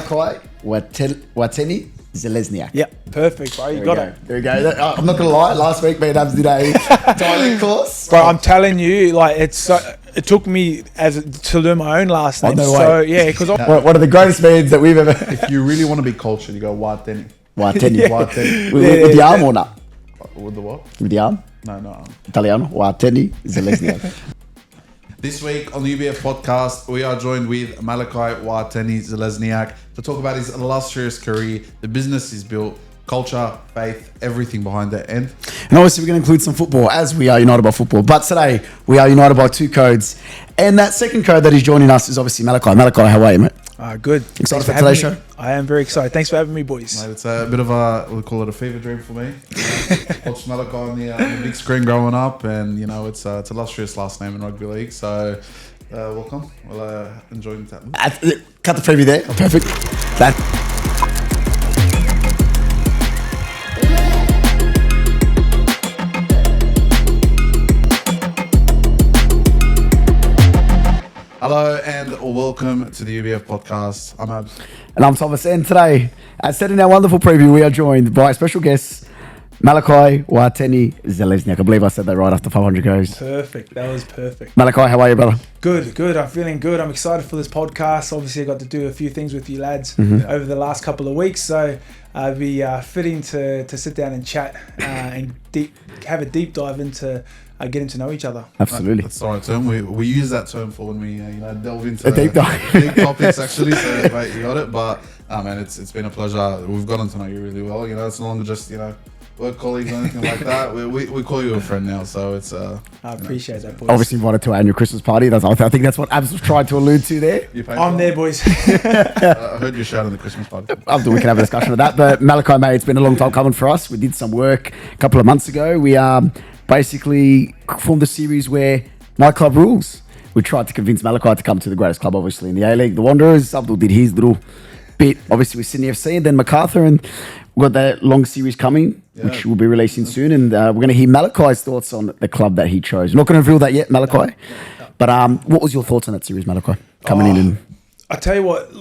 Malakai Wantene-Zelezniak. Yep, perfect, bro. You got it. There we go. I'm not going to lie. Last week, me and Abz did a dialect course. Bro, I'm telling you, like, it took me to learn my own last name. no So, way. yeah, because One of the greatest fans that we've ever... If you really want to be cultured, you go Wantene. Wantene. Wantene. With the arm or not? With the what? With the arm? No. Italiano. Wantene-Zelezniak. This week on the UBF podcast, we are joined with Malakai Wantene-Zelezniak to talk about his illustrious career, the business he's built, culture, faith, everything behind that end. And obviously we're going to include some football, as we are united by football. But today, we are united by two codes. And that second code that is joining us is obviously Malakai. Malakai, how are you, mate? good. Excited for today's show? I am very excited. Thanks for having me, boys. Mate, it's a bit of we call it a fever dream for me. Watched Malakai on the big screen growing up, and it's an illustrious last name in rugby league. So welcome. We'll enjoy that. Cut the preview there. Perfect. Hello and welcome to the UBF podcast. I'm Abz. And I'm Tom Abz. And today, as said in our wonderful preview, we are joined by a special guest, Malakai Wantene-Zelezniak. I believe I said that right after 500 goes. Perfect. That was perfect. Malakai, how are you, brother? Good. I'm feeling good. I'm excited for this podcast. Obviously, I got to do a few things with you lads over the last couple of weeks. So it'd be fitting to sit down and chat and have a deep dive into getting to know each other. Absolutely. That's the right term. We use that term for when we delve into a deep dive. big topics actually. So mate, you got it. But man, it's been a pleasure. We've gotten to know you really well. It's no longer just work colleagues or anything like that. We call you a friend now. So it's I appreciate that, boys. Obviously invited to our annual Christmas party. I think that's what Abz was trying to allude to there. I'm there, boys. I heard you shout on the Christmas party. After we can have a discussion of that. But Malakai, mate, it's been a long time coming for us. We did some work a couple of months ago. We basically formed a series where my club rules. We tried to convince Malakai to come to the greatest club, obviously, in the A-League, the Wanderers. Abdul did his little bit, obviously, with Sydney FC, and then MacArthur, and we've got that long series coming, which we'll be releasing soon, and we're going to hear Malakai's thoughts on the club that he chose. We're not going to reveal that yet, Malakai, but what was your thoughts on that series, Malakai, coming in? And I tell you what,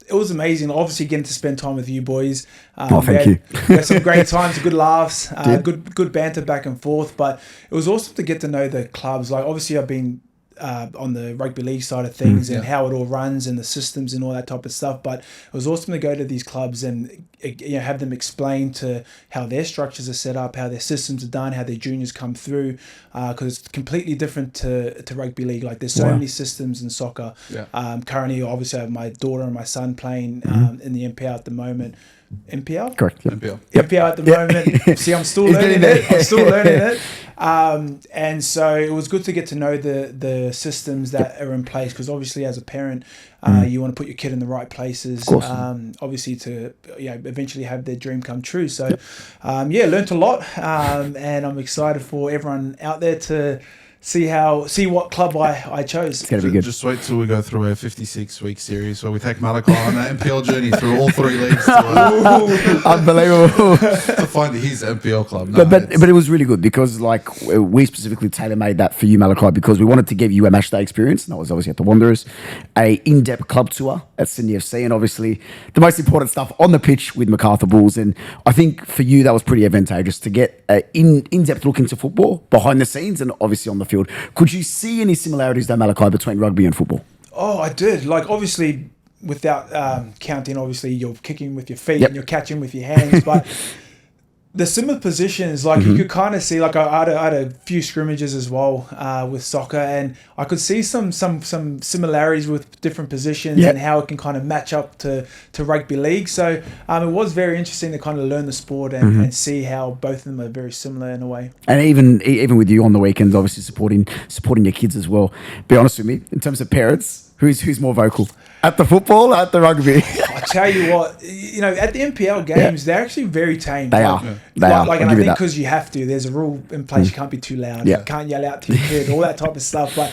it was amazing. Obviously, getting to spend time with you boys. Thank you. We had some great times, good laughs, good banter back and forth. But it was awesome to get to know the clubs. Like, obviously, I've been on the rugby league side of things and how it all runs and the systems and all that type of stuff. But it was awesome to go to these clubs and have them explain to how their structures are set up, how their systems are done, how their juniors come through. Because it's completely different to rugby league. Like, there's so many systems in soccer. Currently, obviously, I have my daughter and my son playing in the NPL at the moment. NPL? Correct. Yep. NPL at the moment. See, I'm still learning it. And so it was good to get to know the systems that are in place, because obviously as a parent, you want to put your kid in the right places, obviously to eventually have their dream come true. So learnt a lot, and I'm excited for everyone out there to see what club I chose. It's going to be good. Just wait till we go through a 56-week series where we take Malakai on an NPL journey through all three leagues Unbelievable. to find his NPL club. But it was really good, because we specifically tailor-made that for you, Malakai, because we wanted to give you a match day experience, and that was obviously at the Wanderers, a in-depth club tour at Sydney FC, and obviously the most important stuff on the pitch with MacArthur Bulls. And I think for you that was pretty advantageous to get an in-depth look into football behind the scenes and obviously on the field. Could you see any similarities, though, Malakai, between rugby and football? Oh, I did. Like, obviously, without counting, obviously, you're kicking with your feet and you're catching with your hands. But the similar positions, like, you could kind of see, like, I had a few scrimmages as well with soccer, and I could see some similarities with different positions and how it can kind of match up to rugby league. So it was very interesting to kind of learn the sport and see how both of them are very similar in a way. And even with you on the weekends, obviously supporting your kids as well. Be honest with me, in terms of parents, who's more vocal? At the football, at the rugby? I tell you what, at the NPL games, they're actually very tame. They are. And I think because you have to, there's a rule in place, you can't be too loud, you can't yell out to your kid, all that type of stuff. But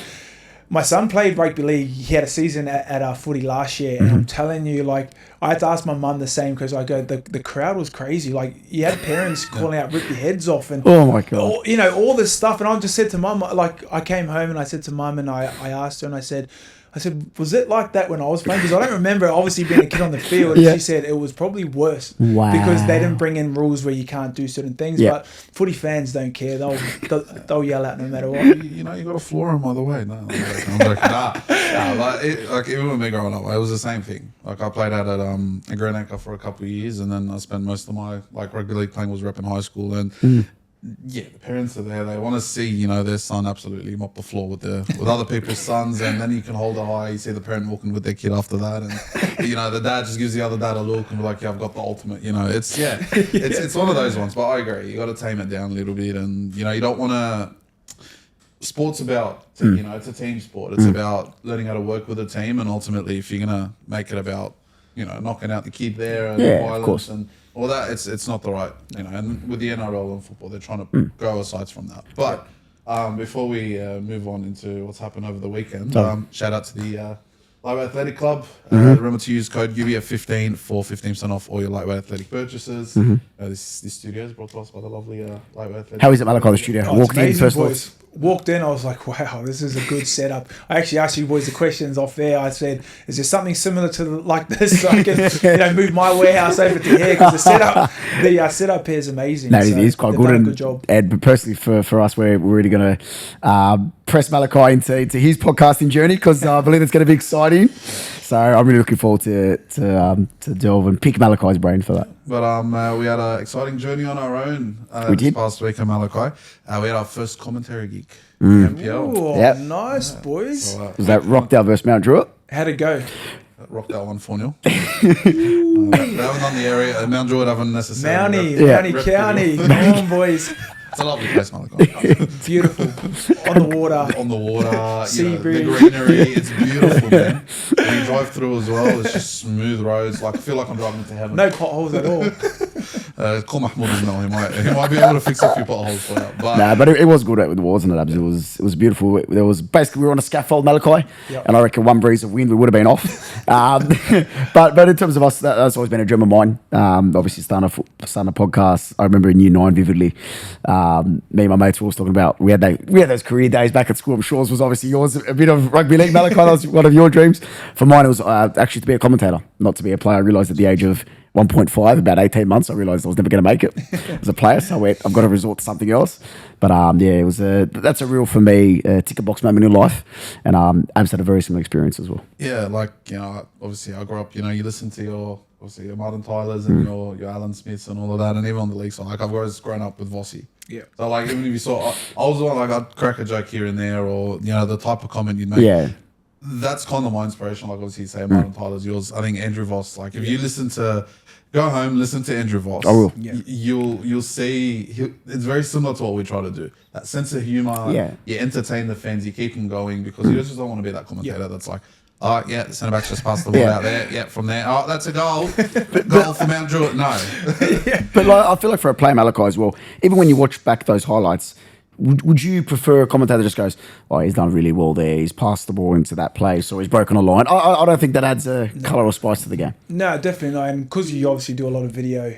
my son played rugby league. He had a season at our Footy last year, and I'm telling you, like, I had to ask my mum the same, because the crowd was crazy. Like, you had parents calling out, "Rip your heads off," and oh my god, all this stuff. And I just said to mum, like, I came home and I said to mum, and I asked her, and I said, I said, was it like that when I was playing? Because I don't remember obviously being a kid on the field. And Yeah. she said it was probably worse Wow. because they didn't bring in rules where you can't do certain things. Yeah. But footy fans don't care. They'll yell out no matter what. You know, you got to floor him either way. No, I'm joking. Like even with me growing up, it was the same thing. Like I played out at Greenacre for a couple of years, and then I spent most of my like rugby league playing was rep in high school, and yeah, the parents are there. They want to see, you know, their son absolutely mop the floor with other people's sons, and then you can hold a high. You see the parent walking with their kid after that, and you know the dad just gives the other dad a look and be like, "Yeah, I've got the ultimate." You know, it's it's one of those ones. But I agree, you got to tame it down a little bit, and you know, you don't want to. Sport's about, you know, it's a team sport. It's about learning how to work with a team, and ultimately, if you're gonna make it about, you know, knocking out the kid there and violence and all that, it's not the right, you know. And with the NRL and football, they're trying to go aside from that. But before we move on into what's happened over the weekend, shout out to the Lightweight Athletic Club. Remember to use code UBF15 for 15% off all your lightweight athletic purchases. This studio is brought to us by the lovely Lightweight Athletic. How is it, Malakai, the studio? Oh, Walked in amazing, first boys. thoughts. Walked in, I was like, wow, this is a good setup. I actually asked you boys the questions off there. I said, is there something similar to like this so I can move my warehouse over to here? Because the setup here is amazing. No, it is quite good. Done a good job. And but personally, for us, we're really going to press Malakai into his podcasting journey because I believe it's going to be exciting. So I'm really looking forward to delve and pick Malakai's brain for that. But we had an exciting journey on our own this past week in Malakai. We had our first commentary gig in NPL. Oh, Yep. nice, boys. So, Was that Rockdale versus Mount Druitt? How'd it go? Rockdale won 4-0. They haven't done the area. Mount Druitt haven't necessarily. Mountie County. Come on, boys. It's a lovely place, Malakai. Beautiful. On the water. On the water, Sea you know, the breeze. greenery, it's beautiful, man. When you drive through as well, it's just smooth roads. Like I feel like I'm driving to heaven. No potholes at all. Call Mahmoud as well. He might be able to fix a few potholes for that. But it was good with the wasn't it, Abz? It was beautiful. There was basically we were on a scaffold, Malakai, and I reckon one breeze of wind we would have been off. But in terms of us, that's always been a dream of mine. Obviously starting a podcast. I remember in year 9 vividly. Me and my mates were always talking about we had those career days back at school. I'm sure it was obviously yours. A bit of rugby league, Malakai. That was one of your dreams. For mine, it was actually to be a commentator, not to be a player. I realised at the age of 1.5, about 18 months, I realised I was never going to make it as a player. So I've got to resort to something else. But it was that's a real, for me, ticker box moment in life. And Abz had a very similar experience as well. Yeah, like, you know, obviously I grew up, you know, you listen to your Martin Tylers and your Alan Smiths and all of that, and even on the league side, like I've always grown up with Vossi. Yeah. So like even if you saw, I was the one like I'd crack a joke here and there, or you know the type of comment you'd make. Yeah. That's kind of my inspiration. Like obviously you say Martin Tyler's yours. I think Andrew Voss. Like if you listen to, go home, listen to Andrew Voss. I will. Yeah. You'll see it's very similar to what we try to do. That sense of humor. Yeah. You entertain the fans. You keep them going because you just don't want to be that commentator that's like, oh, yeah, the centre back's just passed the ball out there. Yeah, from there. Oh, that's a goal. Goal for Mount Druitt. No. But like, I feel like for a player, Malakai, as well, even when you watch back those highlights, would you prefer a commentator that just goes, oh, he's done really well there, he's passed the ball into that place, or he's broken a line? I don't think that adds a colour or spice to the game. No, definitely not. And because you obviously do a lot of video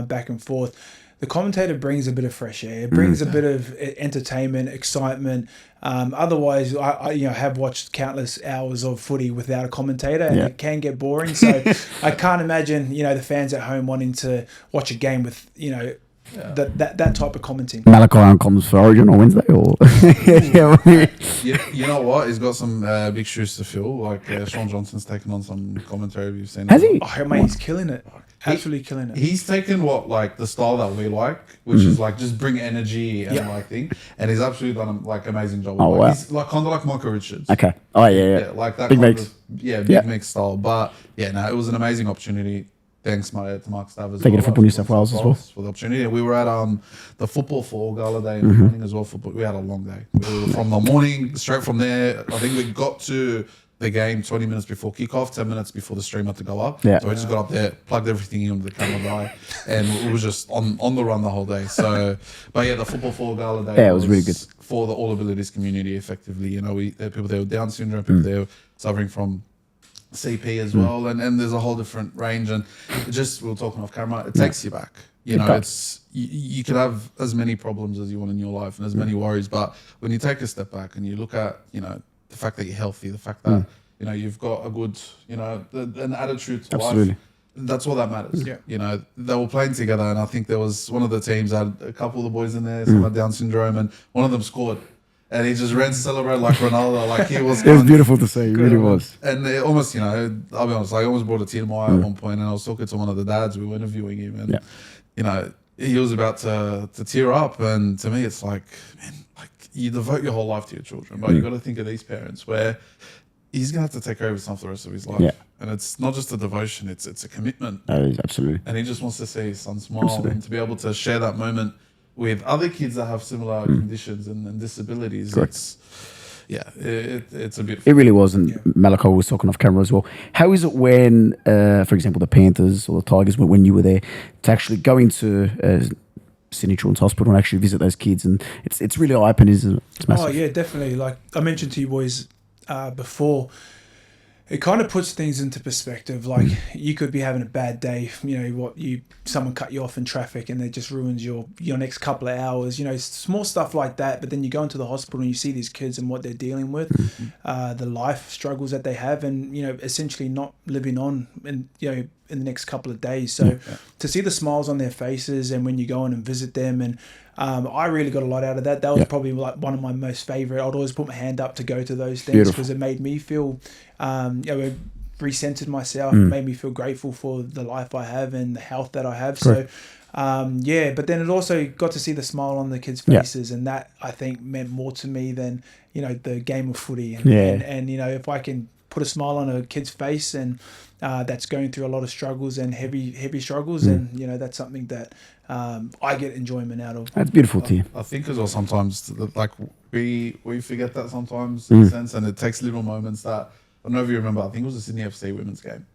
back and forth, the commentator brings a bit of fresh air. It brings a bit of entertainment, excitement. Otherwise, I have watched countless hours of footy without a commentator, and it can get boring. So I can't imagine, the fans at home wanting to watch a game with, that type of commenting. Malakai on comms for Origin on Wednesday, or You know what? He's got some big shoes to fill. Like Sean Johnson's taken on some commentary. You've seen. Has he? Oh, mate, he's killing it. Absolutely killing it. He's taken the style that we like, which is like just bring energy and like thing, and he's absolutely done amazing job. Oh, wow. He's like kind of like Michael Richards. Okay. Oh yeah. Like that big kind mix. of big mix style. But it was an amazing opportunity. Thanks, to Mark Stav as Taking well. a Football New South Wales as well. For the opportunity. We were at the Football for All Gala Day in the morning as well. We had a long day. We were from the morning, straight from there. I think we got to the game 20 minutes before kickoff, 10 minutes before the stream had to go up. Yeah. So we just got up there, plugged everything in with the camera guy, and it was just on the run the whole day. So, but the Football for All Gala Day. Yeah, it was really good. For the all abilities community, effectively. There are people there with Down syndrome, people there suffering from CP as well, and there's a whole different range, and we were talking off camera, it takes you back. It's you can have as many problems as you want in your life and as many worries, but when you take a step back and you look at the fact that you're healthy, the fact that you've got a good, an attitude to Absolutely. life. That's all that matters. Yeah. They were playing together, and I think there was one of the teams had a couple of the boys in there, some had Down syndrome, and one of them scored. And he just ran to celebrate like Ronaldo, like he was. It was beautiful to see. It really was. And it almost, I'll be honest, I almost brought a tear to my eye at one point, and I was talking to one of the dads, we were interviewing him, and he was about to tear up, and to me, it's like, man, like you devote your whole life to your children, but you got to think of these parents where he's gonna have to take care of himself for the rest of his life, and it's not just a devotion; it's a commitment. Absolutely. And he just wants to see his son smile and to be able to share that moment with other kids that have similar conditions and disabilities. Correct. It's a bit. It really was, and Malakai was talking off camera as well. How is it when, for example, the Panthers or the Tigers, when you were there, to actually go into Sydney Children's Hospital and actually visit those kids? And it's really eye-opening, isn't it? It's massive. Oh yeah, definitely. Like I mentioned to you boys before, it kind of puts things into perspective. Like you could be having a bad day, someone cut you off in traffic and it just ruins your next couple of hours, small stuff like that. But then you go into the hospital and you see these kids and what they're dealing with, the life struggles that they have, and essentially not living on in the next couple of days. So to see the smiles on their faces, and when you go in and visit them, and I really got a lot out of that. That was probably like one of my most favorite. I'd always put my hand up to go to those things because it made me feel, recentered myself, made me feel grateful for the life I have and the health that I have. Correct. So, but then it also got to see the smile on the kids' faces, and that I think meant more to me than the game of footy. And if I can put a smile on a kid's face and that's going through a lot of struggles and heavy struggles, and that's something that I get enjoyment out of. That's beautiful to you. I think as well sometimes, like we forget that sometimes in a sense, and it takes little moments that, I don't know if you remember, I think it was the Sydney FC women's game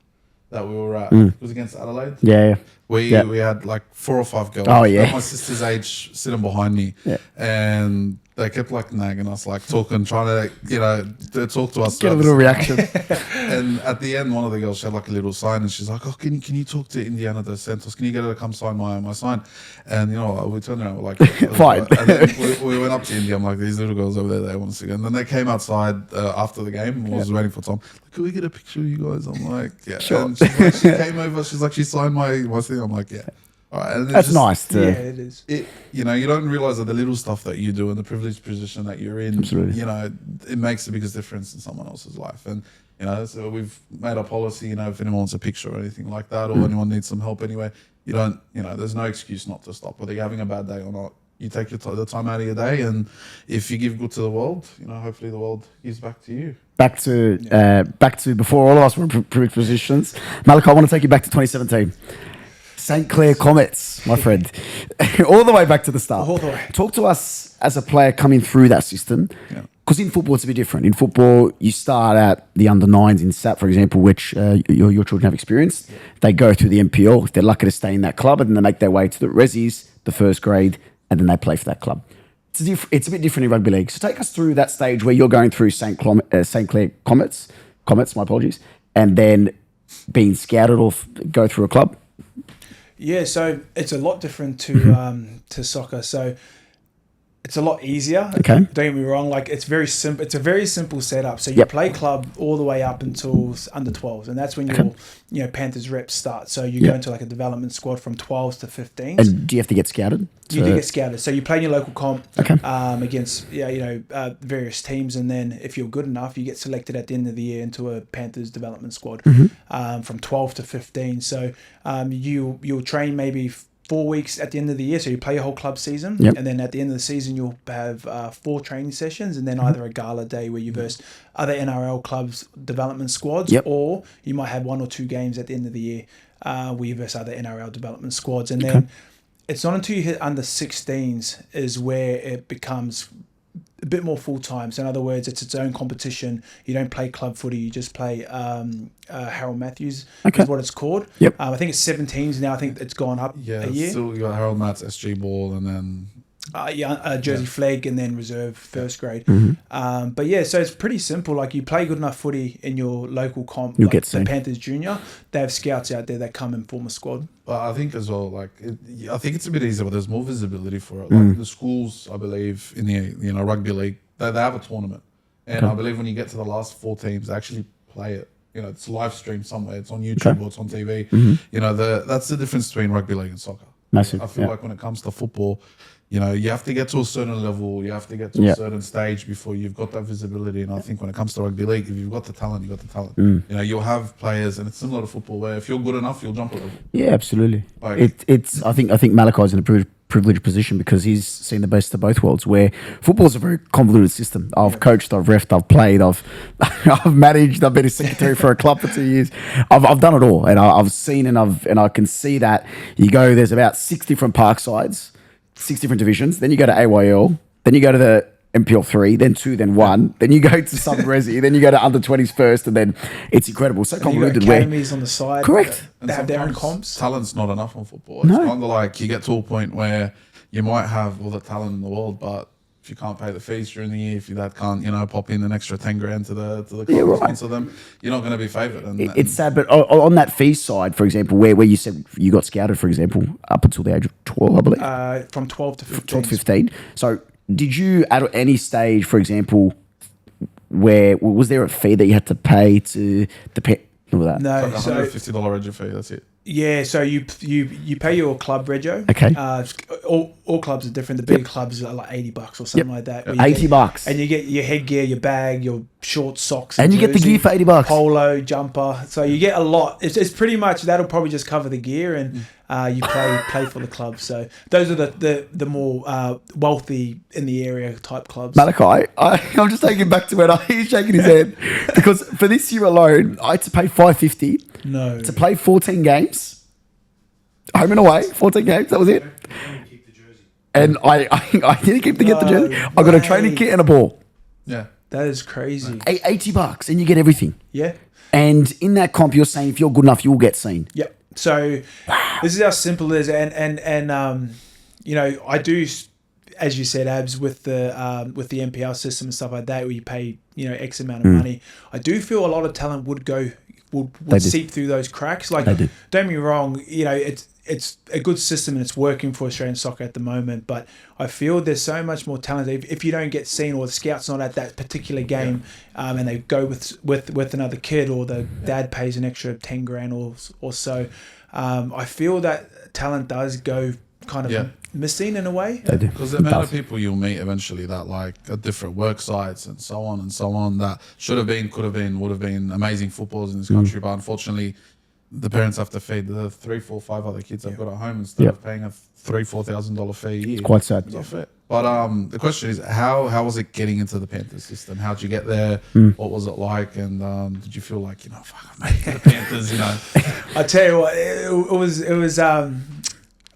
that we were at. It was against Adelaide. Yeah. We had like 4 or 5 girls. Oh, yeah. My sister's age sitting behind me. Yeah. And they kept like nagging us, like talking, trying to, talk to us. Get a little reaction. And at the end, one of the girls, she had like a little sign, and she's like, "Oh, can you talk to Indiana dos Santos? Can you get her to come sign my sign?" And we turned around, we're like, fine. And then we went up to India. I'm like, these little girls over there, they want to see. And then they came outside after the game. I was waiting for Tom. Like, can we get a picture of you guys? I'm like, yeah. Sure. And she's like, she came over. She's like, she signed my thing. I'm like, yeah. All right. And That's nice. It is. You don't realize that the little stuff that you do and the privileged position that you're in, Absolutely. it makes the biggest difference in someone else's life. And, so we've made a policy, if anyone wants a picture or anything like that, or anyone needs some help anyway, there's no excuse not to stop, whether you're having a bad day or not. You take the time out of your day, and if you give good to the world, hopefully the world gives back to you. Back to before all of us were in privileged positions. Malakai, I want to take you back to 2017. St. Clair Comets, my friend. All the way back to the start. All the way. Talk to us as a player coming through that system. Because in football, it's a bit different. In football, you start at the under-9s in SAP, for example, which your children have experienced. They go through the NPL, if they're lucky to stay in that club, and then they make their way to the Resis, the first grade, and then they play for that club. It's a bit different in rugby league. So take us through that stage where you're going through St. Clair Comets, my apologies, and then being scouted or go through a club. Yeah, so it's a lot different to soccer. So it's a lot easier. Okay. Don't get me wrong. Like it's very simple. It's a very simple setup. So you play club all the way up until under 12s, and that's when your Panthers reps start. So you go into like a development squad from 12s to 15s. And do you have to get scouted? You do get scouted. So you play in your local comp against various teams, and then if you're good enough, you get selected at the end of the year into a Panthers development squad from 12 to 15. So you'll train maybe 4 weeks at the end of the year, so you play your whole club season, and then at the end of the season you'll have 4 training sessions, and then either a gala day where you verse other NRL clubs development squads, or you might have 1 or 2 games at the end of the year where you verse other NRL development squads, and then it's not until you hit under 16s is where it becomes a bit more full time. So in other words, it's its own competition. You don't play club footy. You just play Harold Matthews is what it's called. I think it's 17s now. I think it's gone up a year. Still you got Harold Matts, SG Ball, and then Jersey Flag, and then reserve first grade. But yeah, so it's pretty simple. Like you play good enough footy in your local comp, you'll get the Panthers Junior. They have scouts out there that come and form a squad. But I think as well, I think it's a bit easier, but there's more visibility for it. Like the schools, I believe, in the rugby league, they have a tournament, and I believe when you get to the last 4 teams, they actually play it. You know, it's live streamed somewhere. It's on YouTube or it's on TV. You know, that's the difference between rugby league and soccer. Massive. I feel like when it comes to football, you know, you have to get to a certain level, you have to get to a certain stage before you've got that visibility. And I think when it comes to rugby league, if you've got the talent, you've got the talent. You know, you'll have players, and it's similar to football, where if you're good enough, you'll jump a level. Yeah, absolutely. Like, It's. I think Malakai's in a privileged position because he's seen the best of both worlds. Where football's a very convoluted system. I've coached, I've refed, I've played, I've managed, I've been a secretary for a club for 2 years. I've done it all, and I've seen and I can see that you go. There's about 6 different park sides. 6 different divisions. Then you go to AYL. Then you go to the MPL 3. Then 2. Then 1. Then you go to Southern Resi. Then you go to under 20s first, and then it's incredible. So convoluted. Academies on the side. Correct. They have their own comps. Talent's not enough on football. It's kind of like you get to a point where you might have all the talent in the world, but if you can't pay the fees during the year, if your dad can't, you know, pop in an extra 10 grand to the club and sponsor them, you're not going to be favoured. It's sad, but on that fee side, for example, where you said you got scouted, for example, up until the age of 12, I believe. From 12 to 15. 12 to 15. So did you, at any stage, for example, where was there a fee that you had to pay to pay? That? No, it's like $150 regi fee, that's it. Yeah, so you pay your club rego. Okay. All clubs are different. The big clubs are like $80 or something like that. $80. And you get your headgear, your bag, your short socks, and you get the gear for $80. Polo, jumper. So you get a lot. It's pretty much that'll probably just cover the gear, and you play for the club. So those are the more wealthy in the area type clubs. Malakai, I'm just taking back to when he's shaking his head because for this year alone, I had to pay $550 to play 14 games, home and away, 14 games. That was it. And I didn't get the jersey. I got a training kit and a ball. Yeah, that is crazy. $80 and you get everything. Yeah. And in that comp, you're saying if you're good enough, you'll get seen. Yep. So this is how simple it is, and you know, I do, as you said, Abz, with the NPL system and stuff like that, where you pay, you know, X amount of money. I do feel a lot of talent would seep through those cracks. Like, don't get me wrong, you know, it's a good system and it's working for Australian soccer at the moment, but I feel there's so much more talent. If you don't get seen, or the scout's not at that particular game, and they go with another kid, or the dad pays an extra 10 grand or so, I feel that talent does go kind of missing in a way. They do. Because the amount of people you'll meet eventually that like at different work sites and so on that should have been, could have been, would have been amazing footballers in this country, but unfortunately the parents have to feed the 3, 4, 5 other kids they've got at home instead of paying a $3,000-$4,000 fee a year. It's quite sad. It's not fair. But the question is, how was it getting into the Panthers system? How did you get there? What was it like? And did you feel like, you know, fuck, I made the Panthers, you know? I tell you what, it was.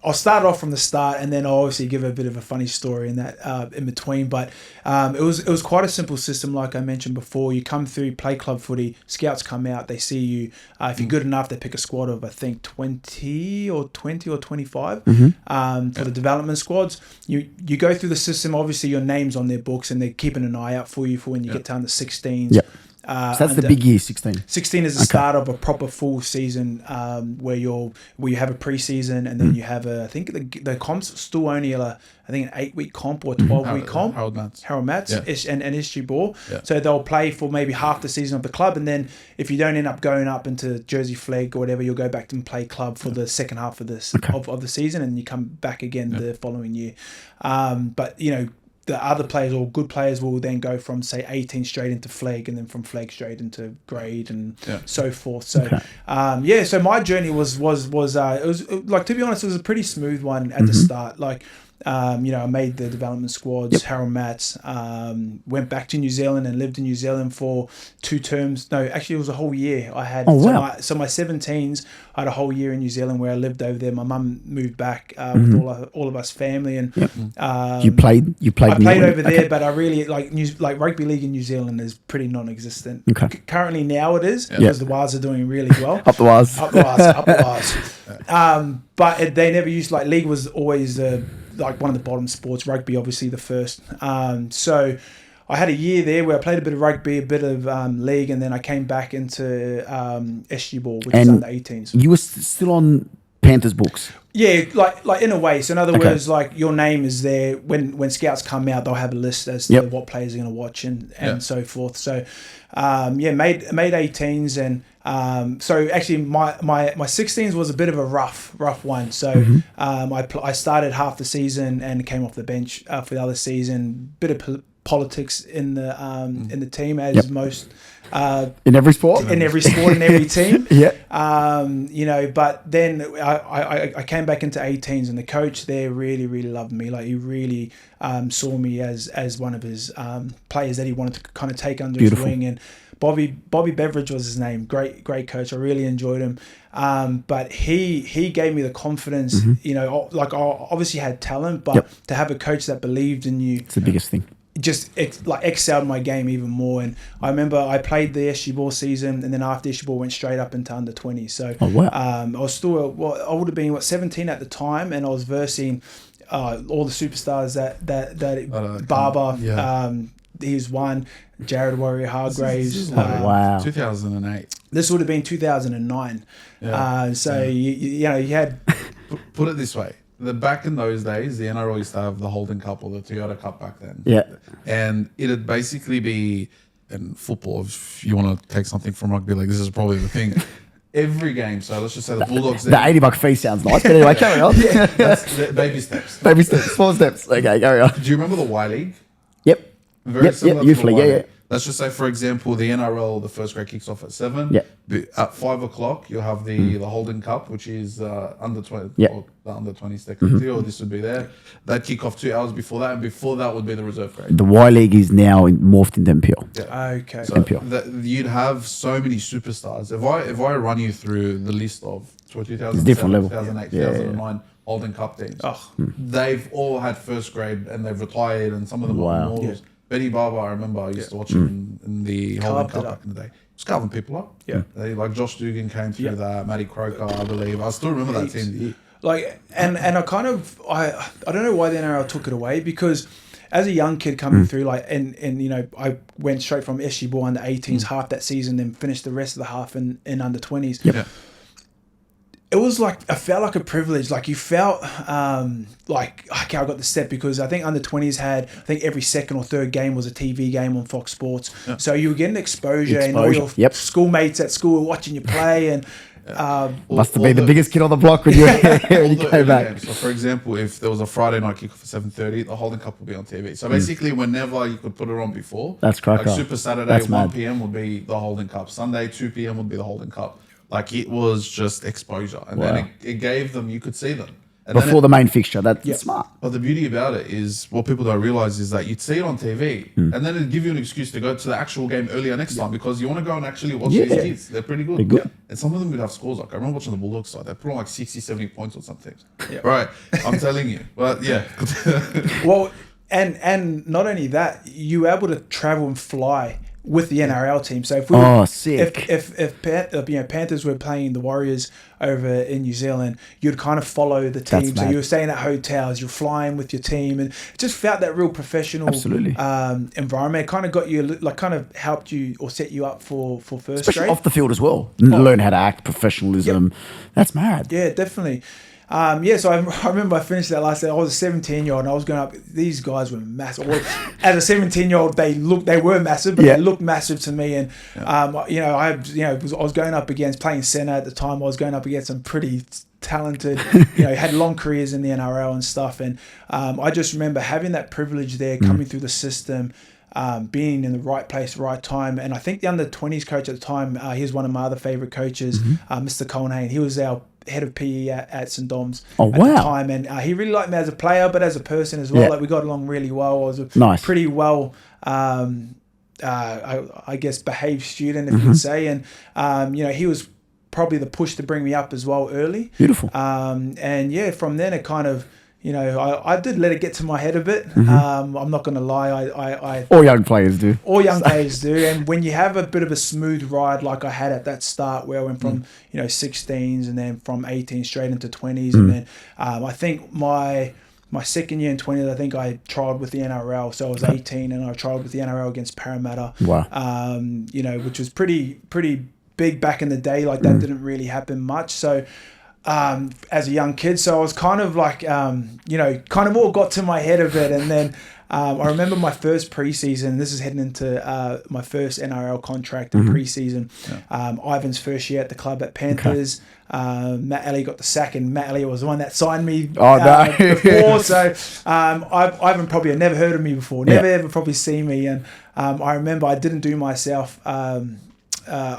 I'll start off from the start, and then I'll obviously give a bit of a funny story in that in between. But it was quite a simple system, like I mentioned before. You come through, play club footy, scouts come out, they see you. If you're good enough, they pick a squad of I think 20 or 25 for the development squads. You go through the system. Obviously, your name's on their books, and they're keeping an eye out for you for when you get down to 16s. Yep. So that's the big year, 16. 16 is the start of a proper full season, where you have a preseason, and then you have I think the comp's still only an 8-week comp or a 12-week comp. Harold Mats and SG Ball. Yeah. So they'll play for maybe half the season of the club, and then if you don't end up going up into Jersey Flegg or whatever, you'll go back and play club for the second half of this of the season, and you come back again the following year. But you know, the other players or good players will then go from say 18 straight into Flegg, and then from Flegg straight into grade and so forth. So so my journey was it was like, to be honest, it was a pretty smooth one at the start. Like you know, I made the development squads, Harold Mats, went back to New Zealand and lived in New Zealand for 2 terms. No, actually it was a whole year. I had so my 17s, I had a whole year in New Zealand where I lived over there. My mum moved back with all of us family, and you played. I played over there, but I really like rugby league in New Zealand is pretty non-existent. Currently now it is because the Waz are doing really well. Up the Waz. But they never used, like, league was always like one of the bottom sports, rugby obviously the first. So I had a year there where I played a bit of rugby, a bit of league, and then I came back into SG Ball, which is under 18s. You were still on Panthers books. Yeah, like in a way. So in other words, like your name is there when scouts come out, they'll have a list as to what players are going to watch and so forth. So made 18s and so actually my 16s was a bit of a rough one. So I started half the season and came off the bench for the other season. Bit of politics in the team as most. In every sport? In every team. Yeah. But then I came back into 18s and the coach there really, really loved me. Like he really saw me as one of his players that he wanted to kind of take under his wing. And Bobby Beveridge was his name. Great coach. I really enjoyed him. But he gave me the confidence, like I obviously had talent, but to have a coach that believed in you. It's the biggest thing. Just excelled my game even more. And I remember I played the SG Ball season, and then after SG Ball went straight up into under 20. So I was still I would have been 17 at the time, and I was versing all the superstars that Barber, he's one, Jared Warrior Hargraves. This is like 2008. This would have been 2009. You had put it this way. Back in those days, the NRL used to have the Holden Cup or the Toyota Cup back then. Yeah. And it'd basically be, in football, if you want to take something from rugby league, this is probably the thing. Every game, so let's just say the Bulldogs... The $80 fee sounds nice, but anyway, carry on. That's baby steps. Baby steps, small steps. Okay, carry on. Do you remember the Y League? Yep. Very similar to the Y League, League. Let's just say, for example, the NRL, the first grade kicks off at 7. Yeah. At 5 o'clock, you'll have the Holden Cup, which is under 20, or the under 20s technically, or this would be there. They'd kick off 2 hours before that, and before that would be the reserve grade. The Y League is now morphed into NPL. Yeah. Okay. So you'd have so many superstars. If I run you through the list of 2007, different level. 2008, 2009 Holden Cup teams, they've all had first grade and they've retired, and some of them are immortals. Benny Barber, I remember I used to watch him in the Holden Cup back in the day. He was carving people up. Yeah. Like Josh Dugan came through that, Matty Croker, I believe. I still remember that team. And I kind of I don't know why the NRL took it away, because as a young kid coming through, and I went straight from SG Ball under 18s half that season, then finished the rest of the half in under 20s. Yeah. It was I felt like a privilege. Like you felt like, okay, I got the step, because I think under 20s had, I think every second or third game was a TV game on Fox Sports. Yeah. So you were getting exposure. And all your schoolmates at school were watching you play, and must have been the biggest kid on the block when you came back. Games. So for example, if there was a Friday night kickoff at 7:30, the Holden Cup would be on TV. So basically, whenever you could put it on before, that's correct. Like Super Saturday, 1 p.m. would be the Holden Cup. Sunday, 2 p.m. would be the Holden Cup. Like it was just exposure, and then it gave them, you could see them. And before the main fixture. That's smart. But the beauty about it is, what people don't realize is that you'd see it on TV, and then it'd give you an excuse to go to the actual game earlier next time, because you want to go and actually watch these kids. They're pretty good. They're good. And some of them would have scores. Like I remember watching the Bulldogs side, they put on like 60, 70 points on some teams. Right. I'm telling you. But yeah. Well, and not only that, you were able to travel and fly with the NRL team. So if sick. If Panthers were playing the Warriors over in New Zealand, you'd kind of follow the team. So you were staying at hotels, you're flying with your team, and it just felt that real professional environment. It kind of got you, like kind of helped you or set you up for first especially grade. off the field as well. Learn how to act, professionalism. That's mad. Yeah, definitely. So I remember I finished that last day. I was a 17-year-old and I was going up. These guys were massive. Well, as a 17-year-old, they were massive, but they looked massive to me. And I was going up against, playing centre at the time. I was going up against some pretty talented, had long careers in the NRL and stuff. And I just remember having that privilege there, coming through the system. Being in the right place, right time. And I think the under 20s coach at the time, he was one of my other favourite coaches, Mr. Colnane. He was our head of PE at St. Dom's at the time. And he really liked me as a player, but as a person as well. Yeah. Like we got along really well. I was a pretty well, I guess, behaved student, if you could say. And, he was probably the push to bring me up as well early. Beautiful. From then it kind of, I did let it get to my head a bit. I'm not going to lie. I all young players do. All young players do. And when you have a bit of a smooth ride like I had at that start, where I went from 16s and then from 18 straight into 20s, and then I think my second year in 20s, I think I trialled with the NRL. So I was 18 and I trialled with the NRL against Parramatta. Wow. Which was pretty big back in the day. Like that didn't really happen much. So. as a young kid. So I was kind of like, kind of all got to my head a bit. And then I remember my first preseason. This is heading into my first NRL contract in preseason. Yeah. Ivan's first year at the club at Panthers. Okay. Matt Elliott got the sack, and Matt Elliott was the one that signed me before. So Ivan probably had never heard of me before, never ever probably seen me. And I remember I didn't do myself. I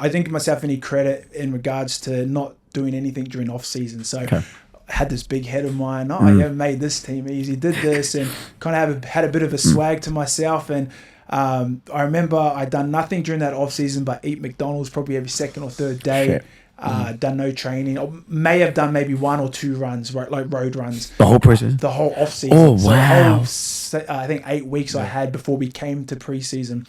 didn't give myself any credit in regards to not doing anything during off season. So I had this big head of mine. Yeah, made this team easy, did this, and kind of had a bit of a swag to myself. And I remember I'd done nothing during that off season but eat McDonald's probably every second or third day. Done no training. I may have done maybe 1 or 2 runs, right, like road runs. The whole preseason? The whole off season. Oh, wow. So I think 8 weeks I had before we came to preseason.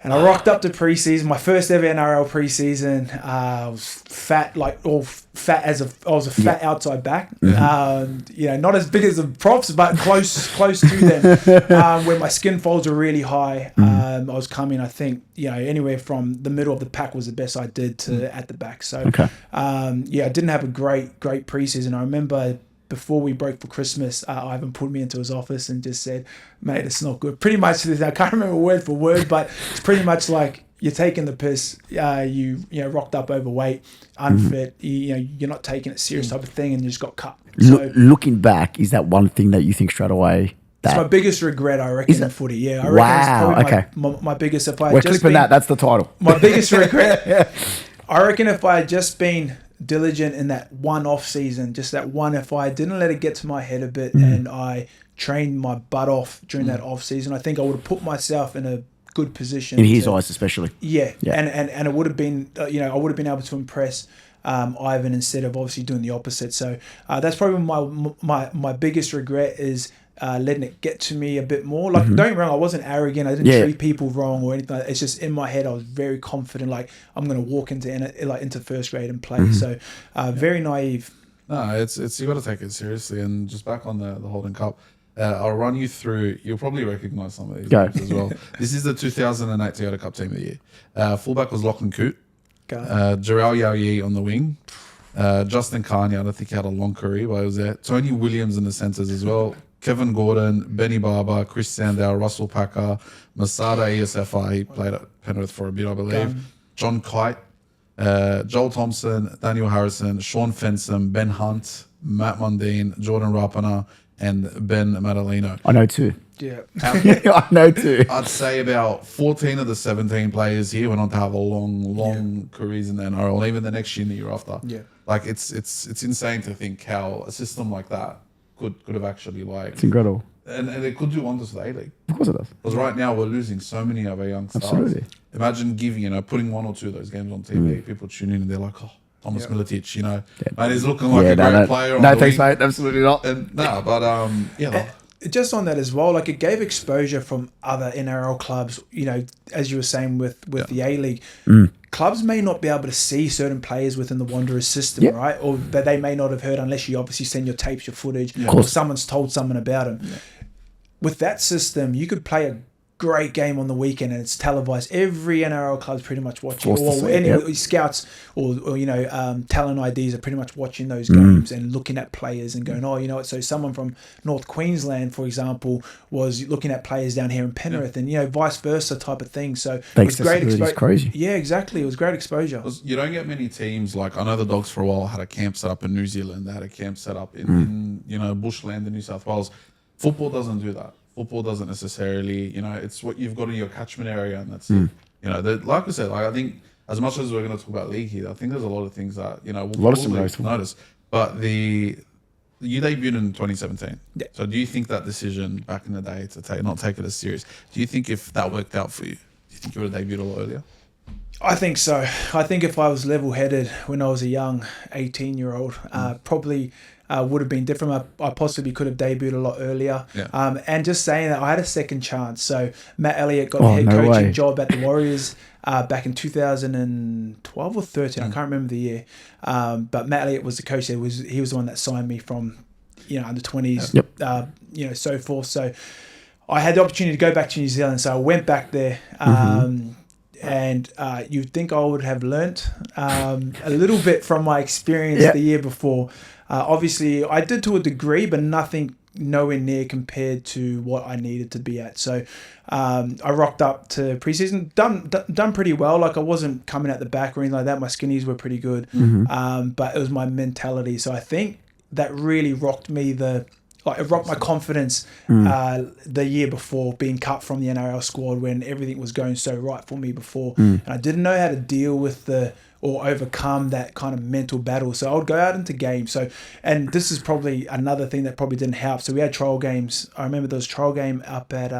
And I rocked up to preseason, my first ever NRL preseason. I was fat, I was a fat outside back. Not as big as the props, but close to them. Where my skin folds are really high. I was coming, I think, anywhere from the middle of the pack was the best I did to at the back. So, I didn't have a great preseason. I remember before we broke for Christmas, Ivan put me into his office and just said, "Mate, it's not good." Pretty much, I can't remember word for word, but it's pretty much like you're taking the piss. You rocked up overweight, unfit. You're not taking it serious type of thing, and you just got cut. So, looking back, is that one thing that you think straight away? It's my biggest regret, I reckon, in footy. Yeah, I reckon it's probably my biggest. If I We're clipping that. That's the title. My biggest regret. I reckon if I had just been diligent in that one off season, just that one, if I didn't let it get to my head a bit and I trained my butt off during that off season, I think I would have put myself in a good position in his eyes, especially. Yeah. And it would have been I would have been able to impress Ivan instead of obviously doing the opposite. So that's probably my biggest regret is letting it get to me a bit more. Like, don't get me wrong, I wasn't arrogant. I didn't treat people wrong or anything. It's just in my head, I was very confident. Like, I'm going to walk into first grade and play. So, very naive. No, it's you got to take it seriously. And just back on the Holden Cup, I'll run you through. You'll probably recognise some of these names as well. This is the 2008 Toyota Cup Team of the Year. Fullback was Lachlan Coote. Jarrell Yao on the wing. Justin Carney, I don't think he had a long career, but he was there. Tony Williams in the centres as well. Kevin Gordon, Benny Barber, Chris Sandow, Russell Packer, Masada ESFI, he played at Penrith for a bit, I believe. John Kite, Joel Thompson, Daniel Harrison, Sean Fensom, Ben Hunt, Matt Mundine, Jordan Rapana, and Ben Madalino. I know 2. Yeah. I know 2. I'd say about 14 of the 17 players here went on to have a long careers in the NRL, and even the next year and the year after. Yeah. Like, it's insane to think how a system like that could have actually it's incredible, and it could do wonders for the A-League. Of course it does. Because right now we're losing so many of our young stars. Absolutely. Imagine putting 1 or 2 of those games on TV. People tune in and they're like, "Oh, Thomas Militic, and he's looking like a great player." No, thanks, mate. Absolutely not. Just on that as well, like, it gave exposure from other NRL clubs. As you were saying with the A-League. Clubs may not be able to see certain players within the Wanderers system, right? Or that they may not have heard unless you obviously send your tapes, your footage, or someone's told someone about them. Yeah. With that system, you could play a great game on the weekend and it's televised. Every NRL club's pretty much watching, or any scouts or talent IDs are pretty much watching those games and looking at players and going, so someone from North Queensland, for example, was looking at players down here in Penrith and vice versa type of thing. So it was great exposure. Crazy. Yeah, exactly. It was great exposure. You don't get many teams like, I know the Dogs for a while had a camp set up in New Zealand. They had a camp set up in bushland in New South Wales. Football doesn't do that. Football doesn't necessarily, it's what you've got in your catchment area, and that's it. Like I said, I think as much as we're going to talk about league here, I think there's a lot of things that we'll notice. But you debuted in 2017. Yeah. So do you think that decision back in the day to not take it as serious? Do you think if that worked out for you, do you think you would have debuted a lot earlier? I think so. I think if I was level-headed when I was a young 18-year-old, probably. Would have been different. I possibly could have debuted a lot earlier. Yeah. And just saying that, I had a second chance. So Matt Elliott got the head coaching job at the Warriors back in 2012 or 13. I can't remember the year. But Matt Elliott was the coach there. He was the one that signed me from under 20s, so forth. So I had the opportunity to go back to New Zealand. So I went back there. and you'd think I would have learnt a little bit from my experience the year before. Obviously, I did to a degree, but nothing nowhere near compared to what I needed to be at. So I rocked up to preseason, done pretty well. Like, I wasn't coming at the back or anything like that. My skinnies were pretty good, but it was my mentality. So I think that really rocked me. It rocked my confidence the year before, being cut from the NRL squad when everything was going so right for me before, and I didn't know how to deal with or overcome that kind of mental battle. So I would go out into games. And this is probably another thing that probably didn't help. So we had trial games. I remember there was a trial game up at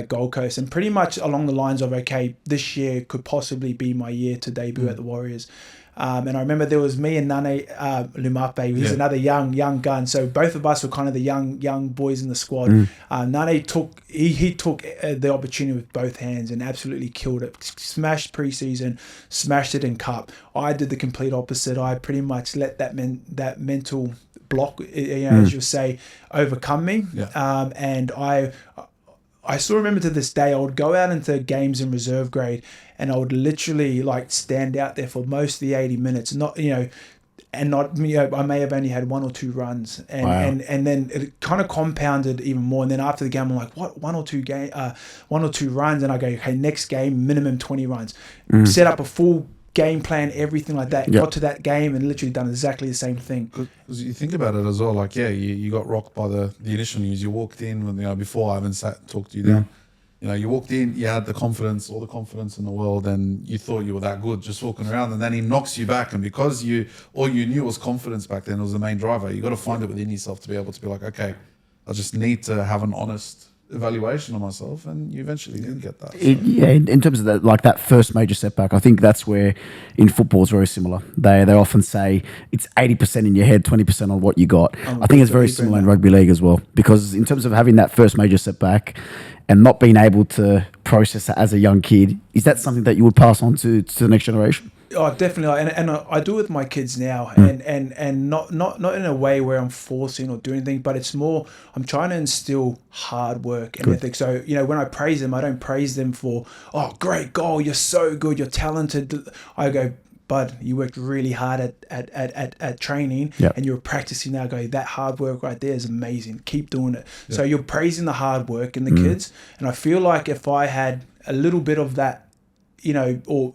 Gold Coast, and pretty much along the lines of, okay, this year could possibly be my year to debut at the Warriors. And I remember there was me and Nane Lumape. He's another young gun. So both of us were kind of the young boys in the squad. Nane took the opportunity with both hands and absolutely killed it. Smashed preseason, smashed it in cup. I did the complete opposite. I pretty much let that mental block, as you say, overcome me. And I still remember to this day, I would go out into games in reserve grade and I would literally stand out there for most of the 80 minutes. I may have only had 1 or 2 runs, and then it kind of compounded even more. And then after the game, I'm like, what, 1 or 2 runs? And I go, okay, next game, minimum 20 runs. Set up a full game plan, everything like that. Got to that game and literally done exactly the same thing. Because you think about it as well, you got rocked by the initial news. You walked in when, before I even sat and talked to you down. You walked in, you had all the confidence in the world, and you thought you were that good just walking around, and then he knocks you back, and because all you knew was confidence back then, it was the main driver. You got to find it within yourself to be able to be like, okay, I just need to have an honest evaluation of myself, and you eventually did get that. In terms of that first major setback, I think that's where in football it's very similar. They often say it's 80% in your head, 20% on what you got. I think it's very similar in rugby league as well, because in terms of having that first major setback and not being able to process it as a young kid, is that something that you would pass on to the next generation? Oh, definitely, and I do it with my kids now, and not in a way where I'm forcing or doing anything, but it's more I'm trying to instill hard work and ethics. So when I praise them, I don't praise them for, oh, great goal, you're so good, you're talented. I go, bud, you worked really hard at training, and you're practicing now. I go, that hard work right there is amazing. Keep doing it. So you're praising the hard work in the kids, and I feel like if I had a little bit of that, or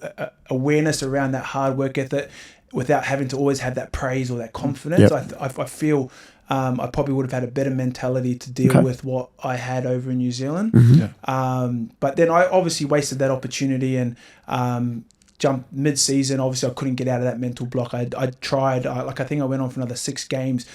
awareness around that hard work ethic without having to always have that praise or that confidence, I feel I probably would have had a better mentality to deal with what I had over in New Zealand. But then I obviously wasted that opportunity and jumped mid-season. Obviously, I couldn't get out of that mental block. I tried, I think I went on for another 6 games,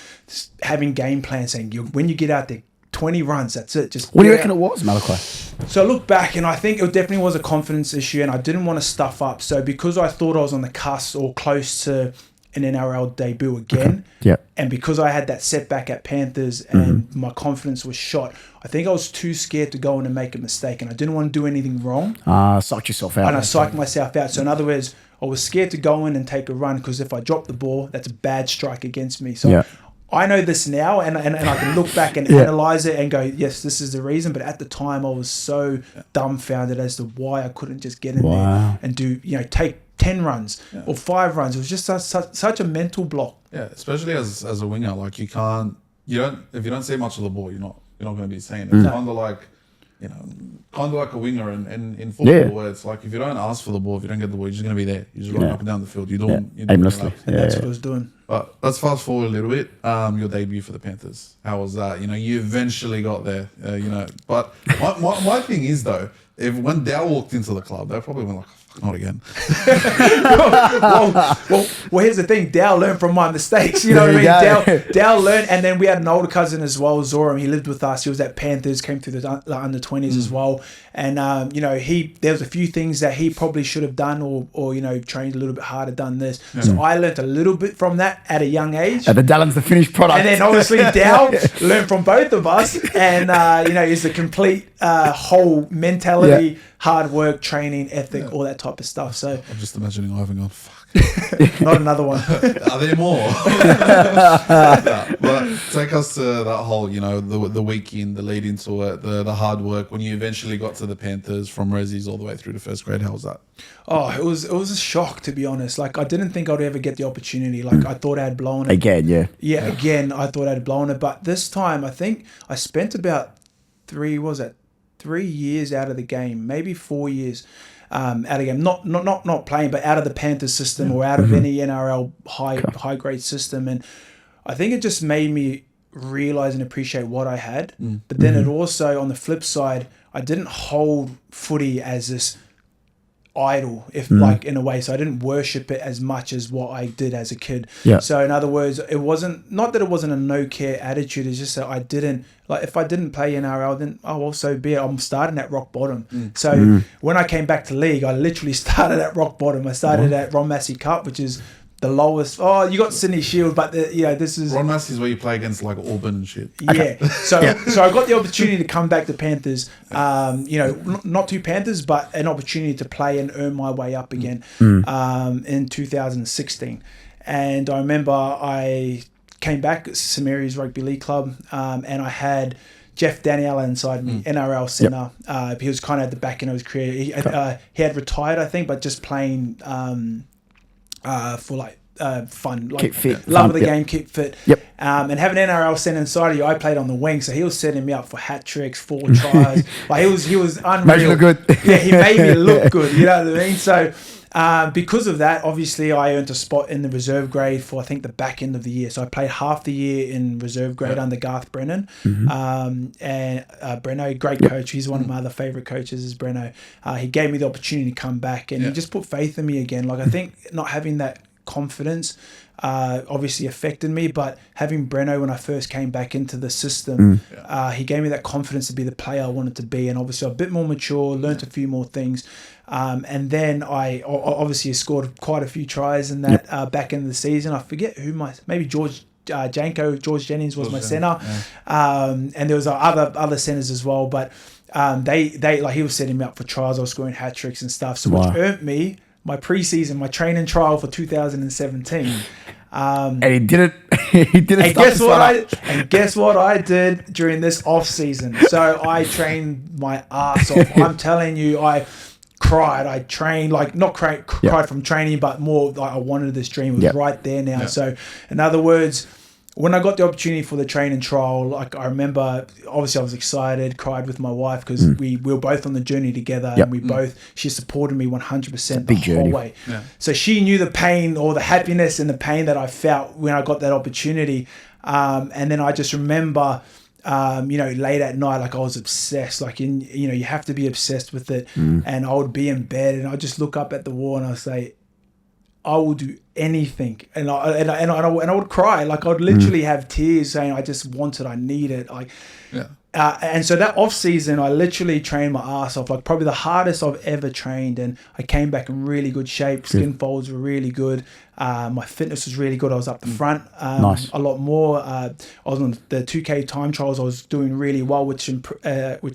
having game plans saying, when you get out there, 20 runs, that's it. Just what do you reckon it was, Malakai? So I look back and I think it definitely was a confidence issue, and I didn't want to stuff up. So because I thought I was on the cusp or close to an NRL debut again, and because I had that setback at Panthers and my confidence was shot, I think I was too scared to go in and make a mistake, and I didn't want to do anything wrong. Psych yourself out. And I psyched myself out. So in other words, I was scared to go in and take a run, because if I drop the ball, that's a bad strike against me. So I know this now, and I can look back and analyze it and go, yes, this is the reason. But at the time, I was so dumbfounded as to why I couldn't just get in there and do, take 10 runs or 5 runs. It was just such a mental block. Yeah, especially as a winger, like if you don't see much of the ball, you're not going to be seeing it. It's kind of like, kind of like a winger in football, where it's like if you don't ask for the ball, if you don't get the ball, you're just going to be there. You're just running up and down the field. You're doing aimlessly. And that's what I was doing. But let's fast forward a little bit. Your debut for the Panthers. How was that? You eventually got there. But my thing is though, when Dow walked into the club, they probably went like, not again. well, here's the thing. Dow learned from my mistakes. You know what I mean? Dow learned, and then we had an older cousin as well, Zoram. He lived with us. He was at Panthers, came through the under 20s as well. And there was a few things that he probably should have done, or trained a little bit harder, done this. So I learned a little bit from that at a young age. And the Dallon's the finished product. And then obviously Dow learned from both of us, and is the complete whole mentality. Hard work, training, ethic, all that type of stuff. So I'm just imagining Ivan going, fuck. Not another one. Are there more? But take us to that whole, the weekend, the lead into it, the hard work when you eventually got to the Panthers from Resi's all the way through to first grade. How was that? Oh, it was a shock, to be honest. Like, I didn't think I'd ever get the opportunity. Like, I thought I had blown it. Again, yeah. Yeah, again, I thought I'd blown it. But this time, I think I spent about 3 years out of the game, maybe 4 years out of the game. Not playing, but out of the Panthers system or out of any NRL high grade system. And I think it just made me realize and appreciate what I had. But then it also, on the flip side, I didn't hold footy as this idol, like, in a way. So I didn't worship it as much as what I did as a kid. Yeah. So in other words, it wasn't, not that it wasn't a no care attitude, it's just that I didn't, like, if I didn't play NRL, then so be it. I'm starting at rock bottom. So when I came back to league, I literally started at rock bottom. I started at Ron Massey Cup, which is the lowest. Oh, you got Sydney Shield, but this is Ron Massey is where you play against like Auburn and shit. Yeah. So I got the opportunity to come back to Panthers. Not two Panthers, but an opportunity to play and earn my way up again. In 2016, and I remember I came back at St Mary's Rugby League Club, and I had Jeff Daniela inside me, NRL centre. He was kind of at the back end of his career. He had retired, I think, but just playing for like fun, like keep fit, love fun, of the game, keep fit. Yep. And having NRL centre inside of you, I played on the wing, so he was setting me up for hat tricks, 4 tries. Like, he was unreal. Made you look good. Yeah, he made me look good. You know what I mean? So because of that, obviously, I earned a spot in the reserve grade for, I think, the back end of the year. So I played half the year in reserve grade under Garth Brennan. And Breno, great coach. He's one of my other favourite coaches is Breno. He gave me the opportunity to come back, and he just put faith in me again. Like, I think not having that confidence obviously affected me, but having Breno when I first came back into the system, he gave me that confidence to be the player I wanted to be, and obviously I'm a bit more mature, learnt a few more things, and then I obviously scored quite a few tries in that back end of the season. I forget who maybe George Jennings was my centre, and there was other centres as well, but they like, he was setting me up for trials. I was scoring hat tricks and stuff, so which earned me my preseason, my training trial for 2017. And he did it. He did it. And guess what I did during this off season? So I trained my ass off. I'm telling you, I cried. I trained, like, not cried from training, but more like I wanted this dream. It was right there now. So in other words, when I got the opportunity for the training trial, like, I remember, obviously I was excited, cried with my wife because we were both on the journey together, and she supported me 100% the whole way. So she knew the pain, or the happiness and the pain that I felt when I got that opportunity. And then I just remember, late at night, like, I was obsessed, like, you have to be obsessed with it. And I would be in bed and I'd just look up at the wall and I'd say, I will do anything, and I would cry, like, I'd literally have tears saying I just want it, I need it, like. And so that off season, I literally trained my ass off, like probably the hardest I've ever trained, and I came back in really good shape. Skin folds were really good. My fitness was really good. I was up the front a lot more. I was on the 2K time trials. I was doing really well, which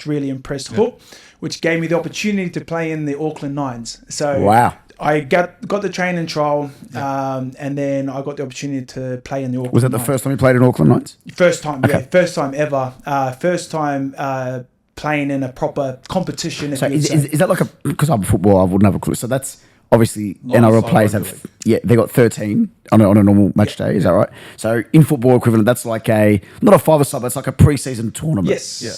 really impressed Hook, which gave me the opportunity to play in the Auckland Nines. So I got the training trial, and then I got the opportunity to play in the Auckland. Was that the first time you played in Auckland Knights? First time, first time ever. First time playing in a proper competition. So is that like because I'm football, I wouldn't have a clue. So that's obviously NRL players have, they got 13 on a normal match day. Is that right? So in football equivalent, that's like not a five-a-side, but it's like a pre-season tournament. Yes. Yeah.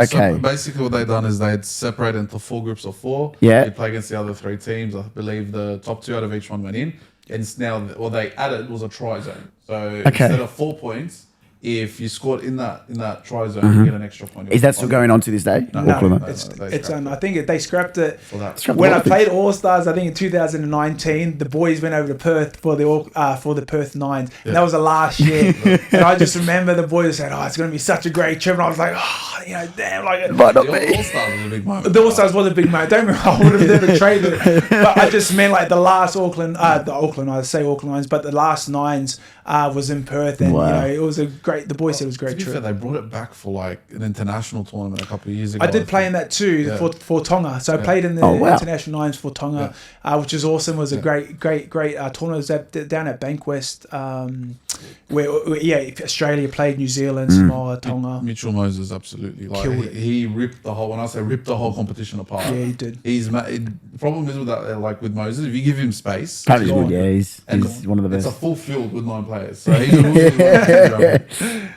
So basically what they've done is they'd separate into 4 groups of 4. Yeah. You play against the other 3 teams. I believe the top 2 out of each one went in. And it's now, what they added was a try zone. So instead of 4 points, if you scored in that try zone, you get an extra point. Is that still going on to this day? No, it's I think they scrapped it. When I played All Stars, I think in 2019, the boys went over to Perth for the Perth Nines, and that was the last year. And I just remember the boys said, "Oh, it's going to be such a great trip," and I was like, "Oh, damn!" Like, the All Stars was a big moment. The All Stars was a big moment. Don't remember, I would have never traded it, but I just meant like the last Auckland. I say Auckland Nines, but the last Nines. was in Perth, and it was a great. The boys said it was a great To be trip. fair, they brought it back for like an international tournament a couple of years ago. I did play in that too for Tonga. So I played in the international nines for Tonga, which was awesome. It was a great tournament. It was down at Bankwest, where Australia played New Zealand, Samoa, Tonga. Mitchell Moses absolutely he ripped the whole. When I say ripped the whole competition apart, he did. The problem is with that, like with Moses, if you give him space, he's good. Yeah, he's one of the best. It's a full field with 9 players. So he's a really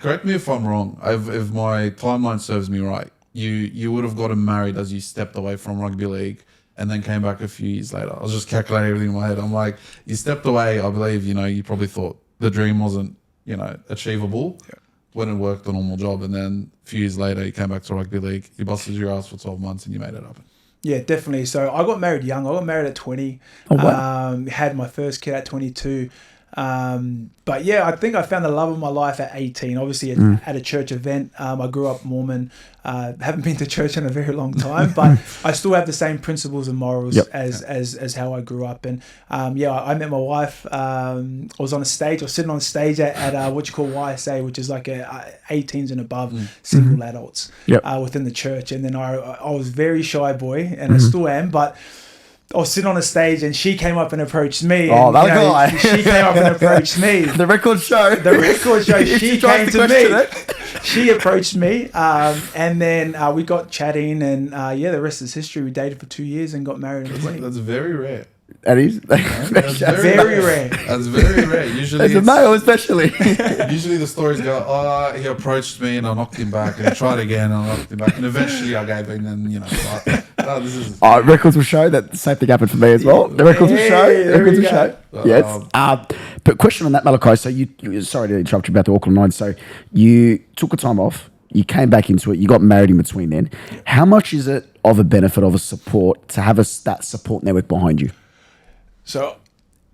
correct me if I'm wrong. If my timeline serves me right, you would have gotten married as you stepped away from rugby league and then came back a few years later. I was just calculating everything in my head. I'm like, you stepped away, I believe, you probably thought the dream wasn't, achievable when it worked a normal job. And then a few years later, you came back to rugby league, you busted your ass for 12 months and you made it happen. Yeah, definitely. So I got married young. I got married at 20. Oh, wow. Had my first kid at 22. But yeah, I think I found the love of my life at 18. Obviously at a church event. I grew up Mormon. Haven't been to church in a very long time, but I still have the same principles and morals as how I grew up. And I met my wife. I was on a stage. I was sitting on stage at what you call YSA, which is like 18s and above single adults within the church. And then I was a very shy boy, and I still am, but I was sitting on a stage and she came up and approached me. Oh, that guy. She came up and approached me. The record show. She came to me. She approached me. And then we got chatting, and the rest is history. We dated for 2 years and got married in 20. That's very rare. That is very rare. That's very rare. Usually, as a male, especially. Usually the stories go, he approached me and I knocked him back, and he tried again and I knocked him back, and eventually I gave in, and this is. Records will show that the same thing happened for me as well. The records will show. Yes. But question on that, Malakai. So you sorry to interrupt you about the Auckland Nines. So you took a time off. You came back into it. You got married in between then. How much is it of a benefit, of a support, to have that support network behind you? So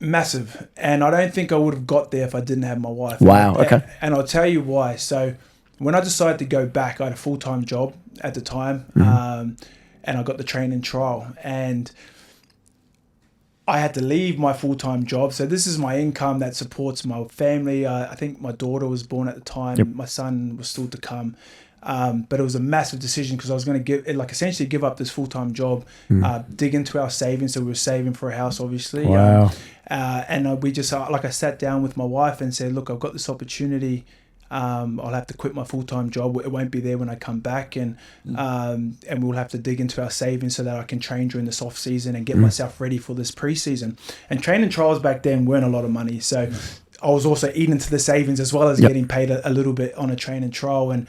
massive. And I don't think I would have got there if I didn't have my wife. Wow, okay. And I'll tell you why. So when I decided to go back, I had a full-time job at the time, and I got the training trial. And I had to leave my full-time job. So this is my income that supports my family. I think my daughter was born at the time. Yep. My son was still to come. But it was a massive decision because I was going to essentially give up this full-time job, dig into our savings. So we were saving for a house, obviously. Wow. And we just, I sat down with my wife and said, look, I've got this opportunity. I'll have to quit my full-time job. It won't be there when I come back. And we'll have to dig into our savings so that I can train during this off season and get myself ready for this preseason. And training trials back then weren't a lot of money. So I was also eating into the savings as well as getting paid a little bit on a training trial. And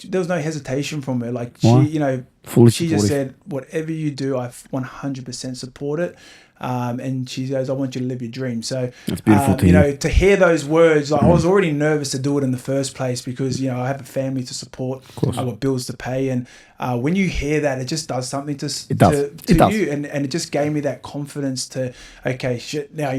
there was no hesitation from her. Like she just said, whatever you do, I 100% support it. And she goes, I want you to live your dream. So, that's beautiful to hear those words, I was already nervous to do it in the first place because, I have a family to support. I've got bills to pay. And when you hear that, it just does something to you. And it just gave me that confidence to, okay, shit, now,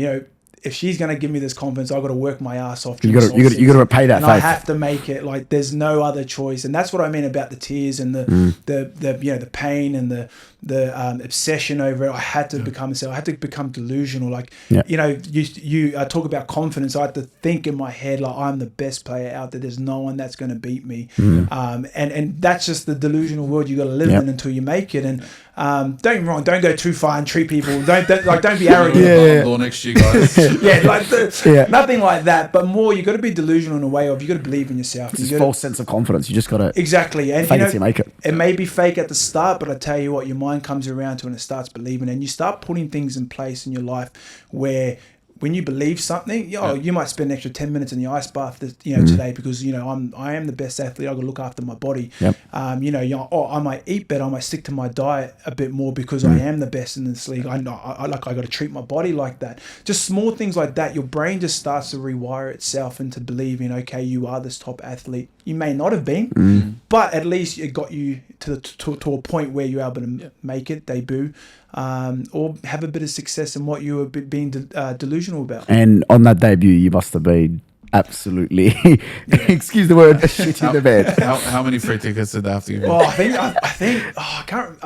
if she's going to give me this confidence, I've got to work my ass off. You got to repay that. And faith. I have to make it. Like, there's no other choice. And that's what I mean about the tears and the pain and the obsession over it. I had to become myself. I had to become delusional. Like, you talk about confidence. I had to think in my head, like, I'm the best player out there. There's no one that's going to beat me. And that's just the delusional world you got to live in until you make it. And don't get me wrong, don't go too far and treat people. Don't be arrogant. Door next to you guys. Nothing like that. But more, you got to be delusional in a way of you got to believe in yourself. It's a false sense of confidence. You just got to exactly and fake it till you make it. It may be fake at the start, but I tell you what, your mind comes around to and it starts believing, and you start putting things in place in your life where when you believe something, you might spend an extra 10 minutes in the ice bath, today because I am the best athlete. I got to look after my body. Yep. I might eat better. I might stick to my diet a bit more because I am the best in this league. I got to treat my body like that. Just small things like that. Your brain just starts to rewire itself into believing, okay, you are this top athlete. You may not have been, but at least it got you to a point where you're able to make it, debut, or have a bit of success in what you were being delusional about. And on that debut, you must have been absolutely, excuse the word, shit in the bed. How many free tickets did they have to give you? Well, I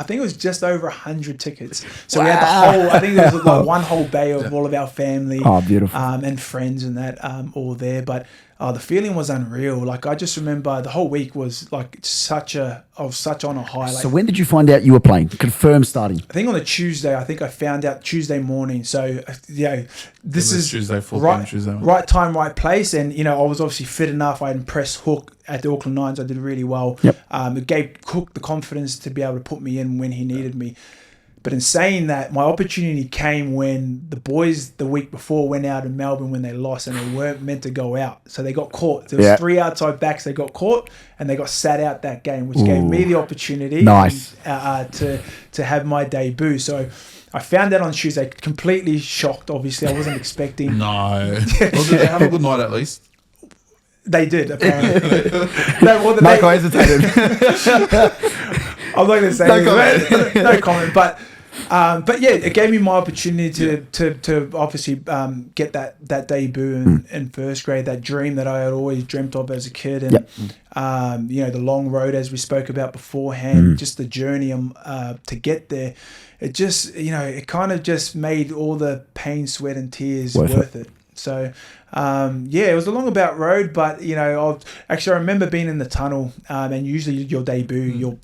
think it was just over 100 tickets. So we had the whole. I think there was like one whole bay of all of our family. Oh, beautiful. And friends and that all there. But the feeling was unreal. Like I just remember the whole week was like I was such on a high. Like, So when did you find out you were playing? Confirmed starting. I think on the Tuesday. I think I found out Tuesday morning. So this is Tuesday, 4 right, Tuesday. right time, right place. And I was obviously fit enough. I had pressed Hook at the Auckland Nines. I did really well. Yep. It gave Hook the confidence to be able to put me in when he needed me. But in saying that, my opportunity came when the boys the week before went out in Melbourne when they lost and they weren't meant to go out. So they got caught. There was 3 outside backs. They got caught and they got sat out that game, which gave me the opportunity Nice. to have my debut. So I found that on Tuesday, completely shocked, obviously. I wasn't expecting. No. Well, did they have a good night at least? They did, apparently. Malakai hesitated. I'm not going to say No anything. comment. No comment. But yeah, it gave me my opportunity to obviously get that debut in first grade, that dream that I had always dreamt of as a kid. And, the long road, as we spoke about beforehand, just the journey to get there. It just, it kind of just made all the pain, sweat and tears worth it. So, it was a long about road, but I remember being in the tunnel, and usually your debut, you're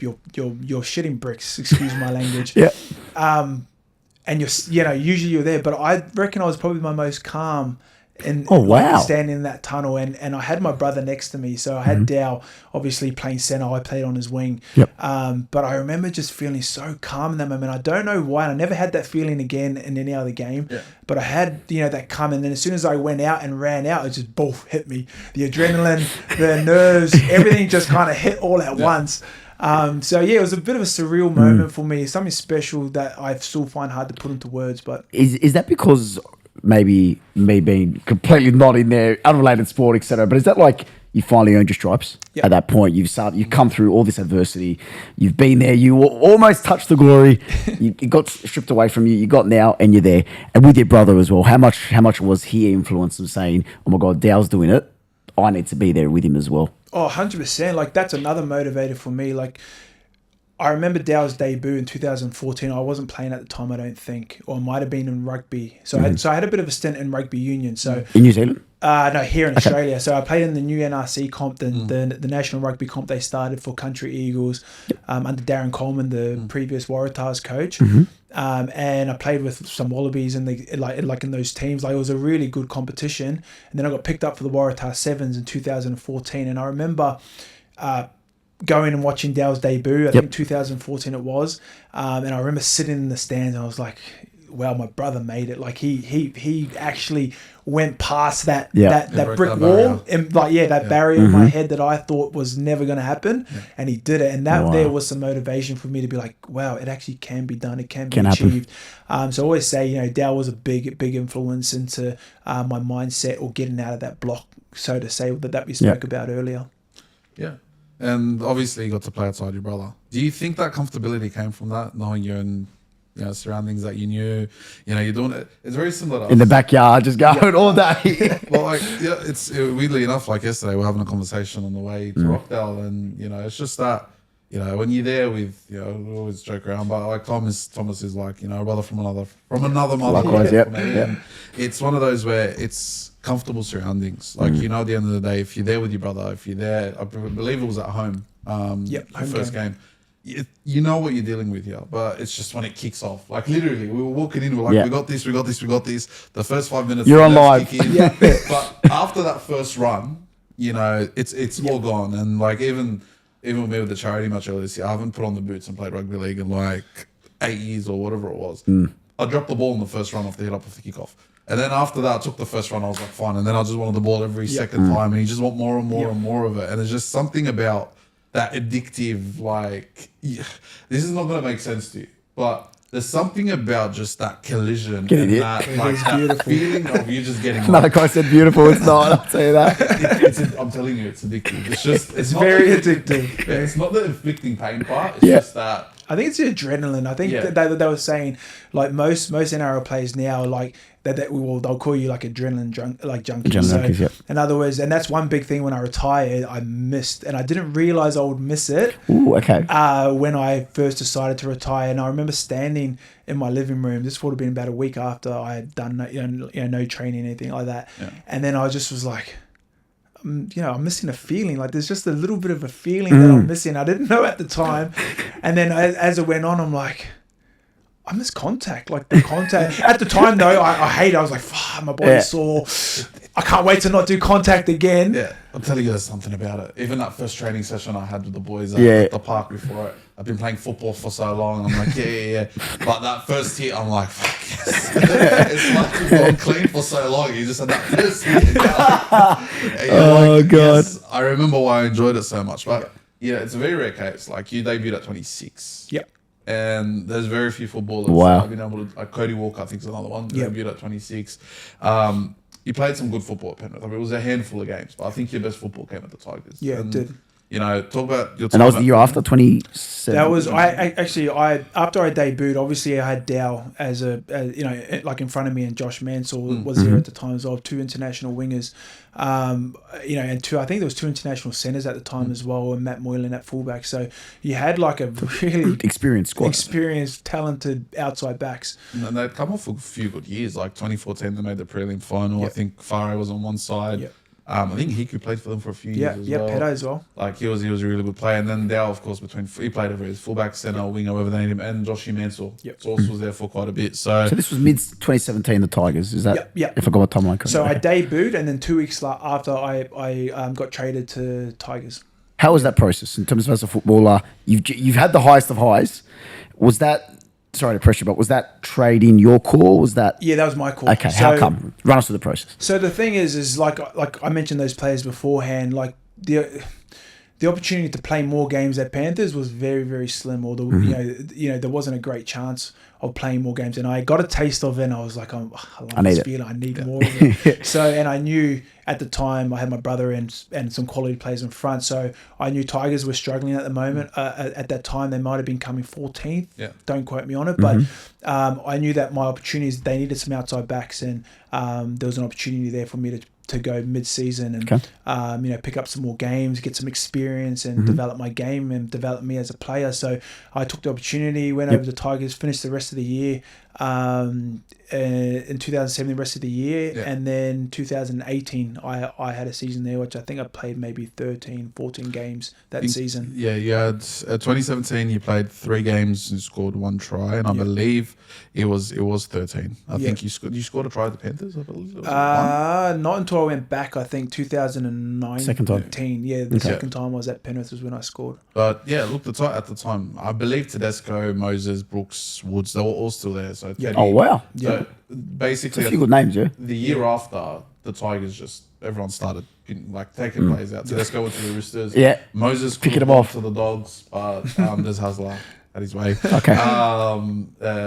shitting bricks. Excuse my language. Yeah. And usually you're there, but I reckon I was probably my most calm. Standing in that tunnel, and I had my brother next to me, so I had Dow obviously playing centre. I played on his wing, but I remember just feeling so calm in that moment. I don't know why. I never had that feeling again in any other game, but I had that calm. And then as soon as I went out and ran out, it just both hit me. The adrenaline, the nerves, everything just kind of hit all at once. It was a bit of a surreal moment for me. Something special that I still find hard to put into words. But Is that because maybe me being completely not in there, unrelated sport, etc. But is that like you finally earned your stripes at that point? You've come through all this adversity. You've been there. You almost touched the glory. you got stripped away from you. You got now, and you're there. And with your brother as well. How much was he influenced of saying, "Oh my God, Dow's doing it. I need to be there with him as well." Oh, 100%. Like that's another motivator for me. Like I remember Dow's debut in 2014. I wasn't playing at the time, I don't think, or I might have been in rugby. So I had a bit of a stint in rugby union. So in New Zealand? No, here in Australia. So I played in the new NRC comp, the National Rugby comp they started for Country Eagles under Darren Coleman, the previous Waratahs coach. And I played with some Wallabies in in those teams. Like it was a really good competition. And then I got picked up for the Waratah Sevens in 2014. And I remember going and watching Dow's debut. I think 2014 it was. And I remember sitting in the stands and I was like, wow, my brother made it. Like he actually went past that brick wall and that barrier in my head that I thought was never going to happen, and he did it. And that there was some motivation for me to be like, wow, it actually can be done. It can be achieved. So I always say, Dow was a big influence into my mindset or getting out of that block, so to say, that we spoke about earlier. Yeah. And obviously you got to play outside your brother. Do you think that comfortability came from that, knowing you're in surroundings that you knew, you're doing it? It's very similar to us. In the backyard, just going all day. Well, it's weirdly enough, like yesterday, we're having a conversation on the way to Rockdale, and, it's just that, when you're there with, we always joke around, but like Thomas is like, a brother from another mother. Likewise, And it's one of those where it's comfortable surroundings. Like, at the end of the day, if you're there with your brother, if you're there, I believe it was at home, the first game. You know what you're dealing with here, but it's just when it kicks off. Like literally, we were walking in, we're like, we got this. The first 5 minutes, you're on live. But after that first run, it's all gone. And like even with me with the charity match earlier this year, I haven't put on the boots and played rugby league in like 8 years or whatever it was. I dropped the ball in the first run off the hit up of the kickoff. And then after that, I took the first run, I was like, fine. And then I just wanted the ball every second time, and you just want more and more and more of it. And there's just something about that addictive, like, this is not going to make sense to you, but there's something about just that collision and that, that feeling of you just getting. Malakai said beautiful. It's not. I'll tell you that. I'm telling you, it's addictive. It's just, it's very addictive. It's not the inflicting pain part. It's just that I think it's the adrenaline. I think that they were saying like most NRL players now like that they'll call you like adrenaline junkies. So in other words, and that's one big thing when I retired, I missed, and I didn't realize I would miss it. Ooh, okay. When I first decided to retire, and I remember standing in my living room. This would have been about a week after I had done no training, anything like that, and then I just was like, I'm missing a feeling. Like there's just a little bit of a feeling that I'm missing. I didn't know at the time, and then as it went on, I'm like, I miss contact. Like the contact at the time though, I hate it. I was like, my body's sore. I can't wait to not do contact again. Yeah, I'm telling you, there's something about it. Even that first training session I had with the boys at the park before it. I've been playing football for so long. I'm like, yeah. But that first hit, I'm like, fuck yes. It's like you've gone clean for so long. You just had that first hit. God. Yes. I remember why I enjoyed it so much. But it's a very rare case. Like you debuted at 26. Yep. And there's very few footballers. Wow. I've been able to, like Cody Walker, I think is another one. Debuted at 26. You played some good football at Penrith. I mean, it was a handful of games, but I think your best football came at the Tigers. Yeah, it did. Talk about your time. And that was the year after 27. That was after I debuted. Obviously, I had Dow as like in front of me, and Josh Mansell was there at the time as well. 2 international wingers, and I think there was 2 international centers at the time as well, and Matt Moylan at fullback. So you had like a really experienced squad, talented outside backs. And they'd come off a few good years, like 2014. They made the prelim final. I think Faro was on one side. Yep. I think Hiku played for them for a few years as well. Pedo as well. Like he was a really good player. And then Dow, of course, he played over his fullback, centre, winger, whatever they named him, and Joshy Mansell. Source was there for quite a bit. So this was mid-2017, the Tigers. Is that? Yep. If I got my timeline correct. So I debuted, and then 2 weeks after I got traded to Tigers. How was that process in terms of as a footballer? You've had the highest of highs. Was that? Sorry to pressure, but was that trade in your call? Was that? Yeah, that was my call. Okay, how come? Run us through the process. So the thing is like I mentioned those players beforehand, like the opportunity to play more games at Panthers was very, very slim. Or there wasn't a great chance of playing more games, and I got a taste of it, and I was like, I like this feeling. I need more of it. So, and I knew at the time I had my brother and some quality players in front, so I knew Tigers were struggling at the moment. At that time, they might have been coming 14th. Yeah. Don't quote me on it, but I knew that my opportunities, they needed some outside backs, and there was an opportunity there for me to go mid-season and pick up some more games, get some experience, and develop my game and develop me as a player. So I took the opportunity, went over to Tigers, finished the rest of the year in 2007, the rest of the year, and then 2018 I had a season there, which I think I played maybe 13, 14 games that season. Yeah, you had 2017 you played 3 games and scored 1 try, and I believe it was 13. I think you scored a try at the Panthers, I believe. Not until I went back, I think 2019. Second time. Yeah, the second time I was at Penrith was when I scored. But yeah, look, at the time, I believe Tedesco, Moses, Brooks, Woods, they were all still there. So Teddy, oh wow. So basically, a few good names, yeah. The year after, the Tigers everyone started taking players out. Tedesco went to the Roosters. Yeah. Moses picking them off to the Dogs, but there's Hasler at his way. Okay.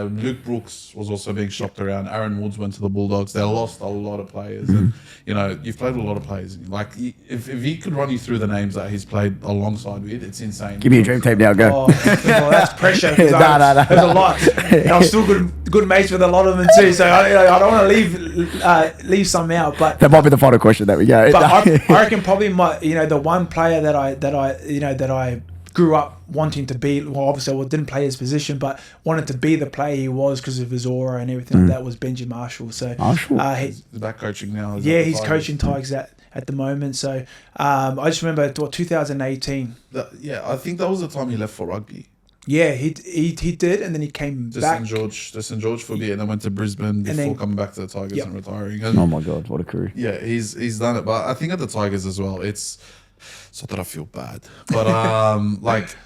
Luke Brooks was also being shopped around. Aaron Woods went to the Bulldogs. They lost a lot of players, and you've played with a lot of players. Like if he could run you through the names that he's played alongside with, it's insane. Give me a dream team now. Go. Well, that's pressure. No. There's a lot. And I'm still good mates with a lot of them too. So I don't want to leave some out. But that might be the final question that we go. But I reckon probably the one player that I grew up wanting to be, well, obviously I didn't play his position, but wanted to be the player he was because of his aura and everything like that was Benji Marshall. So he's back coaching now. He's coaching Tigers at the moment. So I just remember 2018. I think that was the time he left for rugby. Yeah, he did, and then he came back to St George for a bit, and then went to Brisbane before coming back to the Tigers and retiring. And oh my God, what a career! Yeah, he's done it, but I think at the Tigers as well, it's not that I feel bad, but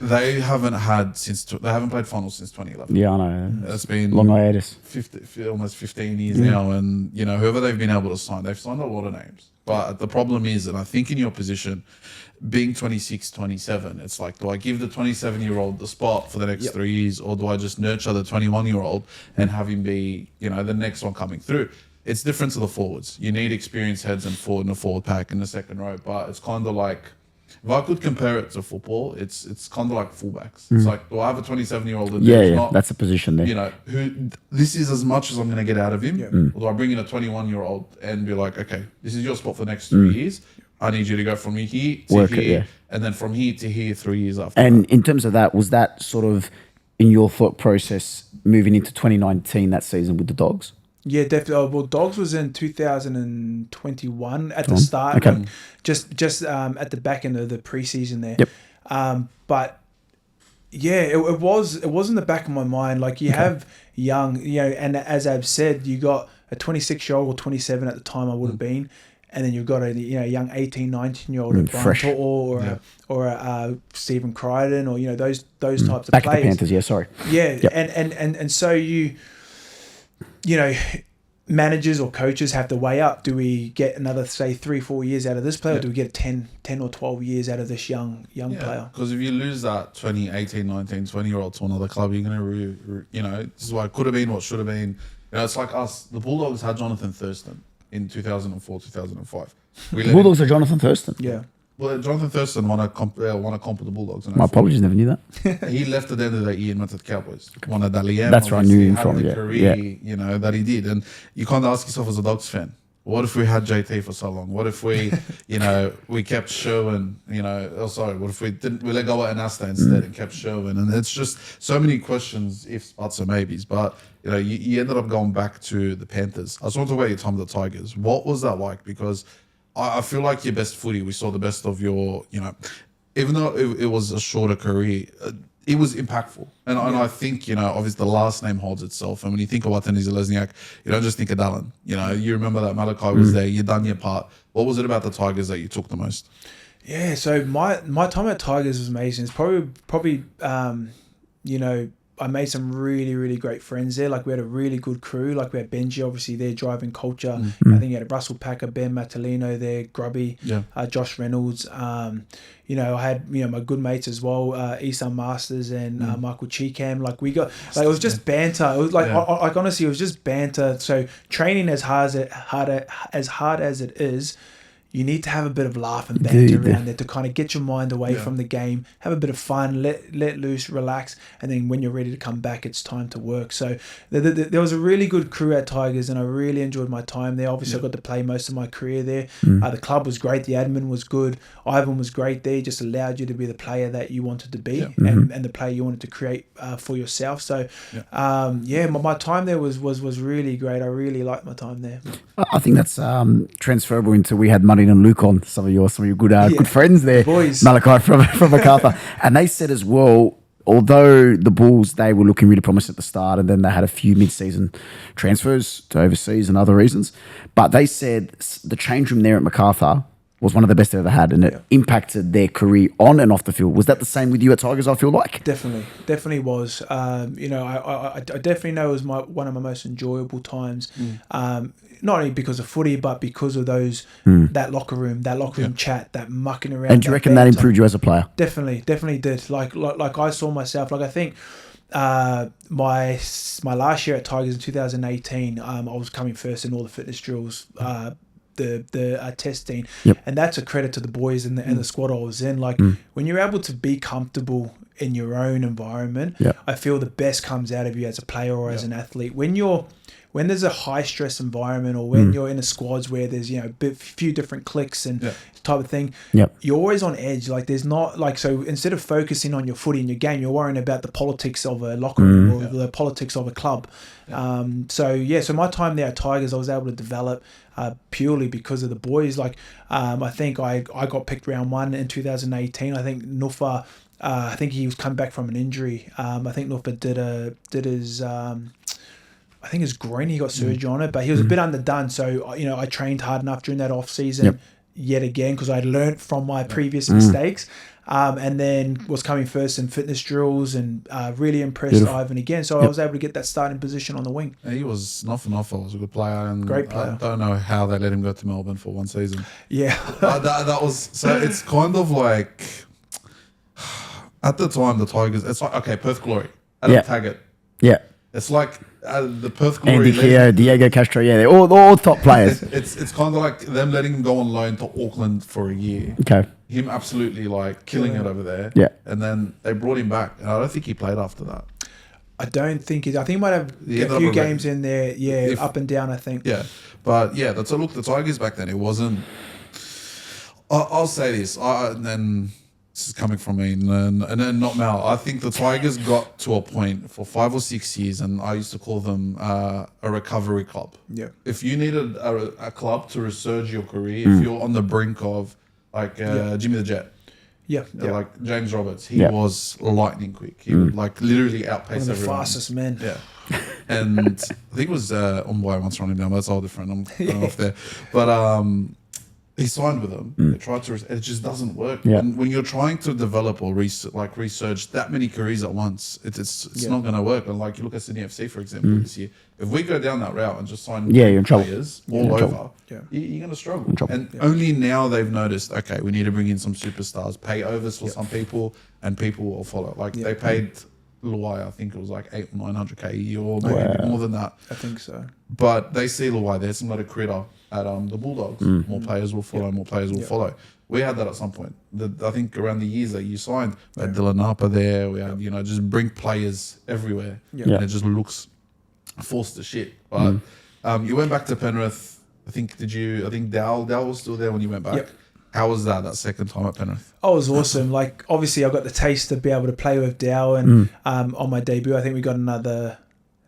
they haven't played finals since 2011. Yeah, I know. It's been long hiatus. Almost 15 years now, and whoever they've been able to sign, they've signed a lot of names. But the problem is, and I think in your position, being 26, 27, it's like, do I give the 27-year-old the spot for the next 3 years, or do I just nurture the 21-year-old and have him be, the next one coming through? It's different to the forwards. You need experienced heads and forward in the forward pack in the second row, but it's kind of like if I could compare it to football, it's kind of like fullbacks. It's like, do I have a 27-year-old in Yeah, there? yeah, that's a position there. You know, this is as much as I'm going to get out of him. Or do I bring in a 21-year-old and be like, okay, this is your spot for the next 3 years. I need you to go from here to here, and then from here to here 3 years after. And in terms of that, was that sort of in your thought process moving into 2019 that season with the Dogs? Yeah, definitely. Well, Dogs was in 2021 at the start, Okay. like just at the back end of the preseason there. Yep. But yeah, it was in the back of my mind. Like you have young, and as I've said, you got a 26-year-old or 27 at the time I would have been, and then you've got a young 18, 19-year-old at fresh. Banter or a Stephen Crichton or those types of Back players. at the Panthers, yeah, sorry. Yeah, Yep. and so managers or coaches have to weigh up. Do we get another, say, 3-4 years out of this player, or do we get 10 or 12 years out of this young player? Because if you lose that 20, 18, 19, 20-year-old to another club, you're going to, this is what could have been, what should have been. It's like us. The Bulldogs had Jonathan Thurston in 2004, 2005. Bulldogs are Jonathan Thurston. Yeah. Well, Jonathan Thurston won a comp with the Bulldogs. My apologies, never knew that. He left at the end of the year and went to the Cowboys. Won a Dalian. That's where I knew him had from, the yeah. career, that he did. And you kind of ask yourself as a Dogs fan, what if we had JT for so long? What if we, we kept Sherwin, what if we let go of Anasta instead and kept Sherwin? And it's just so many questions, ifs, buts, or maybes. But, you ended up going back to the Panthers. I just want to talk about your time at the Tigers. What was that like? Because I feel like your best footy, we saw the best of your, even though it was a shorter career, it was impactful. And I think, obviously the last name holds itself. And when you think of Wantene-Zelezniak, you don't just think of Dallin. You remember that Malakai was there, you done your part. What was it about the Tigers that you took the most? Yeah, so my time at Tigers was amazing. It's probably I made some really, really great friends there. Like we had a really good crew. Like we had Benji, obviously, there driving culture. I think you had Russell Packer, Ben Matalino there, Grubby, Josh Reynolds. I had my good mates as well, Isan Masters and Michael Cheekham. Like we got, like it was just banter. It was like, honestly, it was just banter. So training as hard as it is, you need to have a bit of laugh and banter around there to kind of get your mind away from the game, have a bit of fun, let loose, relax, and then when you're ready to come back, it's time to work. So there was a really good crew at Tigers, and I really enjoyed my time there. Obviously, I got to play most of my career there. The club was great. The admin was good. Ivan was great there. Just allowed you to be the player that you wanted to be and the player you wanted to create for yourself. So, my time there was really great. I really liked my time there. I think that's transferable into, we had Muddy and Luke on, some of your good friends there, Boys. Malakai from MacArthur, and they said as well, although the Bulls, they were looking really promising at the start, and then they had a few mid-season transfers to overseas and other reasons, but they said the change room there at MacArthur was one of the best they've ever had, and it impacted their career on and off the field. Was that the same with you at Tigers, I feel like? Definitely was. I definitely know it was one of my most enjoyable times. Not only because of footy, but because of that locker room chat, that mucking around. And do you reckon that improved you as a player? Definitely did. Like I saw myself. Like I think my last year at Tigers in 2018, I was coming first in all the fitness drills. The testing, and that's a credit to the boys and the squad I was in. Like when you're able to be comfortable in your own environment, I feel the best comes out of you as a player or as an athlete. When there's a high stress environment, or when you're in a squads where there's a few different cliques and type of thing, you're always on edge. Like there's not like, so instead of focusing on your footy and your game, you're worrying about the politics of a locker room or the politics of a club. So my time there at Tigers, I was able to develop purely because of the boys. Like I think I got picked round 1 in 2018. I think Nufa, I think he was coming back from an injury. I think Nufa did his I think his groin, he got surgery on it, but he was a bit underdone. So, I trained hard enough during that off season yet again, because I'd learned from my previous mistakes, and then was coming first in fitness drills and really impressed Ivan again. So I was able to get that starting position on the wing. Yeah, he was nothing off. He was a good player. And great player. I don't know how they let him go to Melbourne for one season. Yeah. that was, so it's kind of like, at the time, the Tigers, it's like, okay, Perth Glory, Adam Taggart. Yeah. It's like the Perth Glory. Andy Keogh, Diego Castro, they're all top players. It's kind of like them letting him go on loan to Auckland for a year. Okay. him absolutely like killing it over there. Yeah. And then they brought him back, and I don't think he played after that. I don't think I think he might have He a ended few up games in there. Yeah, up and down. I think. Yeah, but yeah, that's a look. The Tigers back then, it wasn't. I'll say this, and then this is coming from me, and then not Mal. I think the Tigers got to a point for 5 or 6 years, and I used to call them a recovery club. Yeah. If you needed a club to resurge your career, if you're on the brink of like Jimmy the Jet. Yeah, Like James Roberts, he was lightning quick. He would like literally outpace one of the everyone. fastest men. Yeah, and I think it was Omboy once running down, but that's all different. I'm going off there, but he signed with them. They tried to, it just doesn't work. Yeah. When you're trying to develop or research that many careers at once, it's not going to work. And like you look at Sydney FC, for example, this year, if we go down that route and just sign you're in trouble. players all over, you're going to struggle. And only now they've noticed, okay, we need to bring in some superstars, pay overs for some people, and people will follow. Like they paid Luai, I think it was like 800 or 900k a year, or maybe more than that. I think so. But they see Luai, there's some other critter at the Bulldogs. More players will follow, more players will follow. We had that at some point. I think around the years that you signed, we had Dylan Harper there. We had, just bring players everywhere. And it just looks forced to shit. But you went back to Penrith. I think Dal was still there when you went back. Yep. How was that second time at Penrith? Oh, it was awesome. Like, obviously, I got the taste to be able to play with Dow, and on my debut, I think we got another.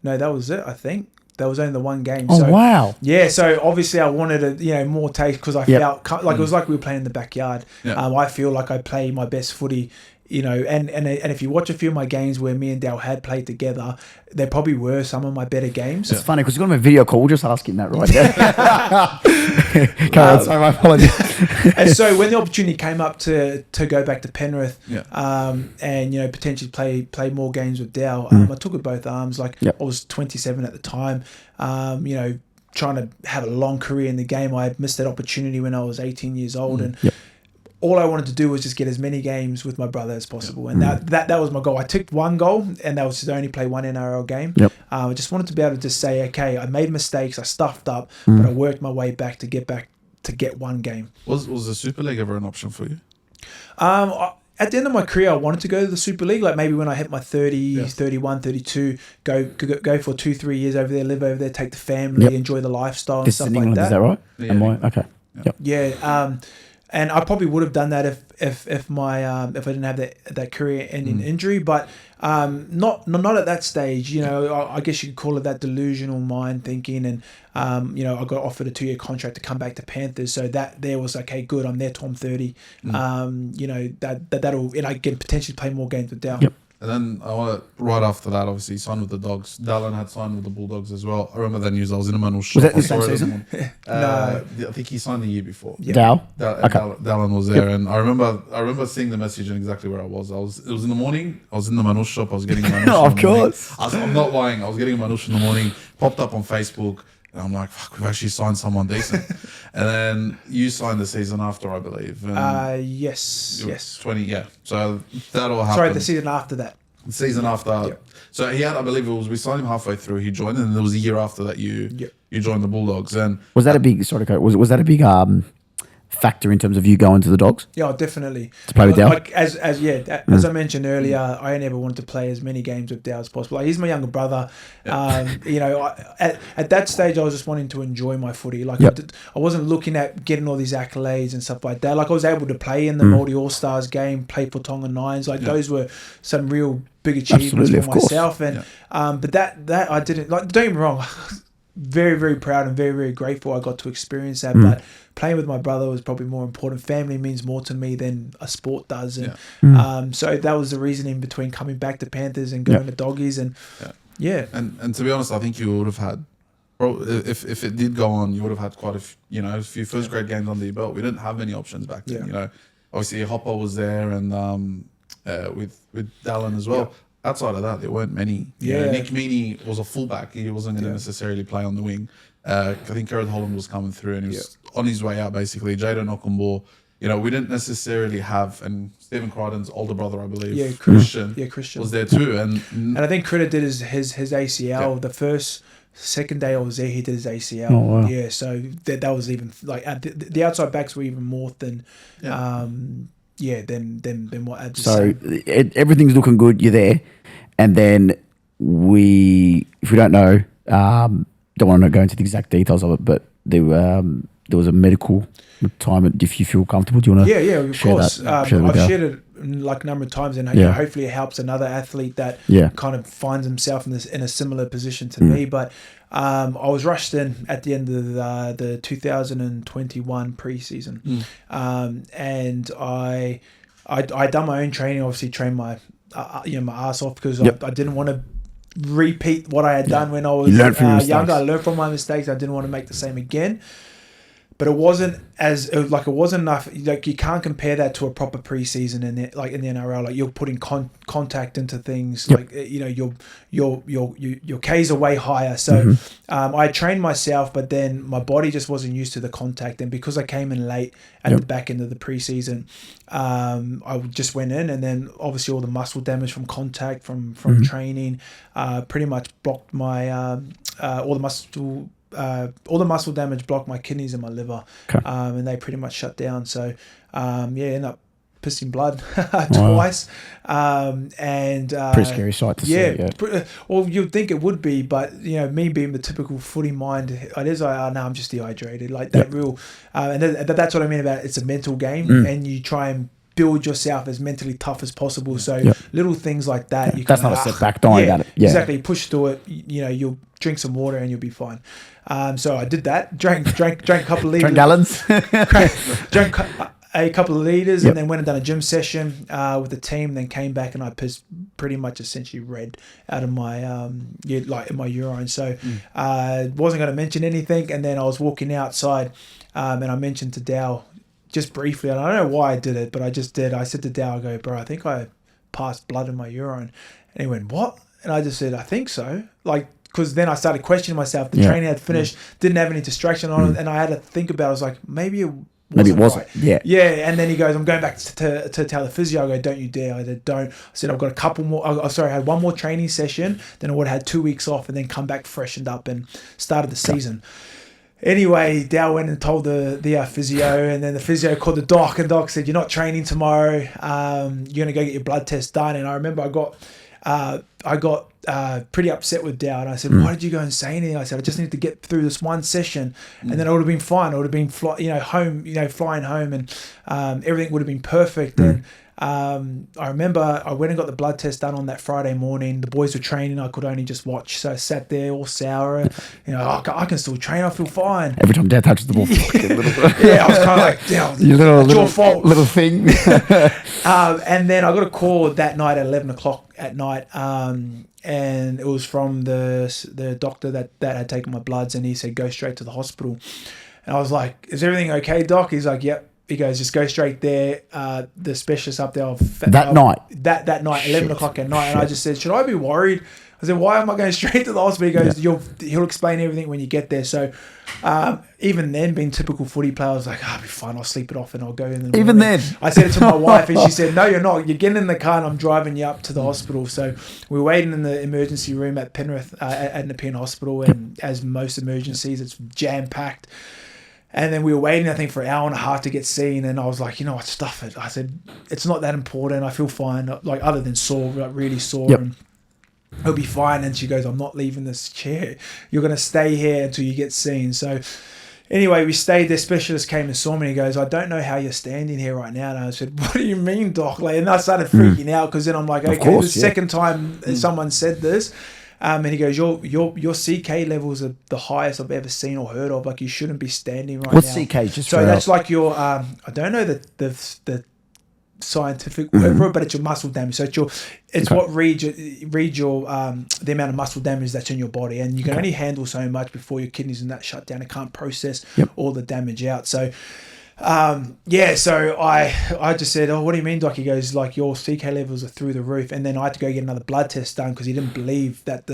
No, that was it. I think that was only the one game. Oh, wow! Yeah, so obviously, I wanted more taste because I felt like it was like we were playing in the backyard. Yeah. I feel like I play my best footy. And if you watch a few of my games where me and Dal had played together, they probably were some of my better games. It's funny because you've got him a video call. Just ask him that right there. Sorry, my apologies. And so when the opportunity came up to go back to Penrith, and potentially play more games with Dal, I took it both arms. Like I was 27 at the time. Trying to have a long career in the game. I missed that opportunity when I was 18 years old, and all I wanted to do was just get as many games with my brother as possible. And that was my goal. I took one goal, and that was to only play one NRL game. I just wanted to be able to just say, okay, I made mistakes, I stuffed up, but I worked my way back to get one game. Was the Super League ever an option for you? At the end of my career, I wanted to go to the Super League. Like maybe when I hit my 30, 31, 32, go for 2-3 years over there, live over there, take the family, enjoy the lifestyle and stuff like that. Is that right? Yeah. Okay. Yeah. And I probably would have done that if I didn't have that career-ending injury, but not at that stage. I guess you could call it that delusional mind thinking, and I got offered a 2-year contract to come back to Panthers, so that there was okay, good. I'm there till I'm 30. That'll, and I can potentially play more games with Dal. Yep. And then right after that, obviously, he signed with the Dogs. Dallin had signed with the Bulldogs as well. I remember that news. I was in a Manuel shop. Was that the same season? No. I think he signed the year before. Dal? Okay. Dallin was there. And I remember seeing the message and exactly where I was. It was in the morning. I was in the Manuel shop. I was getting a Manuel Of course. I'm not lying. I was getting a Manuel in the morning. Popped up on Facebook. And I'm like, fuck, we've actually signed someone decent. And then you signed the season after, I believe. And Yes. 20, yeah. So that all happened. Sorry, the season after that. The season after. Yep. So he had, I believe we signed him halfway through. He joined, and there was a year after that you joined the Bulldogs. And was that a big, was that a big factor in terms of you going to the Dogs? Yeah, definitely. To play with Dal? Like as I mentioned earlier, I only ever wanted to play as many games with Dal as possible. Like, he's my younger brother. At that stage, I was just wanting to enjoy my footy. Like I wasn't looking at getting all these accolades and stuff like that. Like I was able to play in the Multi All-Stars game, play for Tonga Nines. Like those were some real big achievements for myself. And but that I didn't like. Don't get me wrong. Very, very proud and very, very grateful I got to experience that. But playing with my brother was probably more important. Family means more to me than a sport does. And so that was the reasoning between coming back to Panthers and going to Doggies. And And to be honest, I think you would have had, if it did go on, you would have had quite a few first grade games under your belt. We didn't have many options back then. Obviously Hopper was there, and with Dallin as well. Outside of that, there weren't many. Nick Meaney was a fullback. He wasn't going to necessarily play on the wing. I think Gareth Holland was coming through, and he was on his way out, basically. Jaden Okumbo, we didn't necessarily have, and Stephen Crichton's older brother, I believe, Christian, Christian was there too. And I think Critter did his ACL the first Second day I was there, he did his ACL. Oh, wow. Yeah, so that was even like the outside backs were even more than than what Abz is So saying. everything's looking good. You're there, and then if we don't know, don't want to go into the exact details of it, but there was a medical retirement. If you feel comfortable, do you want to? Yeah, of share course. that? Share that with I've our- shared it like a number of times, and Yeah. hopefully it helps another athlete that Yeah. kind of finds himself in a similar position to me. But I was rushed in at the end of the 2021 preseason, and I done my own training. Obviously, trained my my ass off because Yep. I didn't want to repeat what I had done when I was You learn from your mistakes. younger. I learned from my mistakes. I didn't want to make the same again. But it wasn't enough. Like, you can't compare that to a proper preseason in the NRL. Like, you're putting contact into things. Yep. Like, your K's are way higher. So I trained myself, but then my body just wasn't used to the contact. And because I came in late at the back end of the preseason, I just went in, and then obviously all the muscle damage from contact from training pretty much blocked my all the muscle damage blocked my kidneys and my liver, and they pretty much shut down. So, ended up pissing blood twice, and Pretty scary sight to see. Yeah. Well, you'd think it would be, but me being the typical footy mind, it is. I'm just dehydrated, like that real, and that's what I mean about it's a mental game, and you try and build yourself as mentally tough as possible. So little things like that, you That's can, not a setback. Don't worry about it. Yeah. Exactly. Push through it. You'll drink some water and you'll be fine. So I did that. Drank a couple of liters. Drink gallons. Drank a couple of liters, and then went and done a gym session with the team. Then came back and I pissed pretty much essentially red out of my in my urine. So wasn't going to mention anything. And then I was walking outside, and I mentioned to Dow just briefly, and I don't know why I did it, but I just did. I said to Dow, I go, bro, I think I passed blood in my urine. And he went, what? And I just said, I think so. Because then I started questioning myself. The training had finished, didn't have any distraction on it, and I had to think about it. I was like, maybe it wasn't. Yeah. Yeah. And then he goes, I'm going back to tell the physio. I go, don't you dare. I said, don't. I said, I've got a couple more. I had one more training session. Then I would have had 2 weeks off and then come back freshened up and started the season. Anyway, Dow went and told the physio, and then the physio called the doc, and doc said, you're not training tomorrow. You're going to go get your blood test done. And I remember I got pretty upset with Dow, and I said, why did you go and say anything? I said, I just need to get through this one session, and then it would have been fine. I would have been flying home, and everything would have been perfect. And I remember I went and got the blood test done on that Friday morning. The boys were training. I could only just watch. So I sat there all sour. I can still train. I feel fine. Every time Dad touches the ball. I was kind of like, Dad, it's your fault. Little thing. And then I got a call that night at 11 o'clock at night. And it was from the doctor that had taken my bloods, and he said, go straight to the hospital. And I was like, is everything okay, doc? He's like, yep. He goes, just go straight there. The specialist up there. That night, 11 o'clock at night. And I just said, should I be worried? I said, why am I going straight to the hospital? He goes, he'll explain everything when you get there. So even then, being typical footy player, I was like, I'll be fine. I'll sleep it off and I'll go in the morning. Even then? I said it to my wife, and she said, no, you're not. You're getting in the car and I'm driving you up to the hospital. So we were waiting in the emergency room at Penrith, at Nepean Hospital. And as most emergencies, it's jam-packed. And then we were waiting, I think, for an hour and a half to get seen. And I was like, you know what, stuff it. I said, it's not that important. I feel fine. Like, other than sore, like really sore. Yep. And he'll be fine. And she goes, I'm not leaving this chair. You're going to stay here until you get seen. So anyway, we stayed there. Specialist came and saw me. He goes, I don't know how you're standing here right now. And I said, what do you mean, doc? Like, and I started freaking out, because then I'm like, okay, the second time someone said this. And he goes, your CK levels are the highest I've ever seen or heard of. Like, you shouldn't be standing right What's now. CK? Just so that's like your I don't know the scientific word for it, but it's your muscle damage. So it's what reads your the amount of muscle damage that's in your body, and you can only handle so much before your kidneys and that shut down. It can't process all the damage out. So so I just said, oh, what do you mean, doc? He goes, like, your CK levels are through the roof. And then I had to go get another blood test done, because he didn't believe that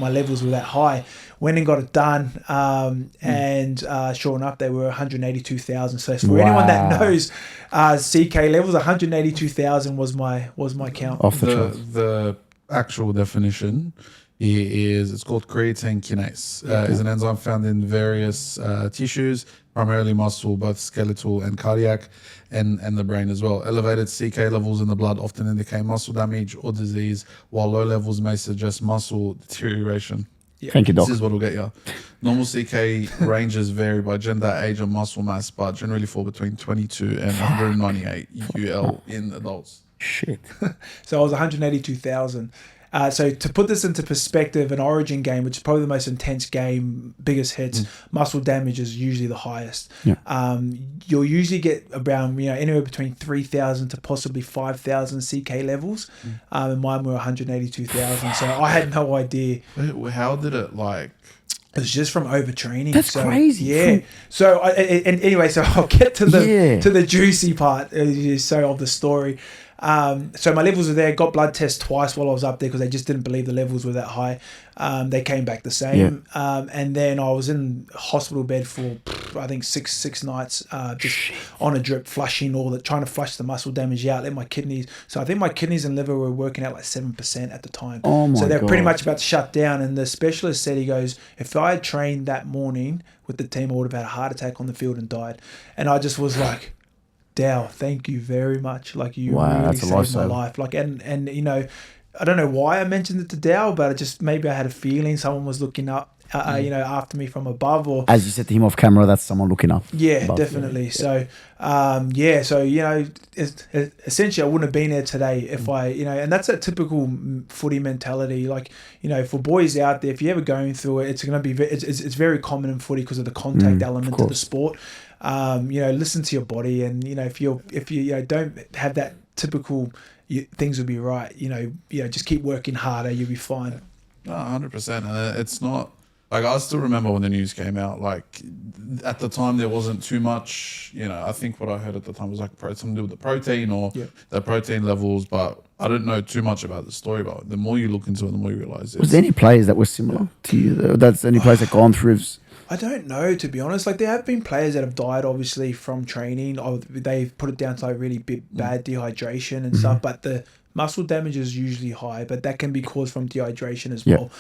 my levels were that high. Went and got it done, and sure enough, they were 182,000. So for anyone that knows CK levels, 182,000 was my count. Off the chart. The actual definition It's called creatine kinase. It's an enzyme found in various tissues, primarily muscle, both skeletal and cardiac, and the brain as well. Elevated CK levels in the blood often indicate muscle damage or disease, while low levels may suggest muscle deterioration. Yeah. Thank you, Doc. This is what will get you. Normal CK ranges vary by gender, age, and muscle mass, but generally fall between 22 and 198 UL in adults. Shit. So I was 182,000. So to put this into perspective, an Origin game, which is probably the most intense game, biggest hits, muscle damage is usually the highest. Yeah. You'll usually get around, anywhere between 3,000 to possibly 5,000 CK levels. And mine were 182,000. So I had no idea. How did it like? It was just from overtraining. That's crazy. Yeah. So anyway, so I'll get to the juicy part of the story. So my levels were there, got blood tests twice while I was up there because they just didn't believe the levels were that high. They came back the same. Yeah. And then I was in hospital bed for, I think, six nights, just on a drip, flushing trying to flush the muscle damage out, let my kidneys. So I think my kidneys and liver were working out like 7% at the time. Oh my So they're God. pretty much about to shut down. And the specialist said, he goes, if I had trained that morning with the team, I would have had a heart attack on the field and died. And I just was like, Dow, thank you very much. Like, you really saved my life. Like, and I don't know why I mentioned it to Dow, but maybe I had a feeling someone was looking up, after me from above, or as you said to him off camera, that's someone looking up. Yeah, above. definitely. So, essentially, I wouldn't have been there today if I, and that's a typical footy mentality. Like, for boys out there, if you're ever going through it, it's going to be, it's very common in footy because of the contact element of the sport. Listen to your body, and if you don't have that typical, things will be right. Just keep working harder, you'll be fine. 100%. It's not like, I still remember when the news came out. Like, at the time, there wasn't too much. I think what I heard at the time was like something to do with the protein or the protein levels, but I didn't know too much about the story. But the more you look into it, the more you realize. Was there any players that were similar to you? That's any players that gone through? I don't know, to be honest. Like, there have been players that have died, obviously, from training. Or they've put it down to like really bad dehydration and stuff. But the muscle damage is usually high, but that can be caused from dehydration as well.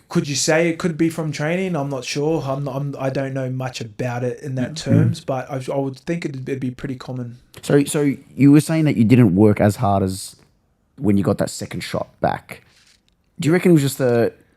Could you say it could be from training? I'm not sure. I don't know much about it in that terms, but I would think it'd be pretty common. So you were saying that you didn't work as hard as when you got that second shot back. Do you reckon it was just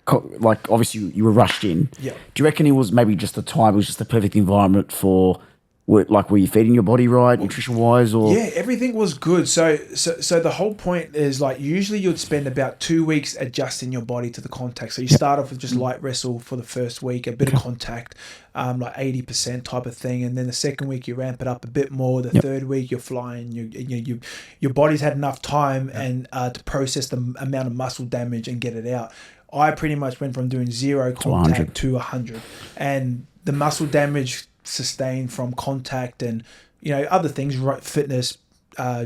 obviously you were rushed in. Yeah. Do you reckon it was maybe just the time, it was just the perfect environment for, were you feeding your body right, nutrition wise, or? Yeah, everything was good. So the whole point is, like, usually you'd spend about 2 weeks adjusting your body to the contact. So you start off with just light wrestle for the first week, a bit of contact, like 80% type of thing, and then the second week you ramp it up a bit more. The third week you're flying. Your body's had enough time and to process the amount of muscle damage and get it out. I pretty much went from doing 0 contact to 100, and the muscle damage sustained from contact and other things, fitness,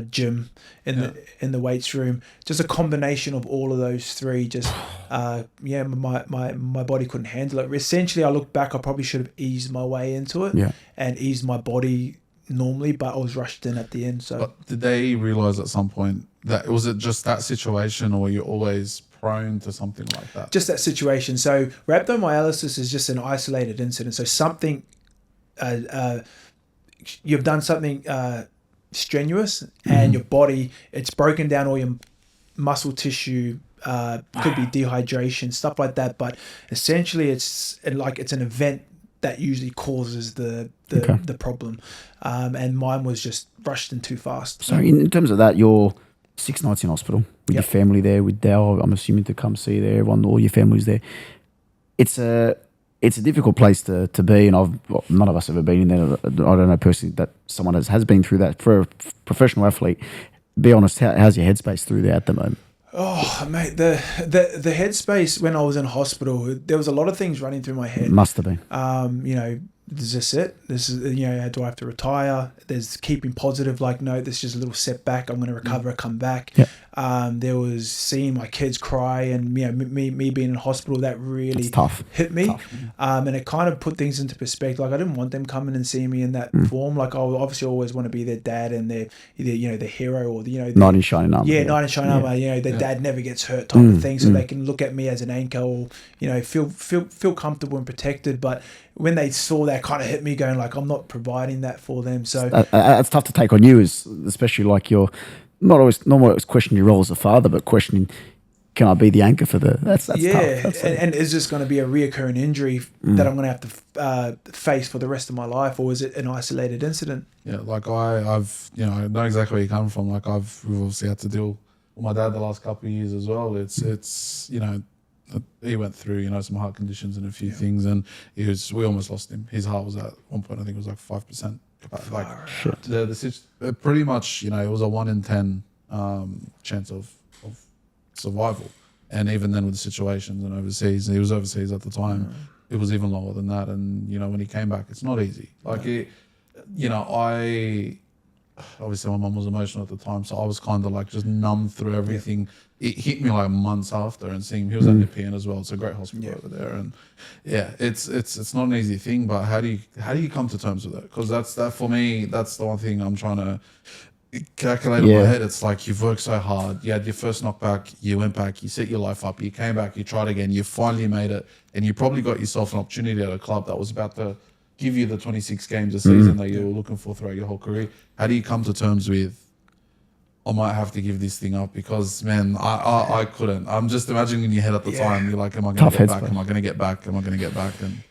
gym, in the weights room, just a combination of all of those three. Just my body couldn't handle it. Essentially, I look back, I probably should have eased my way into it and eased my body normally, but I was rushed in at the end. So, but did they realize at some point that was it just that situation, or were you always prone to something like that? Just that situation. So rhabdomyolysis is just an isolated incident. So something, you've done something strenuous, and your body, it's broken down all your muscle tissue. Could be dehydration, stuff like that. But essentially, it's an event that usually causes the problem. And mine was just rushed in too fast. So in terms of that, you're 6 nights in hospital with your family there, with Dal, I'm assuming, to come see there, all your family's there. It's a difficult place to be, and none of us have ever been in there. I don't know personally that someone has been through that. For a professional athlete, be honest, how's your headspace through there at the moment? Oh, mate, the headspace when I was in hospital, there was a lot of things running through my head. Must have been. is this it? This is, do I have to retire? There's keeping positive, like, no, this is just a little setback. I'm going to recover, come back. Yeah. There was seeing my kids cry, and me being in hospital, that really hit me. And it kind of put things into perspective. Like, I didn't want them coming and seeing me in that form. Like, I obviously always want to be their dad and their the hero, or knight in shining armor. Yeah, knight in shining armor. Their dad never gets hurt type of thing, so they can look at me as an anchor, or feel comfortable and protected. But when they saw that, kind of hit me, going like, I'm not providing that for them. So it's tough to take on you, especially like you're not always questioning your role as a father, but questioning, can I be the anchor for the? That's tough. And is this going to be a reoccurring injury that I'm going to have to face for the rest of my life, or is it an isolated incident? Yeah, like I've I know exactly where you come from. Like we've obviously had to deal with my dad the last couple of years as well. It's he went through some heart conditions and a few things, and we almost lost him. His heart was at one point, I think it was like 5%. Like pretty much, it was a 1 in 10 chance of survival. And even then with the situations and overseas, he was overseas at the time, it was even longer than that. And when he came back, it's not easy. Like obviously my mum was emotional at the time, so I was kind of like just numb through everything. It hit me like months after, and seeing him, he was at Nepean as well. It's a great hospital over there, and it's not an easy thing. But how do you come to terms with it? Because that for me, that's the one thing I'm trying to calculate in my head. It's like, you've worked so hard. You had your first knockback, you went back, you set your life up, you came back, you tried again, you finally made it, and you probably got yourself an opportunity at a club that was about to give you the 26 games a season that you were looking for throughout your whole career. How do you come to terms with, I might have to give this thing up? Because, man, I couldn't. I'm just imagining in your head at the time, you're like, am I going to get back? Am I going to get back? Am I going to get back? And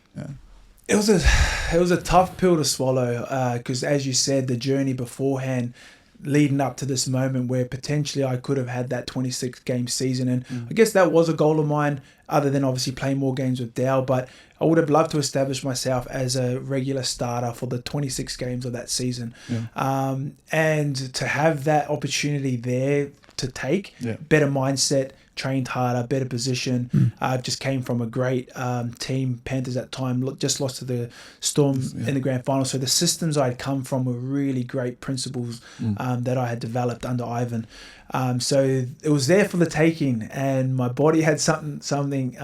it was a tough pill to swallow, because as you said, the journey beforehand, leading up to this moment where potentially I could have had that 26 game season, and I guess that was a goal of mine, other than obviously playing more games with Dale. But I would have loved to establish myself as a regular starter for the 26 games of that season, and to have that opportunity there to take, better mindset, trained harder, better position. Just came from a great team, Panthers at the time, just lost to the Storm in the grand final. So the systems I'd come from were really great principles that I had developed under Ivan. So it was there for the taking, and my body had something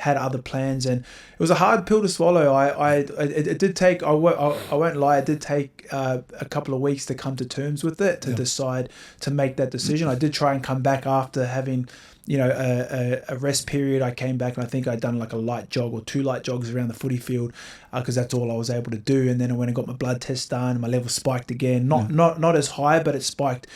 had other plans, and it was a hard pill to swallow. It did take, I won't lie, it did take a couple of weeks to come to terms with it, to decide to make that decision. I did try and come back after having a rest period. I came back, and I think I'd done like a light jog or 2 light jogs around the footy field, because that's all I was able to do. And then I went and got my blood test done, and my level spiked again. Not as high, but it spiked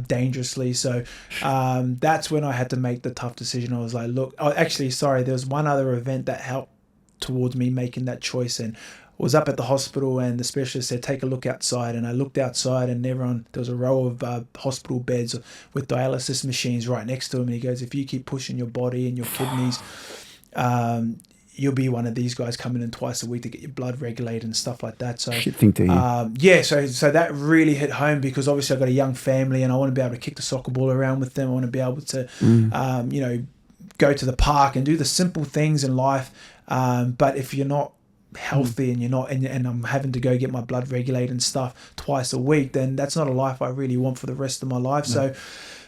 dangerously. So that's when I had to make the tough decision. I was like, look, there was one other event that helped towards me making that choice, and was up at the hospital, and the specialist said, take a look outside. And I looked outside, and there was a row of hospital beds with dialysis machines right next to him. And he goes, if you keep pushing your body and your kidneys, you'll be one of these guys coming in twice a week to get your blood regulated and stuff like that. So shit thing to hear. So that really hit home, because obviously I've got a young family, and I want to be able to kick the soccer ball around with them. I want to be able to, go to the park and do the simple things in life. But if you're not healthy and you're not, and I'm having to go get my blood regulated and stuff twice a week, then that's not a life I really want for the rest of my life. So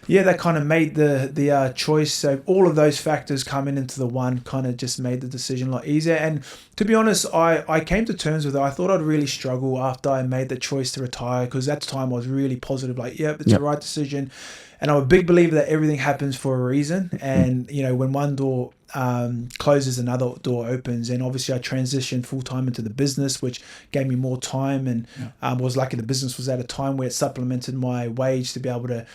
that kind of made the choice. So all of those factors coming into the one kind of just made the decision a lot easier. And to be honest, I came to terms with it. I thought I'd really struggle after I made the choice to retire, because at the time I was really positive, like, it's the right decision. And I'm a big believer that everything happens for a reason. And, when one door closes, another door opens. And obviously I transitioned full-time into the business, which gave me more time, and was lucky the business was at a time where it supplemented my wage to be able to,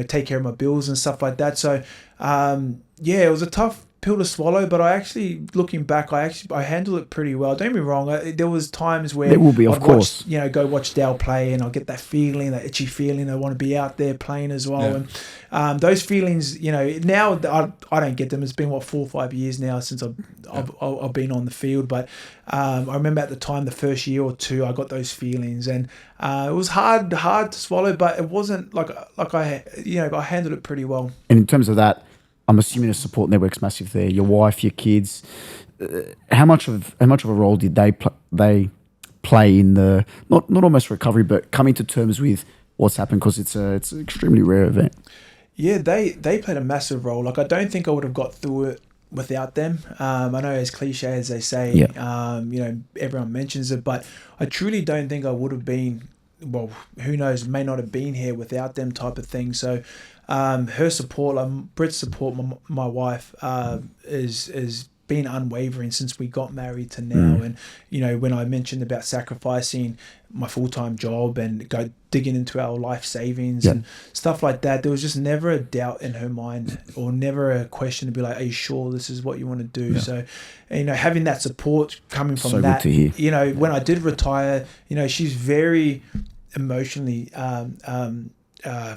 take care of my bills and stuff like that. So, it was a tough pill to swallow, but I actually, looking back, I handled it pretty well. Don't get me wrong, there was times where there will be, of course, go watch Dale play, and I'll get that feeling, that itchy feeling, I want to be out there playing as well. And those feelings, now I don't get them. It's been 4 or 5 years now since I've been on the field, but I remember at the time, the first year or two, I got those feelings, and it was hard to swallow, but it wasn't like I handled it pretty well. And in terms of that, I'm assuming the support network's massive there. Your wife, your kids, how much of a role did they play in the not almost recovery, but coming to terms with what's happened, because it's an extremely rare event? Yeah, they played a massive role. Like, I don't think I would have got through it without them. I know, as cliche as they say, you know, everyone mentions it, but I truly don't think I would have been, well, who knows, may not have been here without them, type of thing. So her support, Britt's support, my wife, is been unwavering since we got married to now. And, you know, when I mentioned about sacrificing my full-time job and go digging into our life savings and stuff like that, there was just never a doubt in her mind, or never a question to be like, are you sure this is what you want to do? So, you know, having that support coming from So that, good to hear. you know, when I did retire, you know, she's very emotionally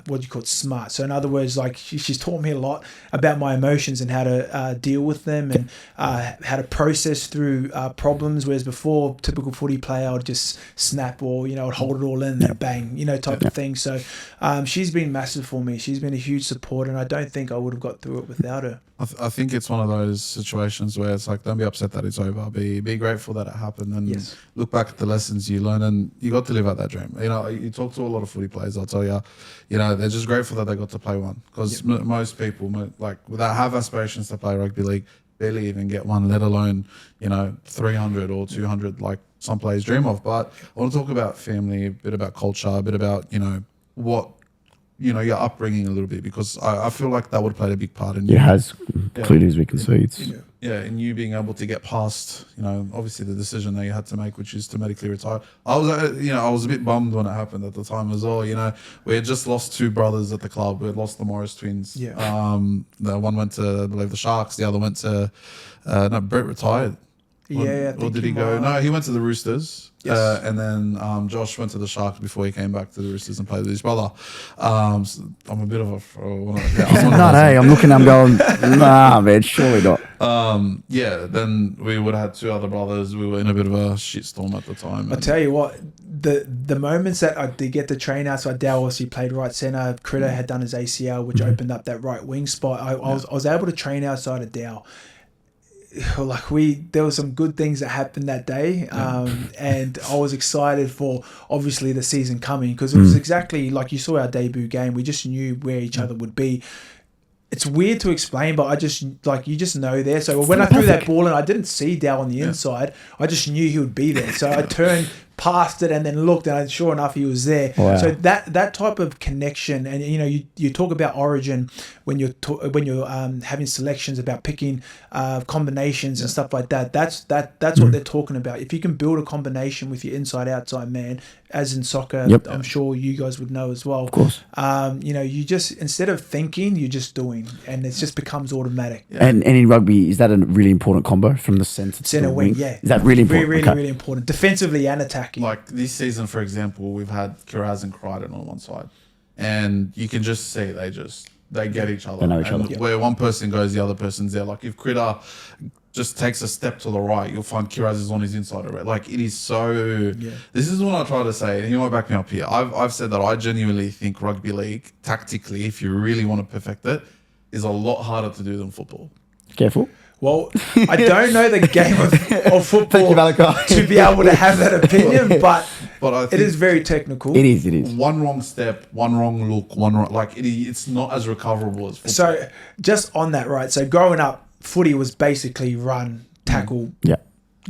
what do you call it, smart. So in other words, like, she's taught me a lot about my emotions and how to deal with them, and how to process through problems, whereas before, typical footy player, I would just snap, or, you know, I'd hold it all in and bang, you know, type of thing. So she's been massive for me. She's been a huge support, and I don't think I would have got through it without her. I think it's one of those situations where it's like, don't be upset that it's over. Be grateful that it happened, and look back at the lessons you learn, and you got to live out that dream. You know, you talk to a lot of footy players, I'll tell you, you know, they're just grateful that they got to play one, because most people, like, that have aspirations to play rugby league, barely even get one, let alone, you know, 300 or 200 like some players dream of. But I want to talk about family, a bit about culture, a bit about, you know, what, you know, your upbringing a little bit, because I feel like that would have played a big part in It has, clearly, as we can see. It's in you being able to get past, you know, obviously the decision that you had to make, which is to medically retire. I was, you know, I was a bit bummed when it happened at the time as well. You know, we had just lost two brothers at the club. We had lost the Morris twins. The one went to, I believe, the Sharks. The other went to, no, Brett retired. Or did he go? No, he went to the Roosters. And then Josh went to the Sharks before he came back to the Roosters and played with his brother. So I'm a bit of a... I'm looking, I'm going, nah, man, surely not. Then we would have had two other brothers. We were in a bit of a shitstorm at the time. I'll tell you what, the moments that I did get to train outside, Dow obviously played right centre. Critter had done his ACL, which opened up that right wing spot. I was able to train outside of Dow. Like, there were some good things that happened that day, and I was excited for, obviously, the season coming, because it was exactly like, you saw our debut game. We just knew where each other would be. It's weird to explain, but I just, like, you just know there. So when I threw that ball in, I didn't see Dow on the inside. I just knew he would be there. So I turned past it and then looked, and sure enough, he was there. Wow. So that type of connection, and, you know, you talk about origin when you're having selections about picking combinations and stuff like that. That's what they're talking about. If you can build a combination with your inside outside man, as in soccer, I'm sure you guys would know as well. Of course. You know, you just, instead of thinking, you're just doing, and it just becomes automatic. And in rugby, is that a really important combo from the centre to the wing? Yeah. Is that really important? Really important, defensively and attacking. Like this season, for example, we've had Kiraz and Crichton on one side, and you can just see they get each other. They know each other. Where one person goes, the other person's there. Like, if Critter just takes a step to the right, you'll find Kiraz is on his inside already. Like, it is so... This is what I try to say, and you might back me up here. I've said that I genuinely think rugby league, tactically, if you really want to perfect it, is a lot harder to do than football. Careful. Well, I don't know the game of football Thank you, Malakai. to be able to have that opinion, but I think it is very technical. It is. One wrong step, one wrong look, it's not as recoverable as football. So just on that, right? So growing up, footy was basically run, tackle,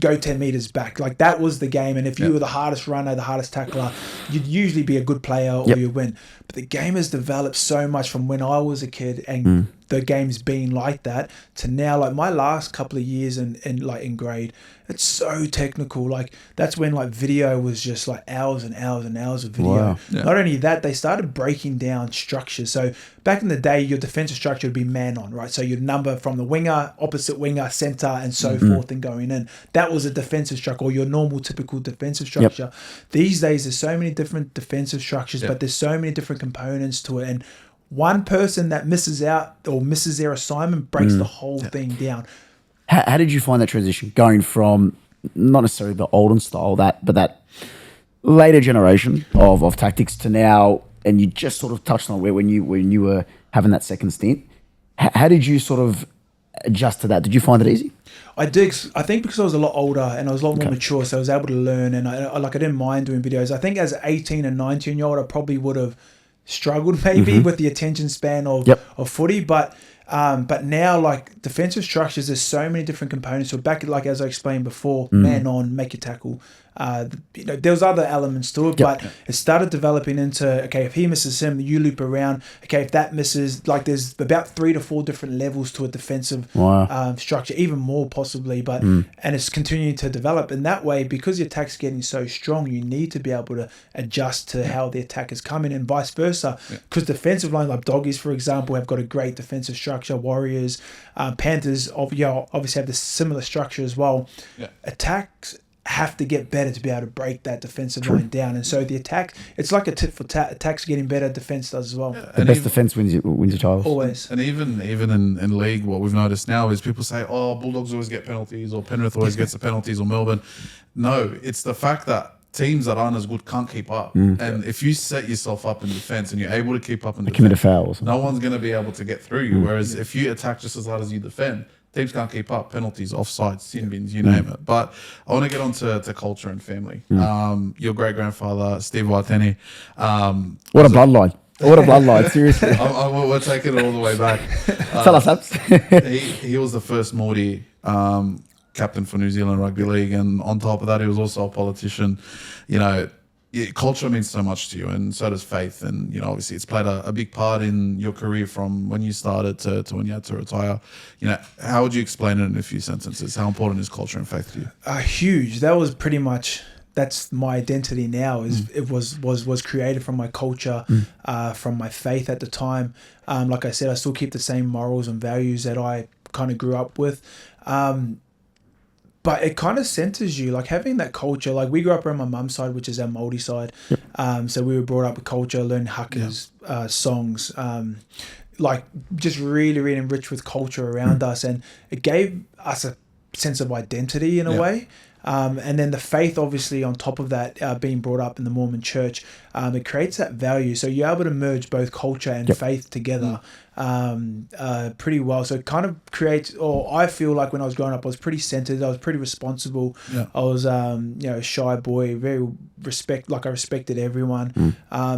go 10 meters back. Like, that was the game. And if you were the hardest runner, the hardest tackler, you'd usually be a good player or you'd win. But the game has developed so much from when I was a kid and the game's been like that to now. Like, my last couple of years in grade, it's so technical. Like, that's when, like, video was just like hours and hours and hours of video. Wow. Not only that, they started breaking down structures. So back in the day, your defensive structure would be man on, right? So you'd number from the winger, opposite winger, centre, and so forth, and going in. That was a defensive structure, or your normal, typical defensive structure. These days, there's so many different defensive structures, but there's so many different components to it. And one person that misses out or misses their assignment breaks the whole thing down. How did you find that transition, going from not necessarily the olden style, but that later generation of tactics to now? And you just sort of touched on where when you were having that second stint. How did you sort of adjust to that? Did you find it easy? I did. I think because I was a lot older and I was a lot more mature, so I was able to learn, and I didn't mind doing videos. I think as an 18 and 19-year-old, I probably would have struggled maybe with the attention span of footy, but now, like, defensive structures, there's so many different components. So back, like as I explained before, man on, make your tackle. There was other elements to it, but it started developing into, okay, if he misses him, you loop around. Okay, if that misses, like, there's about 3 to 4 different levels to a defensive structure, even more possibly. But and it's continuing to develop in that way because the attack's getting so strong. You need to be able to adjust to how the attack is coming, and vice versa. Because defensive line, like Doggies, for example, have got a great defensive structure. Warriors, Panthers, obviously have the similar structure as well. Attacks have to get better to be able to break that defensive line down, and so the attack, it's like a tit for tat. Attack's getting better, defense does as well. The best defense wins your titles. Always. And even in league, what we've noticed now is people say, "Oh, Bulldogs always get penalties," or Penrith always gets the penalties, or Melbourne. No, it's the fact that teams that aren't as good can't keep up. And if you set yourself up in defense and you're able to keep up in defense, commit a foul, no one's going to be able to get through you. Whereas if you attack just as hard as you defend, teams can't keep up. Penalties, offsides, sin bins, you name it. But I want to get on to culture and family. Your great-grandfather, Steve Wantene. What a bloodline. What a bloodline, seriously. We're taking it all the way back. Tell us, Abz. He was the first Māori captain for New Zealand Rugby League, and on top of that, he was also a politician. Culture means so much to you, and so does faith. And obviously, it's played a big part in your career from when you started to when you had to retire. How would you explain it in a few sentences? How important is culture and faith to you? Huge. That was pretty much. That's my identity now. It was created from my culture, from my faith at the time. Like I said, I still keep the same morals and values that I kind of grew up with. But it kind of centers you, like having that culture. Like we grew up around my mum's side, which is our Māori side. So we were brought up with culture, learned hakas, songs, like just really, really enriched with culture around us. And it gave us a sense of identity in a way. And then the faith, obviously, on top of that, being brought up in the Mormon church, it creates that value. So you're able to merge both culture and faith together pretty well. So it kind of creates, or I feel like when I was growing up, I was pretty centered. I was pretty responsible. I was, a shy boy, very I respected everyone.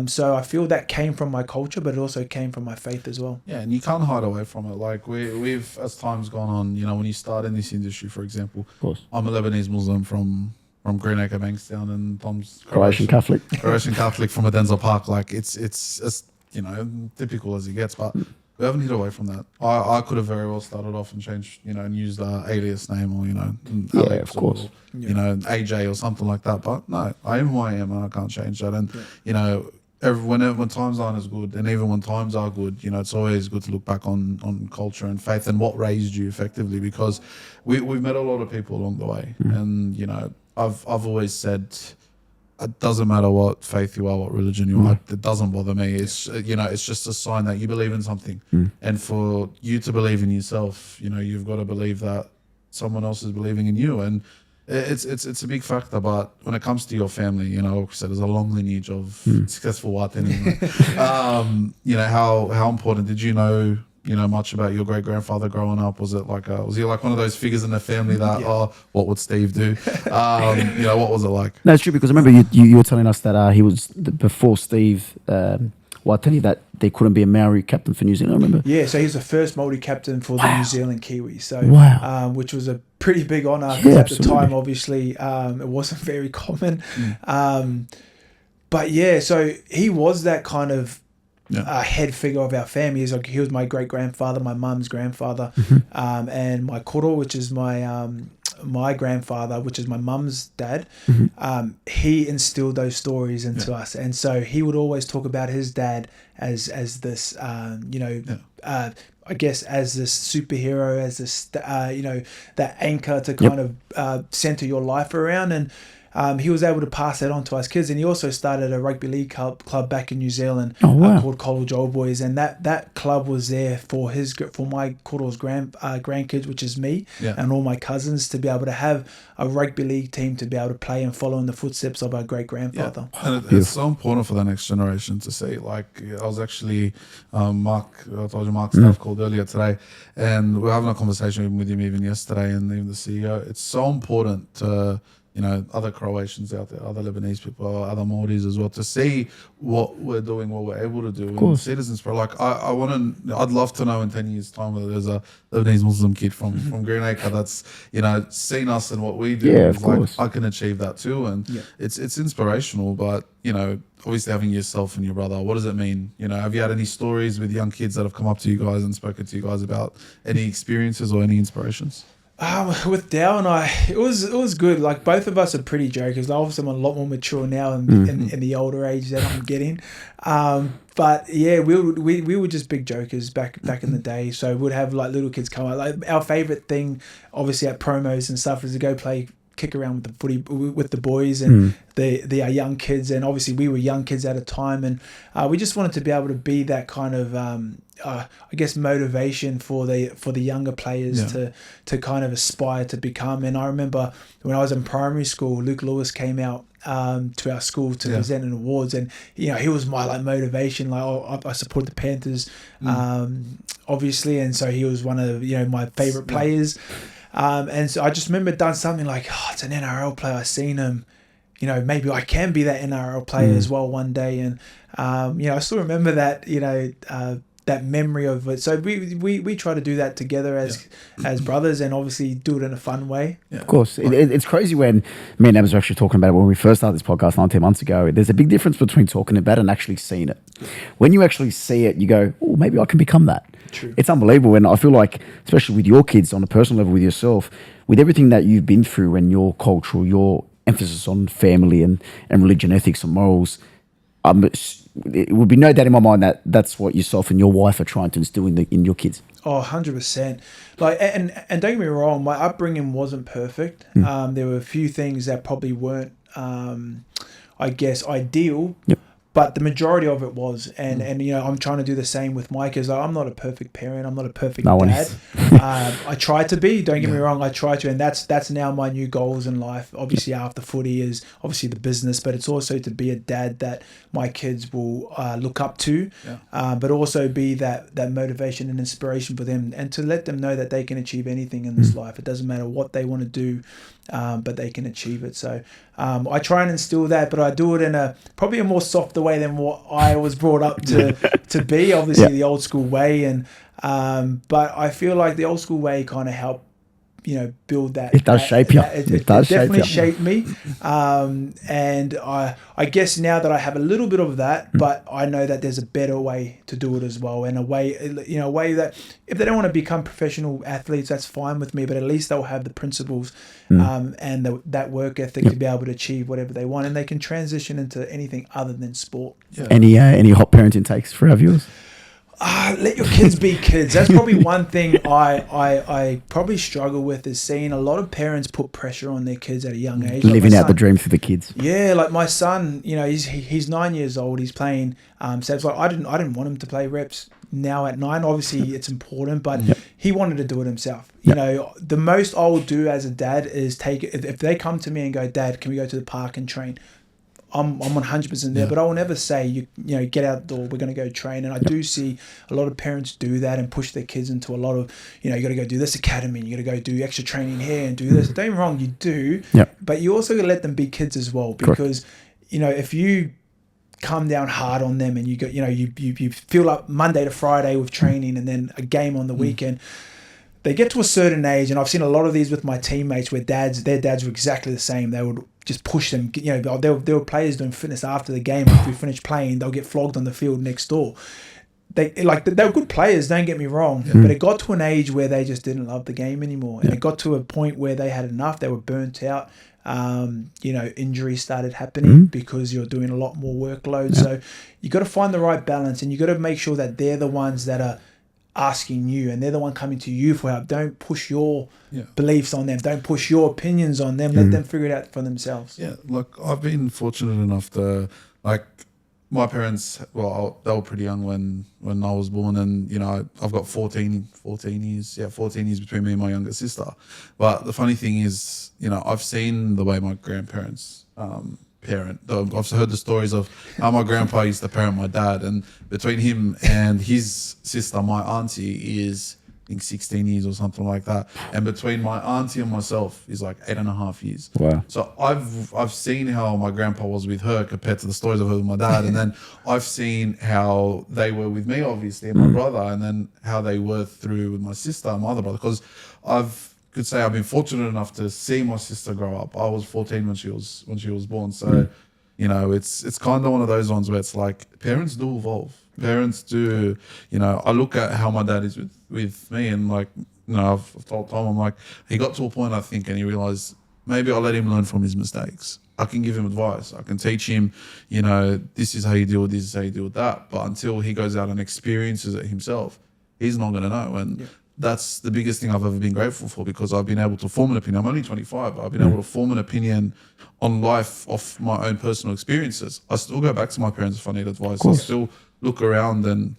So I feel that came from my culture, but it also came from my faith as well. Yeah, and you can't hide away from it. Like we've, as time's gone on, when you start in this industry, for example, I'm a Lebanese Muslim from Greenacre, Bankstown, and Tom's Croatian Catholic from a Denzel Park. Like it's as typical as it gets, but we haven't hid away from that. I could have very well started off and changed, and used an alias name or Alex, of course, or, AJ or something like that. But no, I am who I am, and I can't change that. And when times aren't as good, and even when times are good, it's always good to look back on culture and faith and what raised you effectively, because we've met a lot of people along the way, and I've always said, it doesn't matter what faith you are, what religion you are. It doesn't bother me. It's it's just a sign that you believe in something, and for you to believe in yourself, you've got to believe that someone else is believing in you, and it's a big factor. But when it comes to your family, like I said, there's a long lineage of successful Wantene. How important did you know much about your great grandfather growing up? Was it was he like one of those figures in the family that what would Steve do? What was it like? No, it's true, because I remember you were telling us that he was before Steve Wantene, that there couldn't be a Maori captain for New Zealand. I remember. Yeah, so he's the first Maori captain for the New Zealand Kiwis. So which was a pretty big honour, because at the time, obviously, it wasn't very common. But yeah, so he was that kind of head figure of our family. He was my great grandfather, my mum's grandfather, and my koro, which is my grandfather, which is my mum's dad. He instilled those stories into us, and so he would always talk about his dad as this, I guess, as this superhero, as this, that anchor to kind of center your life around. And he was able to pass that on to us kids. And he also started a rugby league club back in New Zealand called College Old Boys, and that club was there for my Koro's grandkids, which is me and all my cousins, to be able to have a rugby league team to be able to play and follow in the footsteps of our great grandfather. And it's so important for the next generation to see. Like, I was actually Mark Staff called earlier today, and we're having a conversation with him even yesterday, and even the CEO. It's so important to, other Croatians out there, other Lebanese people, other Maldives as well, to see what we're doing, what we're able to do. And citizens, bro, like I'd love to know in 10 years' time whether there's a Lebanese Muslim kid from Greenacre that's, seen us and what we do. Yeah, of course. I can achieve that too. And it's inspirational, but, obviously having yourself and your brother, what does it mean? Have you had any stories with young kids that have come up to you guys and spoken to you guys about any experiences or any inspirations? With Dow and I, it was good. Like, both of us are pretty jokers. Obviously, I'm a lot more mature now in the older age that I'm getting. But yeah, we were just big jokers back in the day. So we'd have like little kids come out. Like, our favorite thing, obviously at promos and stuff, is to go kick around with the footy with the boys and the young kids. And obviously we were young kids at a time, and we just wanted to be able to be that kind of I guess motivation for the younger players to kind of aspire to become. And I remember when I was in primary school, Luke Lewis came out to our school to present an awards, and he was my motivation. I support the Panthers obviously, and so he was one of my favorite players. And so I just remember done something like, it's an NRL player. I seen him, maybe I can be that NRL player as well one day. And, I still remember that, that memory of it. So we try to do that together as brothers, and obviously do it in a fun way. Yeah. Of course. It's crazy when me and Abz were actually talking about it when we first started this podcast 19 months ago. There's a big difference between talking about it and actually seeing it. When you actually see it, you go, oh, maybe I can become that. True. It's unbelievable. And I feel like, especially with your kids on a personal level with yourself, with everything that you've been through and your culture, your emphasis on family and religion, ethics and morals, it would be no doubt in my mind that that's what yourself and your wife are trying to instill in your kids. Oh, 100%. Like, and don't get me wrong, my upbringing wasn't perfect. There were a few things that probably weren't, I guess, ideal. Yep. But the majority of it was, and I'm trying to do the same with my kids. I'm not a perfect parent. I'm not a perfect dad. I try to be. Don't get me wrong. I try to, and that's now my new goals in life. Obviously, after footy is obviously the business, but it's also to be a dad that my kids will look up to, but also be that motivation and inspiration for them, and to let them know that they can achieve anything in this life. It doesn't matter what they want to do, but they can achieve it. So I try and instill that, but I do it in probably a more softer way than what I was brought up to be. Obviously, the old school way, and but I feel like the old school way kind of helped build that. It does shape you. It does definitely shape me. And I guess now that I have a little bit of that, but I know that there's a better way to do it as well, and a way that if they don't want to become professional athletes, that's fine with me, but at least they'll have the principles and that work ethic to be able to achieve whatever they want, and they can transition into anything other than sport. Yeah. Any hot parenting takes for our viewers? Let your kids be kids. That's probably one thing I probably struggle with, is seeing a lot of parents put pressure on their kids at a young age. Living out the dream for the kids. Yeah, like my son, he's 9 years old. He's playing. So it's like I didn't want him to play reps now at 9. Obviously, it's important, but he wanted to do it himself. The most I will do as a dad is if they come to me and go, Dad, can we go to the park and train? I'm 100% there, but I will never say, you get out the door, we're going to go train. And I do see a lot of parents do that and push their kids into a lot of, you got to go do this academy, and you got to go do extra training here and do this. Don't get me wrong, you do, but you also got to let them be kids as well, because, if you come down hard on them and you go, you fill up Monday to Friday with training and then a game on the weekend, they get to a certain age, and I've seen a lot of these with my teammates where their dads were exactly the same. They would just push them. There were players doing fitness after the game. After we finished playing, they'll get flogged on the field next door. They were good players, don't get me wrong, but it got to an age where they just didn't love the game anymore, and it got to a point where they had enough. They were burnt out. Injuries started happening because you're doing a lot more workload. So you got to find the right balance, and you got to make sure that they're the ones that are asking you, and they're the one coming to you for help. Don't push your beliefs on them. Don't push your opinions on them. Let them figure it out for themselves. Yeah, look, I've been fortunate enough to, like, my parents, well, they were pretty young when I was born, and, you know, I've got 14 years between me and my younger sister. But the funny thing is, you know, I've seen the way my grandparents parent. I've heard the stories of how my grandpa used to parent my dad, and between him and his sister, my auntie, is I think 16 years or something like that, and between my auntie and myself is like 8.5 years. Wow. So I've seen how my grandpa was with her compared to the stories I've heard with my dad, and then I've seen how they were with me, obviously, and my brother, and then how they were through with my sister and my other brother, because I've been fortunate enough to see my sister grow up. I was 14 when she was born. So, you know, it's kind of one of those ones where it's like parents do evolve. Parents do, you know, I look at how my dad is with me, and like, you know, I've told Tom, I'm like, he got to a point, I think, and he realized maybe I'll let him learn from his mistakes. I can give him advice. I can teach him, you know, this is how you deal with this, this is how you deal with that. But until he goes out and experiences it himself, he's not going to know. And that's the biggest thing I've ever been grateful for, because I've been able to form an opinion. I'm only 25, but I've been able to form an opinion on life off my own personal experiences. I still go back to my parents if I need advice. I still look around and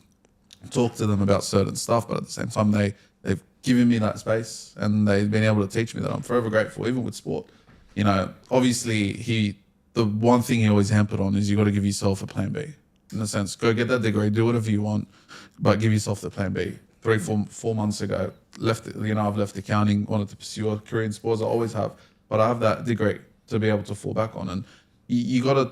talk to them about certain stuff, but at the same time, they've given me that space, and they've been able to teach me that. I'm forever grateful, even with sport. You know, obviously, the one thing he always hampered on is you got to give yourself a plan B. In a sense, go get that degree, do whatever you want, but give yourself the plan B. 4 months ago, I've left accounting, wanted to pursue a career in sports. I always have, but I have that degree to be able to fall back on. And you got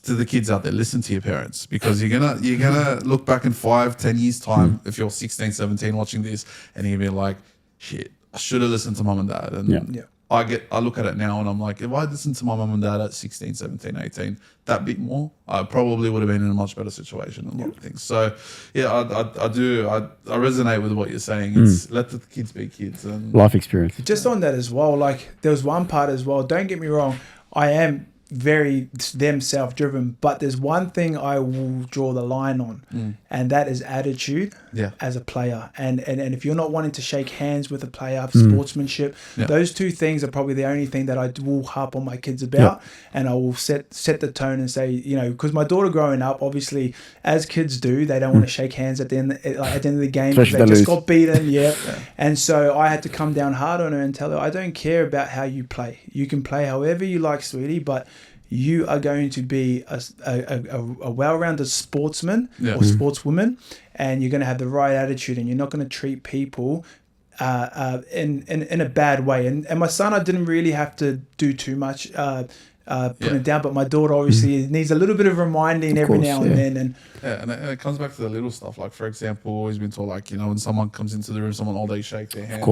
to the kids out there, listen to your parents, because you're gonna look back in 5-10 years time if you're 16, 17 watching this, and you're gonna be like, shit, I should have listened to mum and dad. And I look at it now and I'm like, if I listened to my mum and dad at 16, 17, 18, that bit more, I probably would have been in a much better situation in a lot of things. So yeah, I resonate with what you're saying. It's let the kids be kids, and life experience. Just on that as well, like there was one part as well, don't get me wrong, I am very self-driven, but there's one thing I will draw the line on, and that is attitude as a player. And if you're not wanting to shake hands with a player, sportsmanship, those two things are probably the only thing that I will harp on my kids about, and I will set the tone and say, you know, because my daughter growing up, obviously, as kids do, they don't want to shake hands at the end of the game, because they just got beaten, and so I had to come down hard on her and tell her, I don't care about how you play. You can play however you like, sweetie, but you are going to be a well-rounded sportsman or sportswoman, and you're going to have the right attitude, and you're not going to treat people in a bad way. And my son, I didn't really have to do too much putting it down, but my daughter obviously needs a little bit of reminding every now and then. And it comes back to the little stuff. Like, for example, always been taught, like, you know, when someone comes into the room, someone all day shake their hand.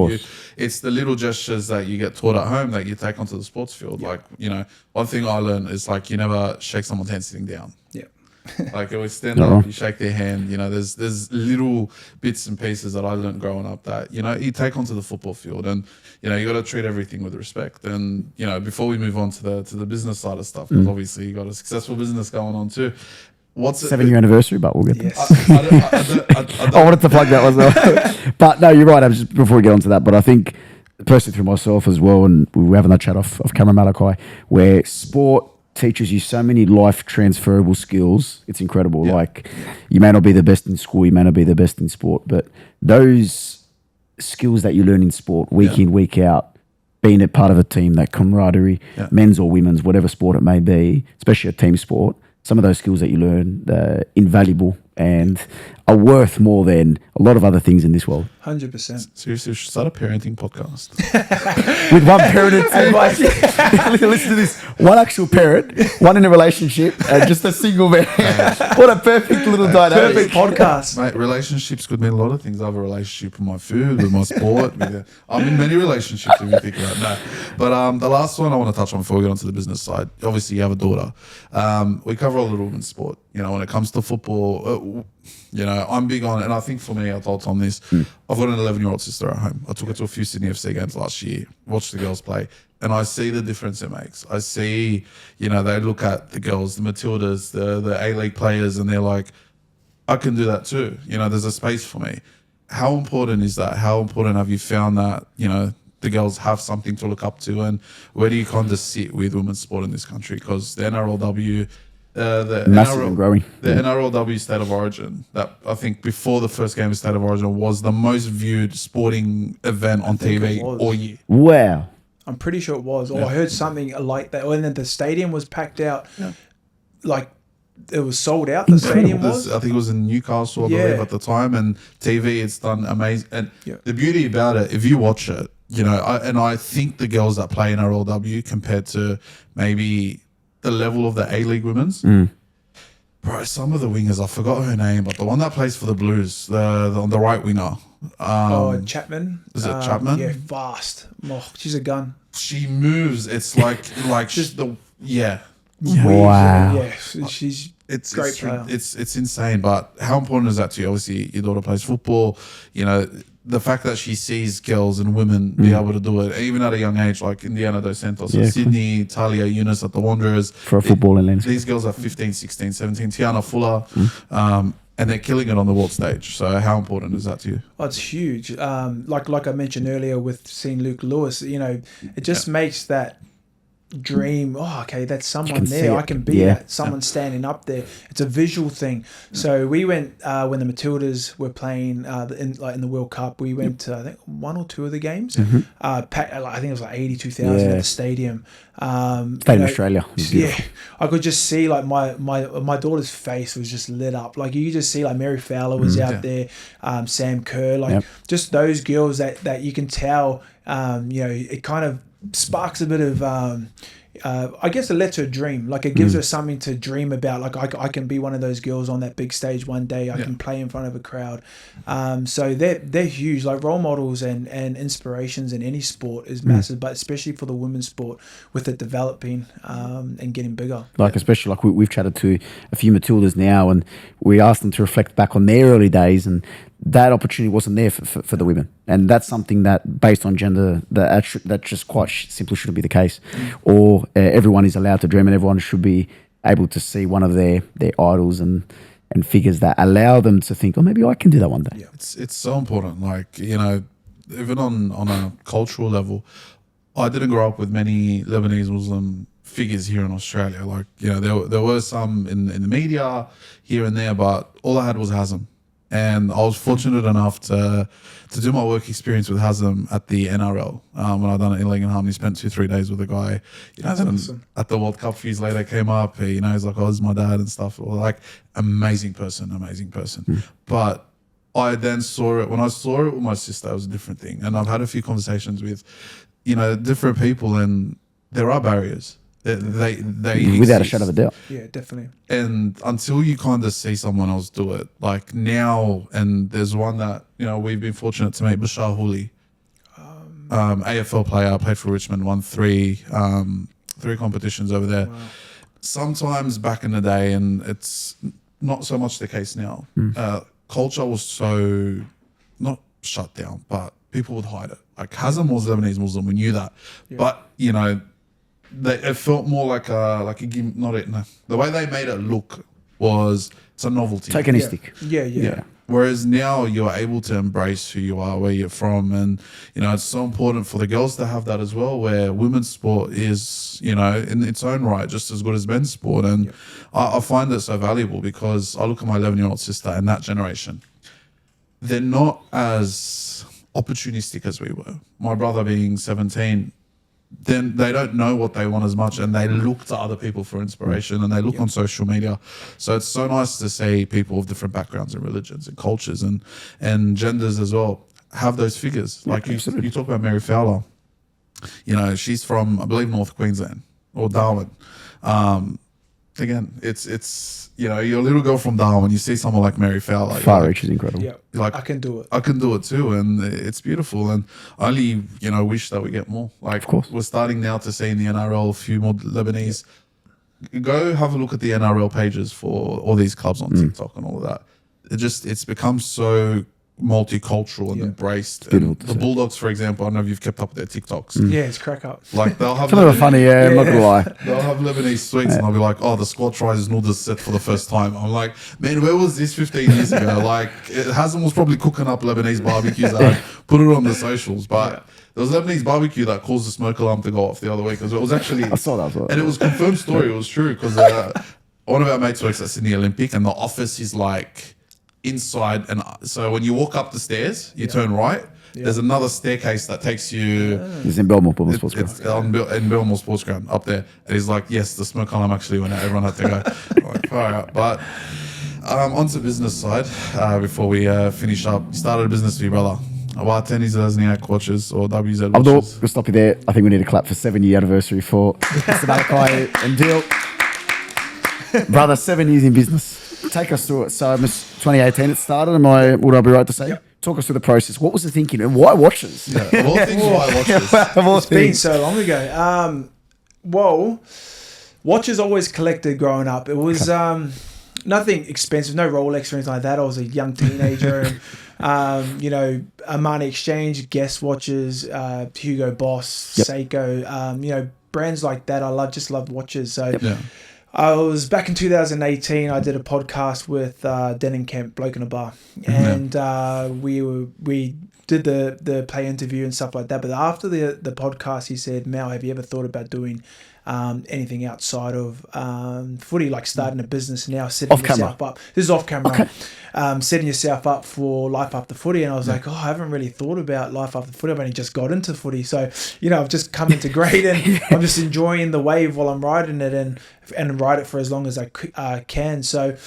It's the little gestures that you get taught at home that you take onto the sports field. Like, you know, one thing I learned is, like, you never shake someone's hand sitting down. Like, always stand up, you shake their hand. You know, there's little bits and pieces that I learned growing up that, you know, you take onto the football field, and, you know, you got to treat everything with respect. And, you know, before we move on to the business side of stuff, because obviously you got a successful business going on too. What's 7-year anniversary, but we'll get there. I wanted to plug that as well. But no, you're right. I was just, before we get onto that, but I think personally through myself as well, and we were having that chat off camera, Malakai, where sport teaches you so many life transferable skills. It's incredible. Like, you may not be the best in school, you may not be the best in sport, but those skills that you learn in sport week in, week out, being a part of a team, that camaraderie, men's or women's, whatever sport it may be, especially a team sport, some of those skills that you learn, they're invaluable and are worth more than a lot of other things in this world. 100%. Seriously, we should start a parenting podcast. With one parent advice. Listen to this. One actual parent, one in a relationship, and just a single man. What a perfect little dynamic. Perfect podcast. Mate, relationships could mean a lot of things. I have a relationship with my food, with my sport. I'm in many relationships, if you think about it. No. But the last one I want to touch on before we get onto the business side, obviously you have a daughter. We cover a little in sport. You know, when it comes to football, you know, I'm big on it. And I think for me, I told Tom this, I've got an 11-year-old sister at home. I took her to a few Sydney FC games last year, watched the girls play, and I see the difference it makes. I see, you know, they look at the girls, the Matildas, the A-League players, and they're like, I can do that too. You know, there's a space for me. how important is that? How important have you found that, the girls have something to look up to, and where do you kind of sit with women's sport in this country? Because the NRLW, Massive and growing. The NRLW State of Origin, that I think before the first game of State of Origin was the most viewed sporting event on TV all year. Wow. I'm pretty sure it was. Or I heard something like that. And then the stadium was packed out. Yeah. Like, it was sold out, the stadium was. I think it was in Newcastle, I believe, at the time. And TV, it's done amazing. And the beauty about it, if you watch it, I think the girls that play in NRLW compared to maybe the level of the A-League women's, bro, some of the wingers, I forgot her name, but the one that plays for the Blues, on the right winger. Chapman. Is it Chapman? Yeah, fast. Oh, she's a gun. She moves. It's like just Wow. Yeah, she's great player. It's insane. But how important is that to you? Obviously, your daughter plays football. The fact that she sees girls and women be able to do it, even at a young age, like Indiana Dos Santos, Sydney, Talia Eunice at the Wanderers. For a football and these girls are 15, 16, 17. Tiana Fuller. And they're killing it on the world stage. So how important is that to you? Oh, it's huge. Like I mentioned earlier with seeing Luke Lewis, it just makes that dream. Oh, okay, that's someone there. I can be that. Someone standing up there. It's a visual thing. So we went when the Matildas were playing in the World Cup. We went to I think one or two of the games. I think it was like 82,000 at the stadium. Stayed in Australia. Yeah, I could just see like my daughter's face was just lit up. Like you could just see like Mary Fowler was out there, Sam Kerr, just those girls that you can tell. It kind of sparks a bit of I guess it lets her dream. Like it gives her something to dream about. Like I can be one of those girls on that big stage one day. I can play in front of a crowd. So they're huge. Like role models and inspirations in any sport is massive, but especially for the women's sport with it developing and getting bigger. Like especially like we've chatted to a few Matildas now, and we asked them to reflect back on their early days, and that opportunity wasn't there for the women. And that's something that, based on gender, that just quite simply shouldn't be the case. Or everyone is allowed to dream, and everyone should be able to see one of their idols and figures that allow them to think, oh, maybe I can do that one day. Yeah. It's so important. Like, even on a cultural level, I didn't grow up with many Lebanese Muslim figures here in Australia. Like, there were some in the media here and there, but all I had was Hazem. And I was fortunate enough to do my work experience with Hazem at the NRL when I done it in League and Harmony. Spent 2-3 days with a guy. Awesome. At the World Cup a few years later, came up. He's like, "Oh, this is my dad" and stuff. Like, amazing person. But I then saw it. When I saw it with my sister, it was a different thing. And I've had a few conversations with, different people, and there are barriers. They without a shadow of a doubt. Yeah, definitely. And until you kind of see someone else do it, like now, and there's one that we've been fortunate to meet, Bashar Hooley, AFL player, played for Richmond, won three competitions over there. Wow. Sometimes back in the day, and it's not so much the case now. Culture was so not shut down, but people would hide it. Like Hazem was Lebanese Muslim, we knew that, but it felt more like a game. The way they made it look was it's a novelty, tokenistic. Yeah. Whereas now you're able to embrace who you are, where you're from, and it's so important for the girls to have that as well. Where women's sport is, in its own right, just as good as men's sport, and I find it so valuable because I look at my 11-year-old sister and that generation. They're not as opportunistic as we were. My brother being 17. Then they don't know what they want as much, and they look to other people for inspiration, and they look on social media. So it's so nice to see people of different backgrounds and religions and cultures and genders as well have those figures. Like you talk about Mary Fowler, she's from, I believe, North Queensland or Darwin. Again, it's your little girl from Darwin. You see someone like Mary Fowler. Far Reach is incredible. Yeah, like I can do it. I can do it too, and it's beautiful. And I only wish that we get more. Like, of course, we're starting now to see in the NRL a few more Lebanese. Yeah. Go have a look at the NRL pages for all these clubs on TikTok and all of that. It's become so multicultural and embraced. Beautiful And to the see. Bulldogs, for example, I don't know if you've kept up with their TikToks. Yeah, it's crack up. Like they'll have Some of them are funny, yeah, I'm not going to lie. they'll have Lebanese sweets and they'll be like, oh, the squad tries noodles set for the first time. I'm like, man, where was this 15 years ago? Like, Hazem was probably cooking up Lebanese barbecues. I put it on the socials, but there was Lebanese barbecue that caused the smoke alarm to go off the other week because it was actually, I saw that as well. and it was confirmed story. It was true because one of our mates works at Sydney Olympic and the office is like inside. And so when you walk up the stairs, you turn right. There's another staircase that takes you. It's in Belmore Sports Ground. It's in Belmore Sports Ground up there. And he's like, yes, the smoke alarm actually went out. Everyone had to go. I'm like, all right. But onto business side before we finish up. You started a business with your brother. Wantene-Zelezniak watches or WZ Abdul, watches. we'll stop you there. I think we need to clap for 7-year anniversary for Mr. Malakai and Deal. Brother, 7 years in business. Take us through it. So, 2018 it started. Would I be right to say? Yep. Talk us through the process. What was the thinking and why watches? Yeah, of all things, why watches? Of all It's been things. so long ago. Well, watches always collected growing up. It was nothing expensive, no Rolex or anything like that. I was a young teenager. And, Armani Exchange, Guess watches, Hugo Boss, Seiko, brands like that. I just loved watches. So Yeah. I was back in 2018. I did a podcast with Den and Kemp, Bloke in a Bar, and we did the play interview and stuff like that. But after the podcast, he said, "Mal, have you ever thought about doing anything outside of footy, like starting a business now, setting Off yourself camera. up?" This is off camera. Okay. Setting yourself up for life after footy. And I was like, I haven't really thought about life after footy. I've only just got into footy. So, I've just come into grade and I'm just enjoying the wave while I'm riding it and ride it for as long as I can. So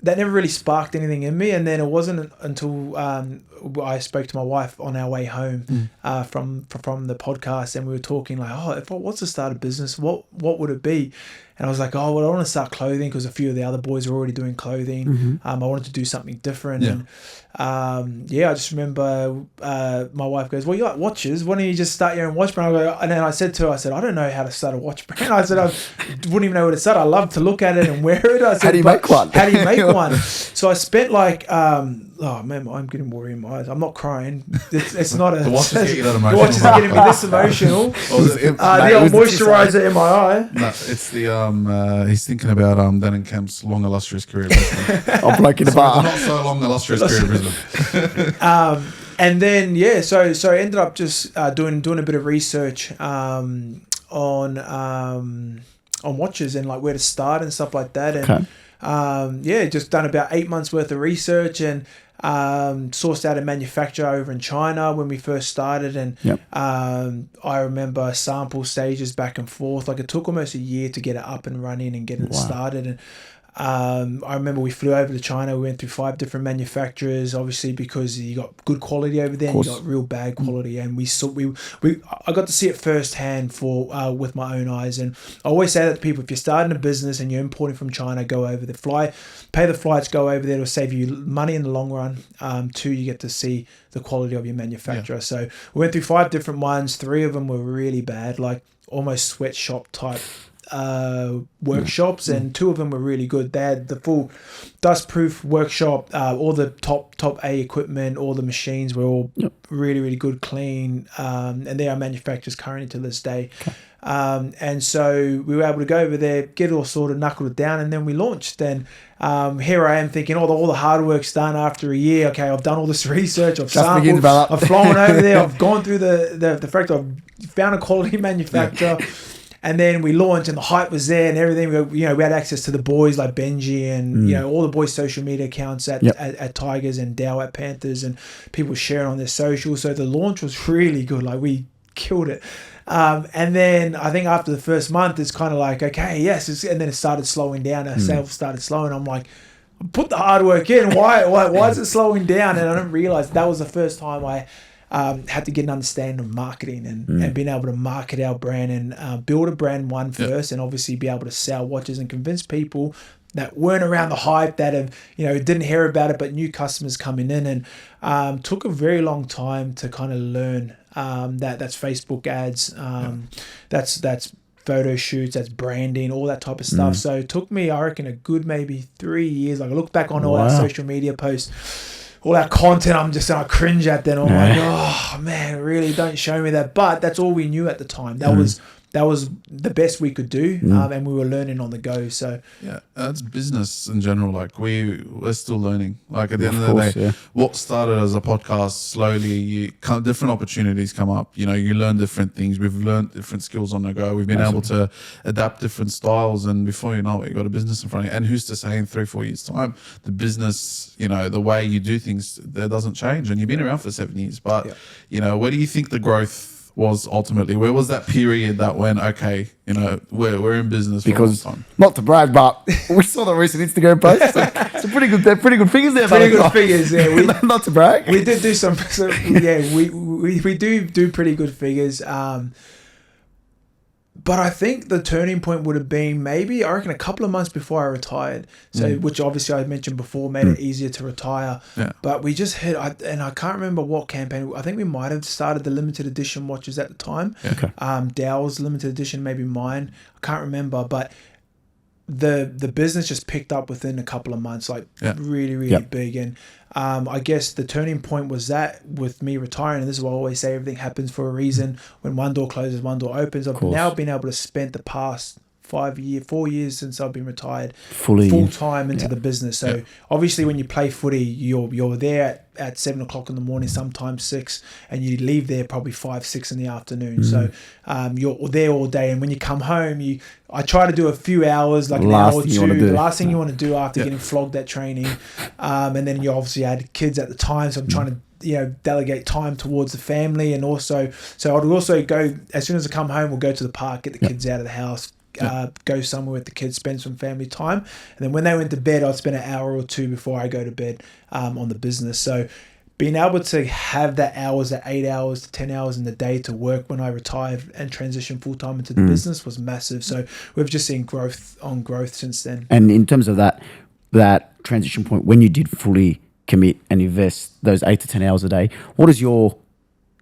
that never really sparked anything in me. And then it wasn't until I spoke to my wife on our way home from the podcast, and we were talking like, if I was to start a business, what would it be? And I was like, I want to start clothing because a few of the other boys were already doing clothing. I wanted to do something different. Yeah. And I just remember my wife goes, well, you like watches. Why don't you just start your own watch brand? And then I said to her, I don't know how to start a watch brand. I said, I wouldn't even know where to start. I love to look at it and wear it. I said, How do you make one? How do you make one? So I spent oh man, I'm getting watery in my eyes. I'm not crying. It's not a. The watches get you that The emotional. watches are getting me this emotional. The old moisturizer in my eye. No, it's the he's thinking about Dan and Kemp's long illustrious career in Brisbane. I'm Bloke in the Bar. Not so long illustrious career in Brisbane. And then so I ended up just doing a bit of research on watches and like where to start and stuff like that. And just done about 8 months worth of research and sourced out a manufacturer over in China when we first started. And I remember sample stages back and forth. Like it took almost a year to get it up and running and get it started. And I remember we flew over to China. We went through 5 different manufacturers, obviously because you got good quality over there and you got real bad quality. And I got to see it firsthand with my own eyes. And I always say that to people: if you're starting a business and you're importing from China, go over there, pay the flights, go over there. It'll save you money in the long run. 2, you get to see the quality of your manufacturer. Yeah. So we went through 5 different ones. 3 of them were really bad, like almost sweatshop type workshops, and 2 of them were really good. They had the full dust-proof workshop, all the top A equipment, all the machines were all really, really good, clean, and they are manufacturers currently to this day. Okay. And so we were able to go over there, get it all sorted, knuckled it down, and then we launched. And here I am thinking, all the hard work's done after a year. Okay, I've done all this research, I've sampled, I've flown over there, I've gone through the factory, I've found a quality manufacturer. And then we launched, and the hype was there, and everything. We had access to the boys like Benji, and all the boys' social media accounts at Tigers and Dow at Panthers, and people sharing on their socials. So the launch was really good. Like we killed it. And then I think after the first month, it's kind of like, okay, yes. And then it started slowing down. Our sales started slowing. I'm like, put the hard work in. Why is it slowing down? And I didn't realize that was the first time I had to get an understanding of marketing and being able to market our brand and build a brand first, and obviously be able to sell watches and convince people that weren't around the hype, that have didn't hear about it, but new customers coming in. And took a very long time to kind of learn that's Facebook ads, that's photo shoots, that's branding, all that type of stuff. So it took me, I reckon, a good maybe 3 years. Like I look back on all our social media posts, all that content, I cringe at that. I'm like, oh man, really don't show me that. But that's all we knew at the time. That was the best we could do, and we were learning on the go. So yeah, that's business in general. Like we're still learning. Like at the end of the day, what started as a podcast, slowly different opportunities come up. You know, you learn different things. We've learned different skills on the go. We've been able to adapt different styles, and before you know it, you got a business in front of you. And who's to say in 3-4 years time, the business, you know, the way you do things, that doesn't change. And you've been around for 7 years, but you know, where do you think the growth was ultimately? Where was that period that went, okay, you know, we're in business for because a long time? Not to brag, but we saw the recent Instagram post. Some pretty good figures there. Pretty good figures, yeah. Not to brag. We did do some we do pretty good figures. But I think the turning point would have been maybe, I reckon, a couple of months before I retired. So, which obviously I mentioned before made it easier to retire. Yeah. But we just hit, and I can't remember what campaign. I think we might have started the limited edition watches at the time. Yeah. Okay. Dow's limited edition, maybe mine. I can't remember, but the business just picked up within a couple of months, like really big. And I guess the turning point was that with me retiring, and this is what I always say, everything happens for a reason. When one door closes, one door opens. I've now been able to spend the past 4 years since I've been retired full time into the business. So obviously when you play footy, you're there at 7 o'clock in the morning, sometimes 6, and you leave there probably 5, 6 in the afternoon. So you're there all day, and when you come home, I try to do a few hours, like an hour or two. The last thing you want to do after getting flogged at training, and then you obviously had kids at the time, so I'm trying to delegate time towards the family, and also I'd also go as soon as I come home, we'll go to the park, get the kids out of the house. Go somewhere with the kids, spend some family time, and then when they went to bed, I'd spend an hour or two before I go to bed on the business. So being able to have that hours, that 8 hours to 10 hours in the day to work when I retired and transitioned full time into the business was massive. So we've just seen growth on growth since then. And in terms of that transition point, when you did fully commit and invest those 8 to 10 hours a day, what is your,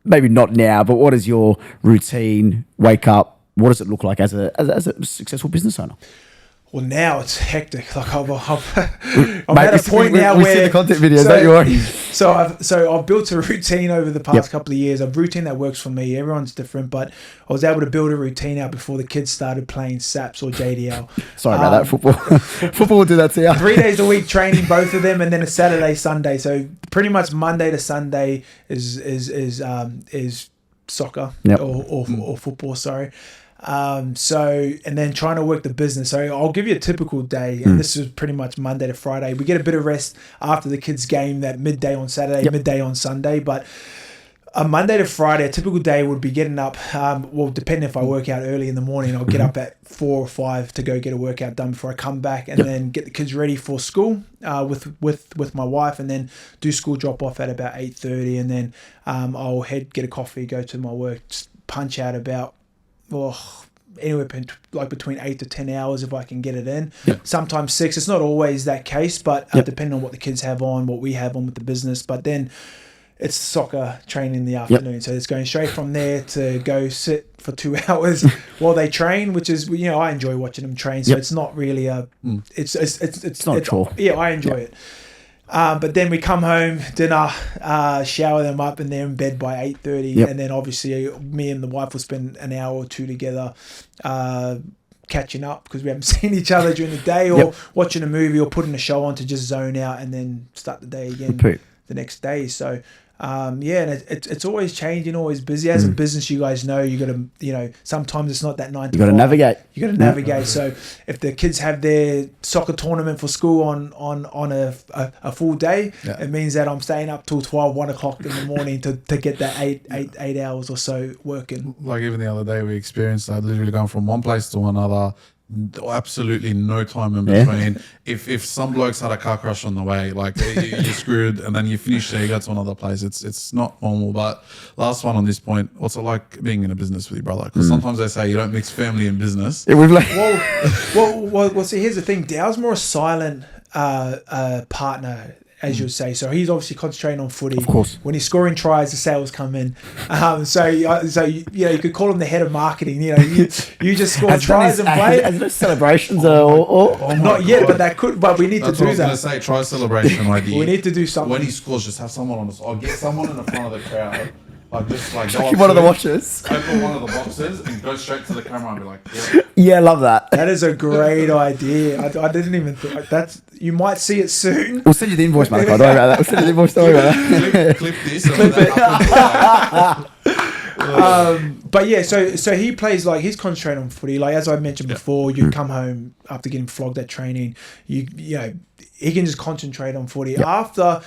maybe not now, but what is your routine? Wake up. What does it look like as a successful business owner? Well, now it's hectic. Like I'm at a point now we where see the content videos. Don't you worry. So I've built a routine over the past couple of years. A routine that works for me. Everyone's different, but I was able to build a routine out before the kids started playing SAPs or JDL. Sorry about that. Football will do that to you. 3 days a week training both of them, and then a Saturday, Sunday. So pretty much Monday to Sunday is soccer or football. Sorry. And then trying to work the business. So I'll give you a typical day, and this is pretty much Monday to Friday. We get a bit of rest after the kids' game, that midday on Saturday, midday on Sunday. But a Monday to Friday, a typical day would be getting up. Depending if I work out early in the morning, I'll get up at 4 or 5 to go get a workout done before I come back, and then get the kids ready for school with my wife, and then do school drop off at about 8:30, and then I'll get a coffee, go to my work, punch out about anywhere between 8 to 10 hours if I can get it in. Sometimes 6. It's not always that case, but depending on what the kids have on, what we have on with the business. But then it's soccer training in the afternoon, so it's going straight from there to go sit for 2 hours while they train, which is, I enjoy watching them train. So it's not really it's not a chore. Yeah, I enjoy it. But then we come home, dinner, shower them up, and they're in bed by 8:30. And then obviously me and the wife will spend an hour or two together catching up because we haven't seen each other during the day, or watching a movie or putting a show on to just zone out and then start the day again the next day. So and it's always changing, always busy. As a business, you guys know, you got to, sometimes it's not that 9 to 5. You got to navigate. You got to navigate. So if the kids have their soccer tournament for school on a full day, it means that I'm staying up till 1 o'clock in the morning to get that eight hours or so working. Like even the other day, we experienced that, literally going from one place to another. Absolutely no time in between. If some blokes had a car crash on the way, like you're screwed, and then you finish there, you go to another place. It's not normal. But last one on this point, what's it like being in a business with your brother? Because sometimes they say you don't mix family and business. Well, see, here's the thing. Dow's more a silent partner. as you'd say. So he's obviously concentrating on footy. Of course. When he's scoring tries, the sales come in. You could call him the head of marketing. You just score tries and play. Has there celebrations or Not yet, but that could. But we need That's to what do I was that. going to say. Try celebration idea. We need to do something. When he scores, just have someone on the or get someone in the front of the crowd. Just go Chuck up him one of to the him, watchers. open one of the boxes and go straight to the camera and be like, yeah. Yeah, love that. That is a great idea. I didn't even think that's. You might see it soon. We'll send you the invoice, Malakai. Don't worry about that. We'll send you the invoice. Don't worry about that. Clip this. And when that happens, But yeah, so he plays like he's concentrating on footy. Like as I mentioned before, you come home after getting flogged at training. You know he can just concentrate on footy. Yep. After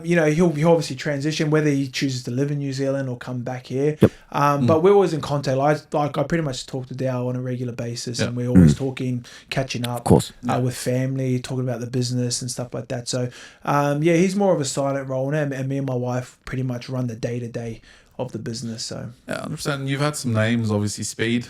he'll obviously transition whether he chooses to live in New Zealand or come back here. Yep. But we're always in contact. I pretty much talk to Dow on a regular basis, and we're always talking, catching up, Of course. with family, talking about the business and stuff like that. So he's more of a silent role, and me and my wife pretty much run the day to day of the business. So yeah, 100%. You've had some names, obviously Speed.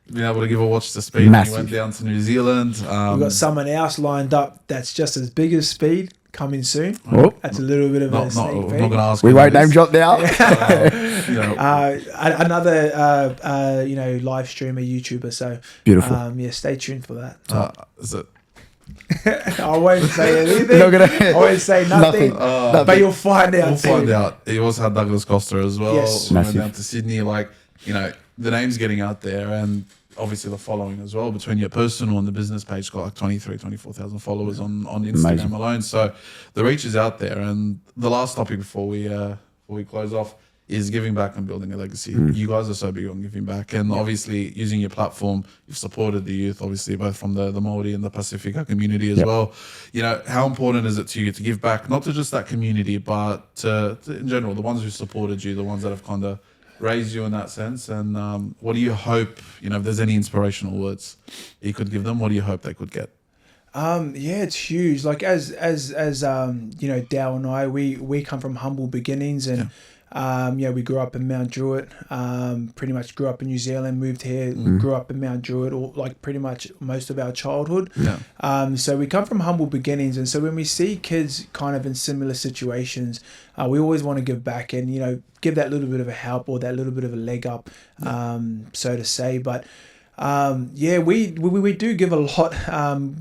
Been able to give a watch to Speed. Massive. He went down to New Zealand. we've got someone else lined up that's just as big as Speed coming soon. Oh. That's a little bit of a I'm sneak not peek. going to ask. We who won't that name is. drop now. Another live streamer, YouTuber. So Beautiful. stay tuned for that. Is it? I won't say anything. Not gonna- I won't say nothing. Nothing. But you'll find out. We'll too. find out. He also had Douglas Costa as well. Yes. When we Massive. went down to Sydney. The name's getting out there, and obviously the following as well between your personal and the business page. Got like 24,000 followers on Instagram Amazing. alone. So the reach is out there. And the last topic before we close off is giving back and building a legacy. You guys are so big on giving back, and obviously using your platform, you've supported the youth, obviously both from the Māori and the Pacifica community as well. How important is it to you to give back, not to just that community, but to in general, the ones who supported you, the ones that have kind of raised you in that sense? And what do you hope, if there's any inspirational words you could give them, what do you hope they could get? It's huge. Like as Dow and I, we come from humble beginnings, and we grew up in Mount Druitt. Pretty much grew up in New Zealand, moved here, grew up in Mount Druitt, or like pretty much most of our childhood. So we come from humble beginnings, and so when we see kids kind of in similar situations, we always want to give back and give that little bit of a help or that little bit of a leg up, so to say. But we do give a lot.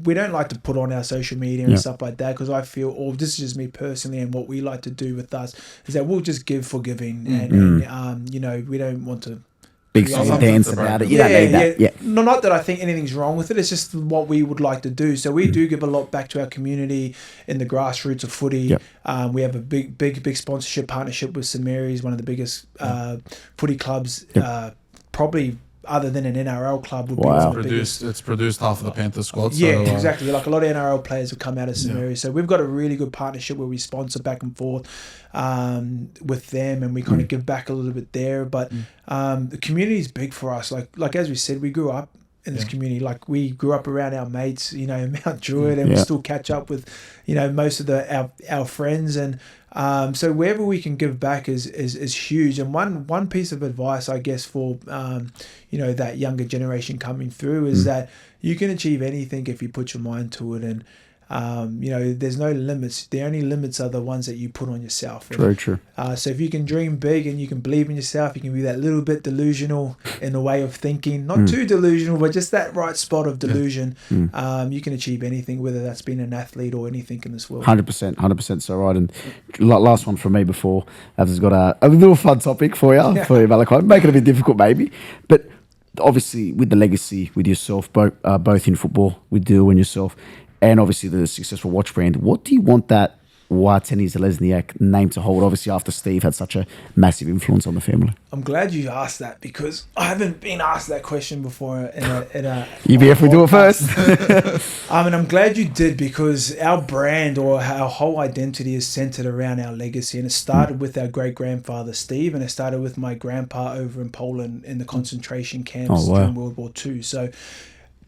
We don't like to put on our social media and stuff like that, because I feel, or this is just me personally, and what we like to do with us is that we'll just give for giving, and we don't want to Big song and dance about it. You don't need that. Yeah. No, not that I think anything's wrong with it. It's just what we would like to do. So we do give a lot back to our community in the grassroots of footy. Yep. We have a big sponsorship partnership with St Mary's, one of the biggest footy clubs, probably other than an NRL club would be one of the biggest. It's produced half of the Panthers squad. Yeah, so, exactly. Like a lot of NRL players have come out of St Mary's. So we've got a really good partnership where we sponsor back and forth with them, and we kind of give back a little bit there. But the community is big for us. Like as we said, we grew up in this community. Like we grew up around our mates, in Mount Druitt, and we still catch up with, most of our friends. And so wherever we can give back is huge. And one piece of advice, I guess, for that younger generation coming through is that you can achieve anything if you put your mind to it. And there's no limits. The only limits are the ones that you put on yourself. Very true. So if you can dream big and you can believe in yourself, you can be that little bit delusional in the way of thinking, not too delusional, but just that right spot of delusion. You can achieve anything, whether that's being an athlete or anything in this world. 100% so right. And last one from me before Abz has got a little fun topic for you, Malakai. Make it a bit difficult maybe, but obviously with the legacy with yourself, both in football with Dill and yourself, and obviously the successful watch brand, what do you want that Wantene-Zelezniak name to hold? Obviously after Steve had such a massive influence on the family. I'm glad you asked that, because I haven't been asked that question before in a UBF, we do it first. And I'm glad you did, because our brand or our whole identity is centered around our legacy, and it started with our great-grandfather Steve, and it started with my grandpa over in Poland in the concentration camps during World War II. So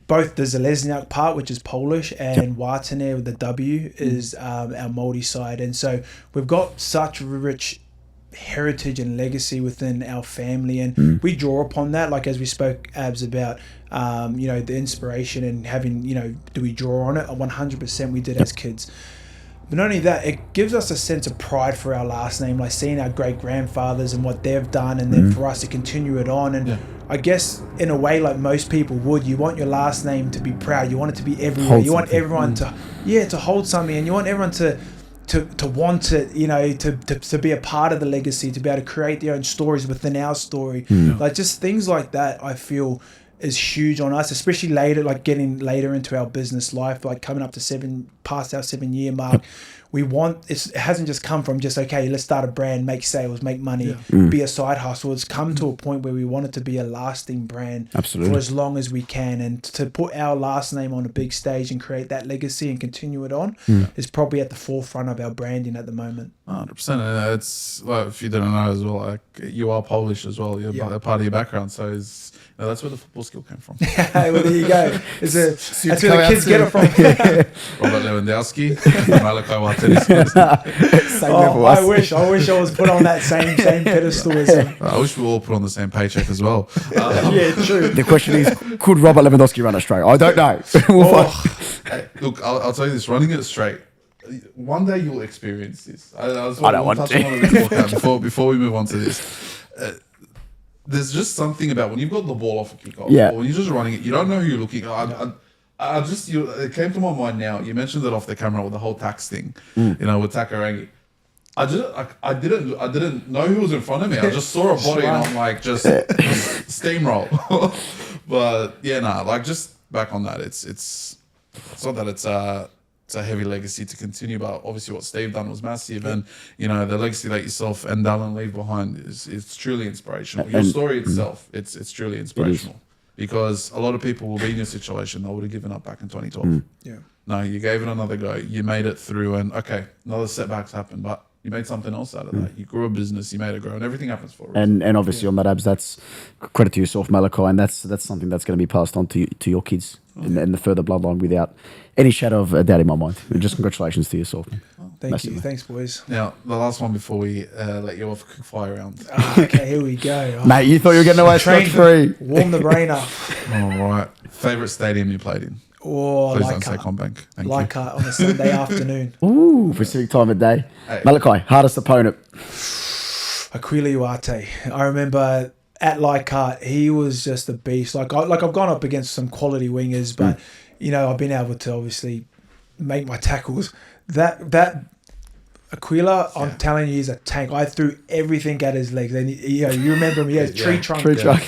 both the Zelezniak part, which is Polish, and Wantene with the W is our Māori side. And so we've got such rich heritage and legacy within our family, and we draw upon that. Like as we spoke, Abz, about the inspiration and having, do we draw on it? 100% we did as kids. But not only that, it gives us a sense of pride for our last name, like seeing our great grandfathers and what they've done, and then for us to continue it on. And I guess in a way, like most people would, you want your last name to be proud. You want it to be everywhere. You want everyone to hold something, and you want everyone to want it, you know, to be a part of the legacy, to be able to create their own stories within our story. Like just things like that, I feel is huge on us, especially later, like getting later into our business life, like coming up to past our 7-year mark. We want, it hasn't just come from just, okay, let's start a brand, make sales, make money, be a side hustle. It's come to a point where we want it to be a lasting brand for as long as we can. And to put our last name on a big stage and create that legacy and continue it on is probably at the forefront of our branding at the moment. 100%. It's, like, if you didn't know as well, like, you are Polish as well. You're part of your background. So that's where the football skill came from. Well, there you go. That's where the kids get it from. Robert Lewandowski, Malakai Wantene-Zelezniak. I wish I was put on that same pedestal as him. I wish we were all put on the same paycheck as well. True. The question is, could Robert Lewandowski run it straight? I don't know. Hey, look, I'll tell you this: running it straight. One day you'll experience this. I don't want to. Before we move on to this. There's just something about when you've got the ball off a kickoff, or when you're just running it, you don't know who you're looking at. It came to my mind now. You mentioned it off the camera with the whole tax thing, you know, with Takarangi. I didn't know who was in front of me. I just saw a body and I'm like, just steamroll. But like just back on that, it's not that it's a heavy legacy to continue, but obviously what Steve done was massive, and you know the legacy that yourself and Dallin leave behind is truly inspirational. Your story itself, it's truly inspirational, because a lot of people will be in your situation that would have given up back in 2012. No, you gave it another go. You made it through, and okay, another setbacks happened, but you made something else out of that. You grew a business, you made it grow, and everything happens for a reason. And obviously on that, Abz, that's credit to yourself, Malakai, and that's something that's going to be passed on to your kids and the further bloodline without any shadow of a doubt in my mind. And just congratulations to yourself. Thank you. Thanks, boys. Now, the last one before we let you off a quick fire round. Okay, here we go. Mate, you thought you were getting away scot-free. Warm the brain up. All right. Favourite stadium you played in? Please don't say Combank. Thank you. On a Sunday afternoon. Ooh, Pacific time of day. Hey. Malakai, hardest opponent? Aquila Uarte. I remember at Leichhardt, he was just a beast. Like I've gone up against some quality wingers, but you know, I've been able to obviously make my tackles. That Aquila, I'm telling you, he's a tank. I threw everything at his legs. And you remember him, he has tree trunk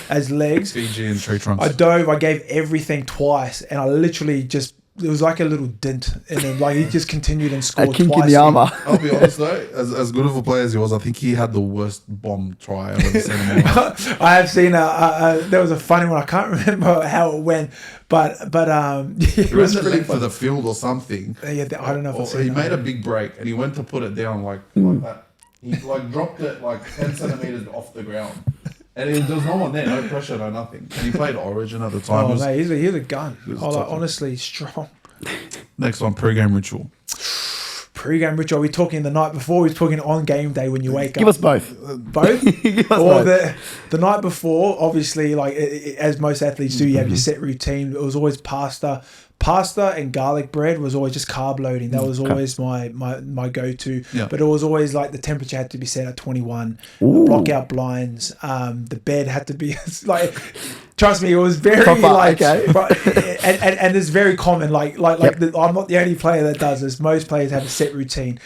as legs. Fiji and tree trunks. I dove, I gave everything twice, and I literally just, it was like a little dent, and then like he just continued and scored a kink twice. in the armour. I'll be honest though, as good of a player as he was, I think he had the worst bomb try I've ever seen in my life. I have seen there was a funny one. I can't remember how it went, but He ran the length of the field or something. Yeah, I don't know if I've seen he that. made a big break and he went to put it down like that. He like dropped it like 10 centimeters off the ground. And there was no one there, no pressure, no nothing. And he played Origin at the time. Mate, he's a gun. Honestly, strong. Next one, pre-game ritual. Pre-game ritual. Are we talking the night before? We're talking on game day when you wake up. Give us both. Both? Or the night before, obviously, like as most athletes do, you have your set routine. It was always pasta and garlic bread was always just carb loading. That was always my go-to. Yeah. But it was always like the temperature had to be set at 21. Block out blinds. The bed had to be like. Trust me, it was very like, and it's very common. I'm not the only player that does this. Most players have a set routine.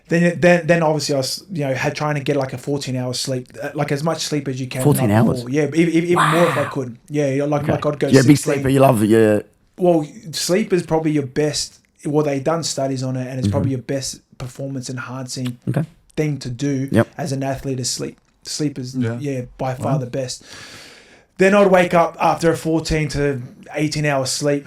Then obviously I was had trying to get like a 14-hour sleep, like as much sleep as you can. 14 hours. Yeah, even more if I could. Yeah, like I'd go. You're a big sleeper. You love it. Yeah. Well, sleep is probably your best. Well, they've done studies on it, and it's probably your best performance enhancing thing to do as an athlete is sleep. Sleep is by far the best. Then I'd wake up after a 14 to 18 hour sleep,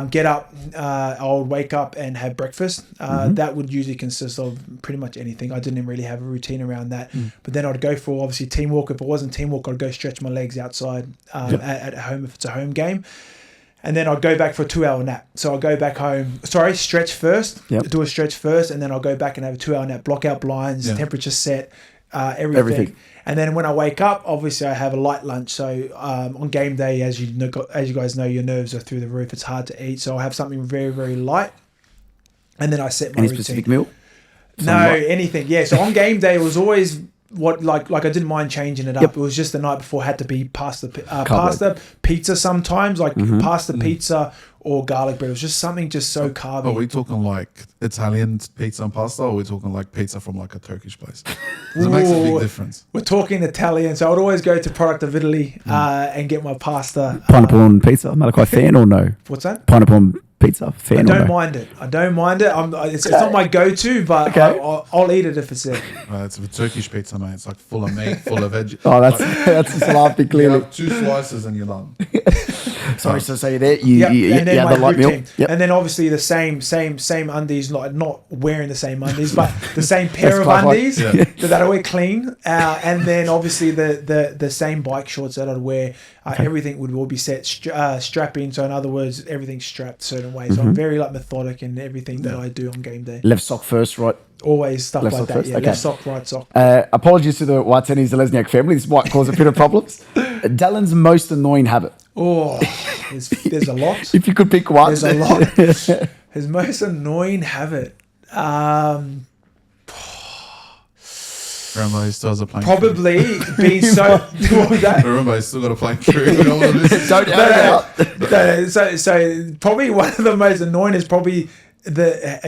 get up, I would wake up and have breakfast. That would usually consist of pretty much anything. I didn't really have a routine around that. But then I'd go for obviously team walk. If it wasn't team walk, I'd go stretch my legs outside at home if it's a home game. And then I'd go back for a 2-hour nap. So I'll go back home, stretch first, do a stretch first, and then I'll go back and have a 2-hour nap, block out blinds, temperature set, everything. And then when I wake up, obviously I have a light lunch. So on game day, as you guys know, your nerves are through the roof. It's hard to eat. So I'll have something very, very light. And then I set my routine. Any specific meal? anything. Yeah. So on game day, it was always like I didn't mind changing it up. It was just the night before had to be pasta, pizza sometimes, like pasta, pizza, or garlic bread. It was just something just so carby. Are we talking like Italian pizza and pasta, or are we talking like pizza from like a Turkish place? It makes a big difference. We're talking Italian, so I would always go to Product of Italy and get my pasta. Pineapple on pizza, Malakai fan or no? What's that? Pineapple on pizza fan. I don't mind it. It's not my go-to, but I'll eat it if it's there. It's a Turkish pizza, mate. It's like full of meat, full of veg. Oh, that's a salami You clearly. have 2 slices and you're done. Sorry, so say there. You and then had my the light meal. routine. And then obviously the same undies, not wearing the same undies, but the same pair of undies that I wear clean. And then obviously the same bike shorts that I'd wear. Everything would all be set strap in. So in other words, everything's strapped a certain way. So I'm very methodic in everything that I do on game day. Left sock first, right? Always stuff Left like sock that. first? Yeah, Okay. left sock, right sock. Apologies to the Wantene-Zelezniak family. This might cause a bit of problems. Dylan's most annoying habit. Oh, there's a lot. If you could pick one. There's a lot. His most annoying habit. Remember, he still has a plane. Probably being so. What was that? Remember, he's still got a plane crew. We don't want to listen. Don't out. So probably one of the most annoying is probably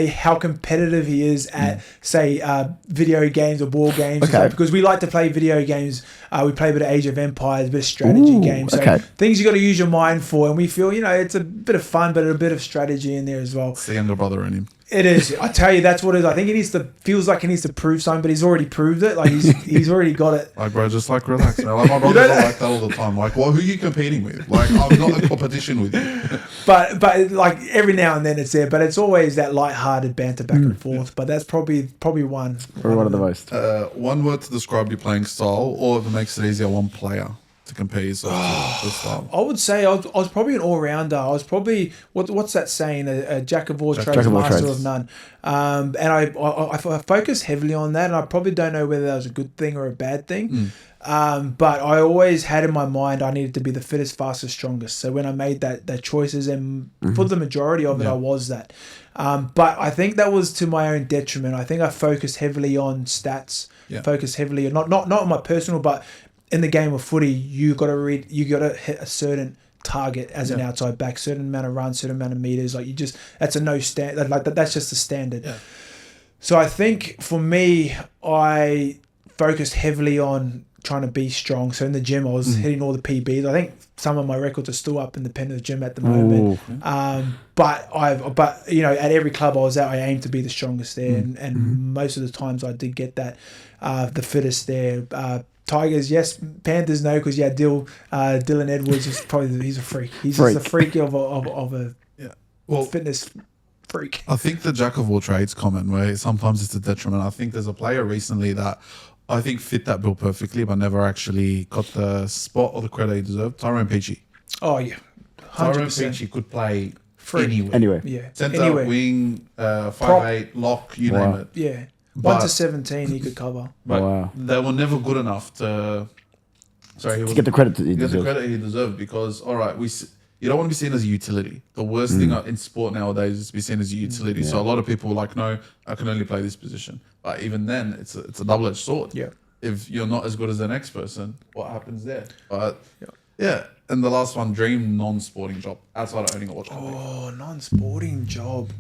how competitive he is at say video games or board games. Okay. Because we like to play video games. We play a bit of Age of Empires, a bit of strategy games. So things you got to use your mind for, and we feel it's a bit of fun, but a bit of strategy in there as well. It's the younger brother in him. It is. I tell you, that's what it is. I think feels like he needs to prove something, but he's already proved it. Like he's already got it. Like, bro, just like relax. Man. Like my brother's not like that all the time. Like, who are you competing with? Like, I'm not in competition with you. But like every now and then it's there. But it's always that light-hearted banter back and forth. But that's probably one. Probably one of the most. One word to describe your playing style, or if it makes it easier, one player to compare yourself to the style. I would say I was probably an all-rounder. I was probably what's that saying? A jack of all trades, master of none. And I focus heavily on that, and I probably don't know whether that was a good thing or a bad thing. But I always had in my mind I needed to be the fittest, fastest, strongest. So when I made that choices, and for the majority of it, I was that. But I think that was to my own detriment. I think I focused heavily on stats. Focused heavily on not on my personal, but in the game of footy, you got to hit a certain target as an outside back, certain amount of runs, certain amount of meters. Like that's a no stand. Like that's just the standard. Yeah. So I think for me, I focused heavily on trying to be strong. So in the gym, I was hitting all the PBs. I think some of my records are still up in the Panthers gym at the moment. But at every club I was at, I aimed to be the strongest there, and most of the times I did get that, the fittest there. Tigers, yes. Panthers, no, because Dylan Edwards is probably he's a freak. He's just a freak of a fitness freak. I think the jack of all trades comment where sometimes it's a detriment. I think there's a player recently that I think fit that bill perfectly, but never actually got the spot or the credit he deserved. Tyrone Peachey. Oh yeah, 100%. Tyrone Peachey could play anywhere. Yeah, centre, wing, 5'8", lock, you name it. Yeah. 1 to 17 he could cover. But they were never good enough to get the credit he deserved. Because you don't want to be seen as a utility. The worst thing in sport nowadays is to be seen as a utility. So a lot of people are like, no, I can only play this position. But even then, it's a double-edged sword. Yeah. If you're not as good as the next person, what happens there? But and the last one, dream non-sporting job outside of owning a watch company. Oh, non-sporting job.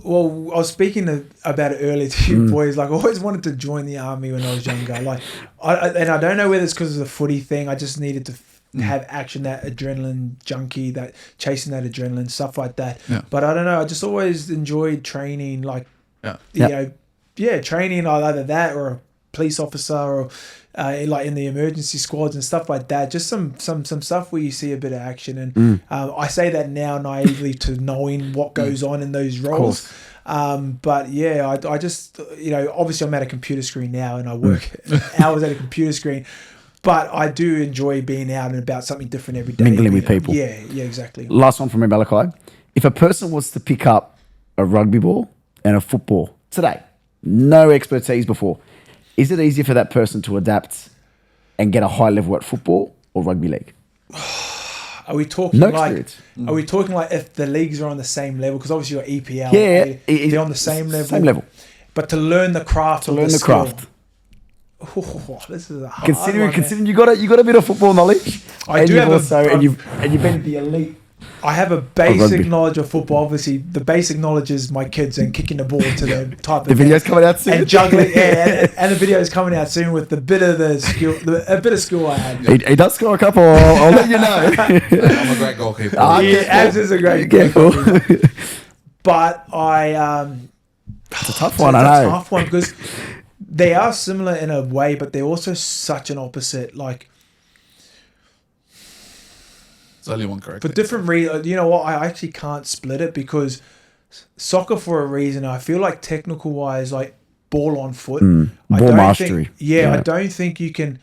Well, I was speaking about it earlier to you boys. Like, I always wanted to join the army when I was younger. Like, I don't know whether it's because of the footy thing. I just needed to have action, that adrenaline junkie, that chasing that adrenaline, stuff like that. Yeah. But I don't know. I just always enjoyed training. Like, training either that or a police officer or like in the emergency squads and stuff like that. Just some stuff where you see a bit of action. And I say that now naively to knowing what goes on in those roles. But yeah, I just, obviously I'm at a computer screen now and I work hours at a computer screen. But I do enjoy being out and about, something different every day. Mingling with people. Yeah, exactly. Last one from me, Malakai. If a person was to pick up a rugby ball and a football today, no expertise before, is it easier for that person to adapt and get a high level at football or rugby league? are we talking No like? experience. Are we talking like if the leagues are on the same level? Because obviously you're EPL. Yeah, they're on the same level. Same level. But to learn the craft. To learn the craft. Oh, this is a hard Considering one, you got a bit of football knowledge. I do have and you've been at the elite. I have a basic knowledge of football. Obviously, the basic knowledge is my kids and kicking the ball to the type of The video's coming out soon. and juggling. And the video is coming out soon with a bit of skill I had. He does score a couple. I'll let you know. I'm a great goalkeeper. Abz is a great Careful. but It's a tough one, I know. It's a tough one because they are similar in a way, but they're also such an opposite. Like, There's only one correct. for different reasons, you know what? I actually can't split it because soccer, for a reason, I feel like technical wise, like ball on foot, Ball mastery. I don't think you can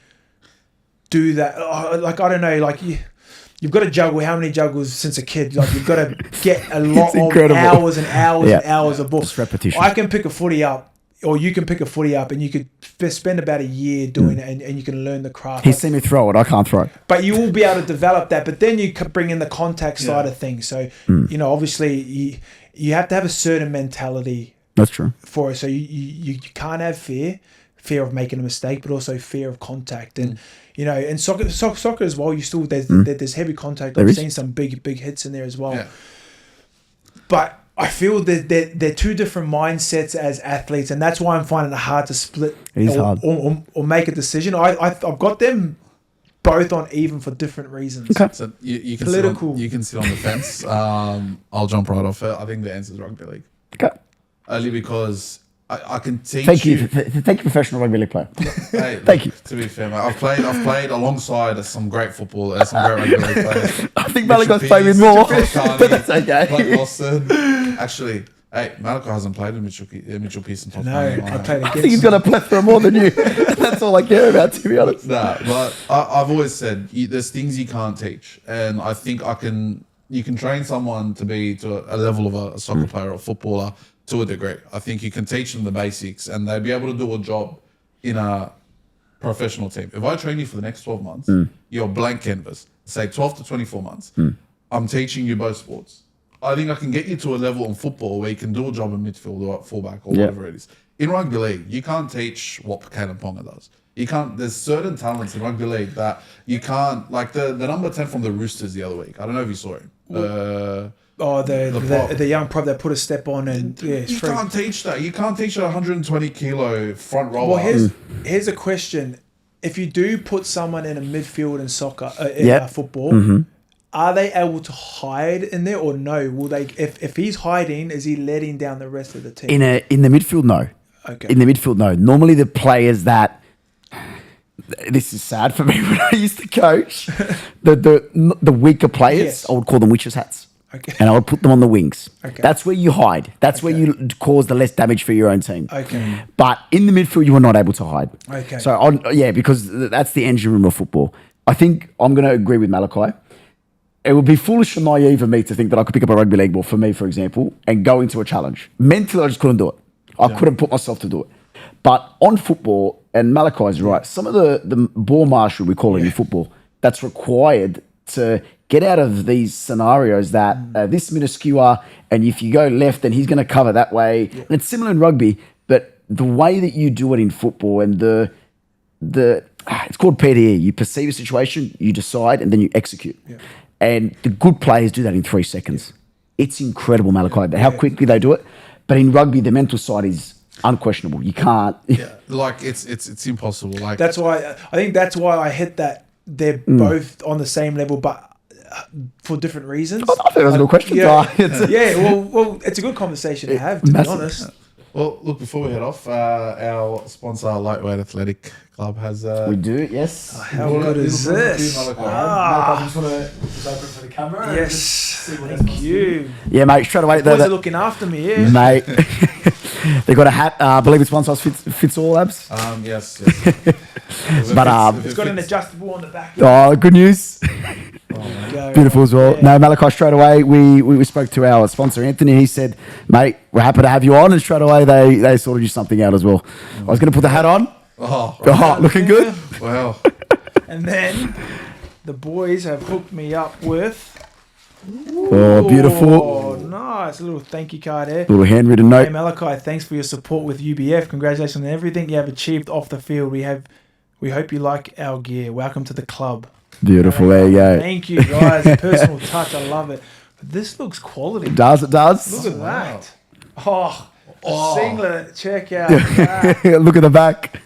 do that. Like, I don't know, like you've got to juggle. How many juggles since a kid? Like, you've got to get a lot of hours and hours and hours of ball. Just repetition. I can pick a footy up. Or you can pick a footy up and you could spend about a year doing it and you can learn the craft. He's seen me throw it. I can't throw it. But you will be able to develop that. But then you could bring in the contact side of things. So, you know, obviously you have to have a certain mentality. That's true. For it. So you can't have fear of making a mistake, but also fear of contact. And, you know, and soccer as well, you still, there's heavy contact. I've seen some big hits in there as well. Yeah. But I feel that they're two different mindsets as athletes, and that's why I'm finding it hard to split or make a decision. I've got them both on even for different reasons. Okay. So you can Political. you can sit on the fence. I'll jump right off it. I think the answer is rugby league. Okay. Only because I can teach Thank you, professional rugby league player. Hey, Thank you. To be fair, mate, I've played alongside some great footballers, some great rugby league players. I think Malakai's played with more, but that's okay. Like Boston. Actually, hey, Malakai hasn't played with Mitchell Pearson. No, I played I against think he's got a plethora more than you. That's all I care about, to be honest. Nah, but I've always said there's things you can't teach, and I think you can train someone to be to a level of a soccer player or footballer to a degree. I think you can teach them the basics, and they'll be able to do a job in a professional team. If I train you for the next 12 months, you're blank canvas. Say 12 to 24 months. I'm teaching you both sports. I think I can get you to a level in football where you can do a job in midfield or fullback or whatever it is. In rugby league, you can't teach what Kalen Ponga does. You can't. There's certain talents in rugby league that you can't. Like the number 10 from the Roosters the other week. I don't know if you saw him. The young prop that put a step on and you can't teach that. You can't teach a 120 kilo front rower. Well, here's a question: if you do put someone in a midfield in soccer, football, are they able to hide in there or no? Will they? If he's hiding, is he letting down the rest of the team? In the midfield, no. Okay. In the midfield, no. Normally, the players that this is sad for me when I used to coach the weaker players, I would call them witches' hats. Okay. And I would put them on the wings. Okay. That's where you hide. That's where you cause the less damage for your own team. Okay. But in the midfield, you are not able to hide. Okay. So, because that's the engine room of football. I think I'm going to agree with Malakai. It would be foolish and naive of me to think that I could pick up a rugby league ball, for me, for example, and go into a challenge. Mentally, I just couldn't do it. I couldn't put myself to do it. But on football, and Malakai is right, some of the ball marshal, we call it in football, that's required to get out of these scenarios that this minuscule, and if you go left, then he's going to cover that way. Yeah. And it's similar in rugby, but the way that you do it in football and the it's called PDE. You perceive a situation, you decide, and then you execute. Yeah. And the good players do that in 3 seconds. Yeah. It's incredible, Malakai, how quickly they do it. But in rugby, the mental side is unquestionable. You can't. Yeah, like it's impossible. Like that's why I think that's why I hit that they're both on the same level, but for different reasons. I think that's a good question. Well, it's a good conversation to have, to be honest. Well, look, before we head off, our sponsor, Lightweight Athletic Club, has... we do, yes. Oh, how good is this? I just want to open for the camera. Yes, thank you. Yeah, mate, straight away. Boys are looking after me, yeah. Mate, they got a hat. I believe it's one size fits all, Abz. Yes. But it's got an adjustable on the back. Oh, good news. Beautiful as well. No, Malakai, straight away, we spoke to our sponsor, Anthony. He said, mate, we're happy to have you on. And straight away, they sorted you something out as well. I was going to put the hat on. Oh, looking good. Wow. And then the boys have hooked me up with. Oh, beautiful. Oh, nice. A little thank you card there. Little handwritten Hey, note. Malakai, thanks for your support with UBF. Congratulations on everything you have achieved off the field. We hope you like our gear. Welcome to the club. Beautiful. There you go. Thank you, guys. A personal touch. I love it. But this looks quality. It does. It does. Look at that. Oh, singlet. Check out that. Look at the back.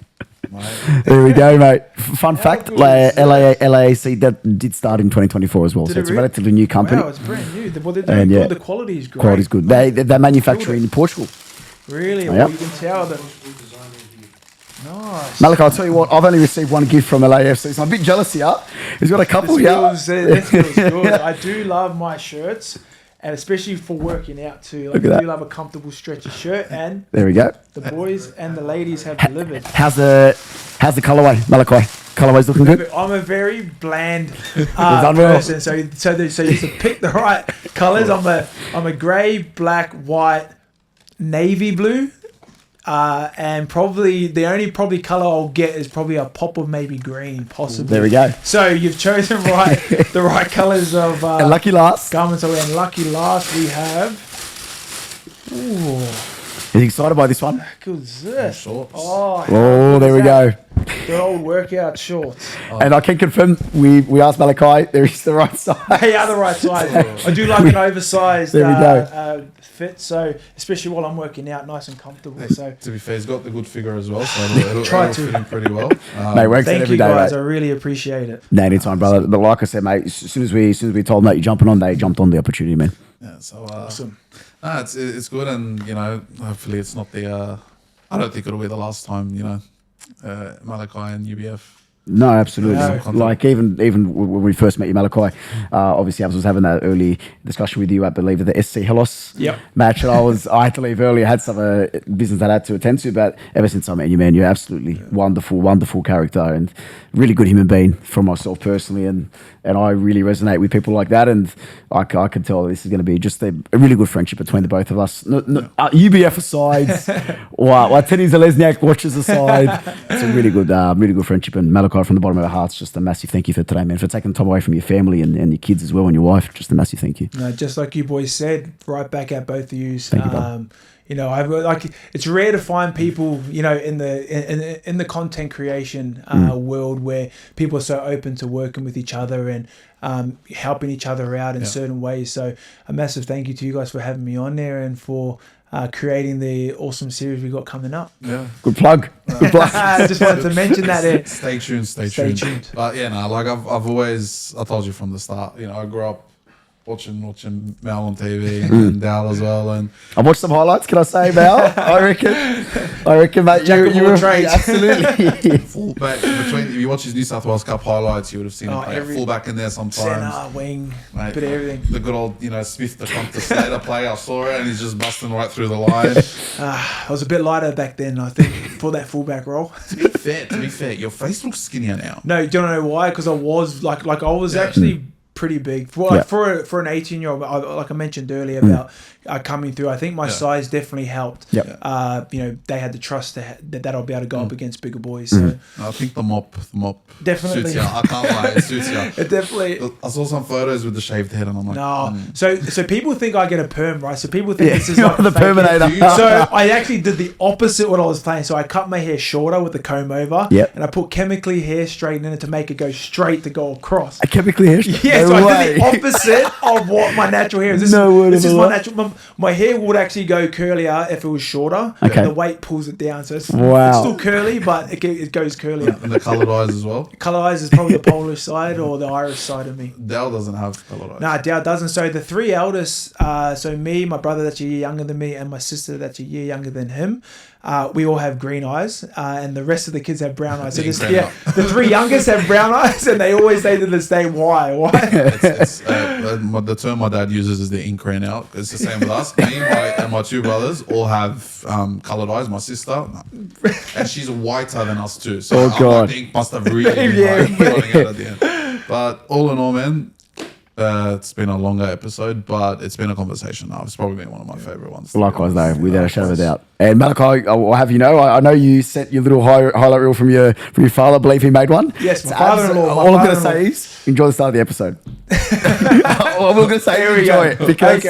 There we go, mate. Fun fact, good is LAAC that did start in 2024 as well, so it's a really? relatively new company. Wow, it's brand new. Well, they're doing And, good. yeah. The quality is great. Quality's good. They're manufacturing in Portugal. Really? Yep. Well, you can tell that. Nice. Malakai, I'll tell you what, I've only received one gift from LAFC, so I'm a bit jealous here. He's got a couple here. This feels good. I do love my shirts, and especially for working out too. Like, Look at I that. do love a comfortable stretchy shirt, and There we go. the boys and the ladies have delivered. How's the colourway, Malakai? Colourway's looking good? I'm a very bland unreal. person, so you to pick the right colours. I'm a grey, black, white, navy blue, and probably the only colour I'll get is probably a pop of maybe green, possibly. There we go. So you've chosen the right colours of And lucky last. garments. And lucky last we have. Ooh, Is he excited by this one? how good is this? Shorts. Oh, Oh, there we go. the old workout shorts. And I can confirm, we asked Malakai, there is the right side. They are the right size. I do like an oversized There we go. fit, so especially while I'm working out, nice and comfortable. So To be fair, he's got the good figure as well, so it'll Try fit to. him pretty well. Mate, works out thank every you day, guys. mate. I really appreciate it. No, anytime, brother. But like I said, mate, as soon as we told them that you're jumping on, they jumped on the opportunity, man. Yeah, so Awesome. it's good, and hopefully it's not the. I don't think it'll be the last time, Malakai and UBF. No, absolutely. No. Like even when we first met you, Malakai, obviously I was having that early discussion with you, I believe, at the SC Hellas Yep. match, and I had to leave early. I had some business that I had to attend to, but ever since I met you, man, you're absolutely wonderful character and really good human being for myself personally, and I really resonate with people like that, and I can tell this is going to be just a really good friendship between the both of us. UBF aside, Wantene-Zelezniak watches aside, it's a really good friendship, and Malakai, from the bottom of our hearts, just a massive thank you for today, man, for taking the time away from your family and your kids as well and your wife. Just a massive thank you. No, just like you boys said, right back at both of you. Thank you, brother. I've like it's rare to find people, in the content creation world where people are so open to working with each other and helping each other out in certain ways. So a massive thank you to you guys for having me on there and for creating the awesome series we got coming up. Yeah. Good plug. Good plug. I just wanted to mention that there. Stay tuned. Stay tuned. But I've always, I told you from the start, I grew up watching Mal on TV and Dal as well, and I watched some highlights. Can I say, Mal? I reckon, mate. Jack of You all were trades. absolutely. fullback between. If you watch his New South Wales Cup highlights, you would have seen him play every- fullback in there sometimes. Centre, wing, Mate, bit of everything. The good old, Smith the Compton Slater play. I saw it, and he's just busting right through the line. I was a bit lighter back then, I think, for that fullback role. To be fair, your face looks skinnier now. No, do you know why? Because I was like I was actually pretty big for an 18-year-old. Like I mentioned earlier about coming through. I think my size definitely helped. Yep. They had the trust that I'll be able to go up against bigger boys. So I think the mop Definitely. suits you. I can't lie, it suits you. it definitely. I saw some photos with the shaved head, and I'm like, No, so people think I get a perm, right? So people think this is You're like the a fake Perminator. hair. So I actually did the opposite when I was playing. So I cut my hair shorter with the comb over, Yep. and I put chemically hair straighten in it to make it go straight to go across. A chemically hair. Yeah, No so I way. did the opposite of what my natural hair is. This is my natural. My hair would actually go curlier if it was shorter. Okay. The weight pulls it down, so it's Wow. still curly, but it goes curlier. and the coloured eyes as well. Colour eyes is probably the Polish side or the Irish side of me. Dal doesn't have coloured eyes. Nah, Dow doesn't. So the three eldest, so me, my brother that's a year younger than me, and my sister that's a year younger than him, we all have green eyes, and the rest of the kids have brown eyes. So the three youngest have brown eyes, and they always say to this day, why? The term my dad uses is the ink ran out. It's the same with us. Me and my two brothers all have coloured eyes. My sister, and she's whiter than us too. So Oh, God. the ink must have really been running out at the end. But all in all, man, It's been a longer episode, but it's been a conversation now. It's probably been one of my favorite ones. Likewise, though, without a shadow of a doubt. And Malakai, I'll have you know, I know you sent your little highlight reel from your father. I believe he made one. Yes, my father-in-law. All I'm going to say is enjoy the start of the episode. All we're going to say is enjoy it because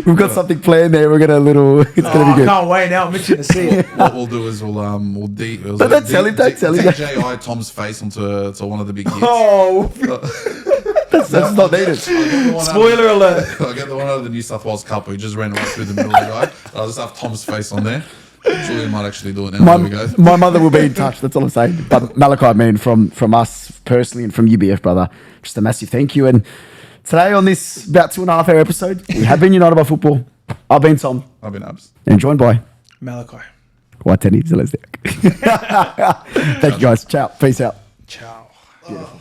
we've got something planned there. We're going to It's going to be good. I can't wait now. I'm itching to see it. What we'll do is we'll Don't tell him. DJI Tom's face onto one of the big hits. Oh, that's not needed. spoiler alert. I'll get the one out of the New South Wales Cup where he just ran right through the middle of the guy. I'll just have Tom's face on there. Surely might actually do it now. There we go. My mother will be in touch. That's all I'm saying. But Malakai, man, from us personally and from UBF, brother, just a massive thank you. And today on this about 2.5 hour episode, we have been united by football. I've been Tom. I've been Abz. And joined by Malakai. Wantene-Zelezniak. Thank you guys. Ciao. Peace out. Ciao. Beautiful.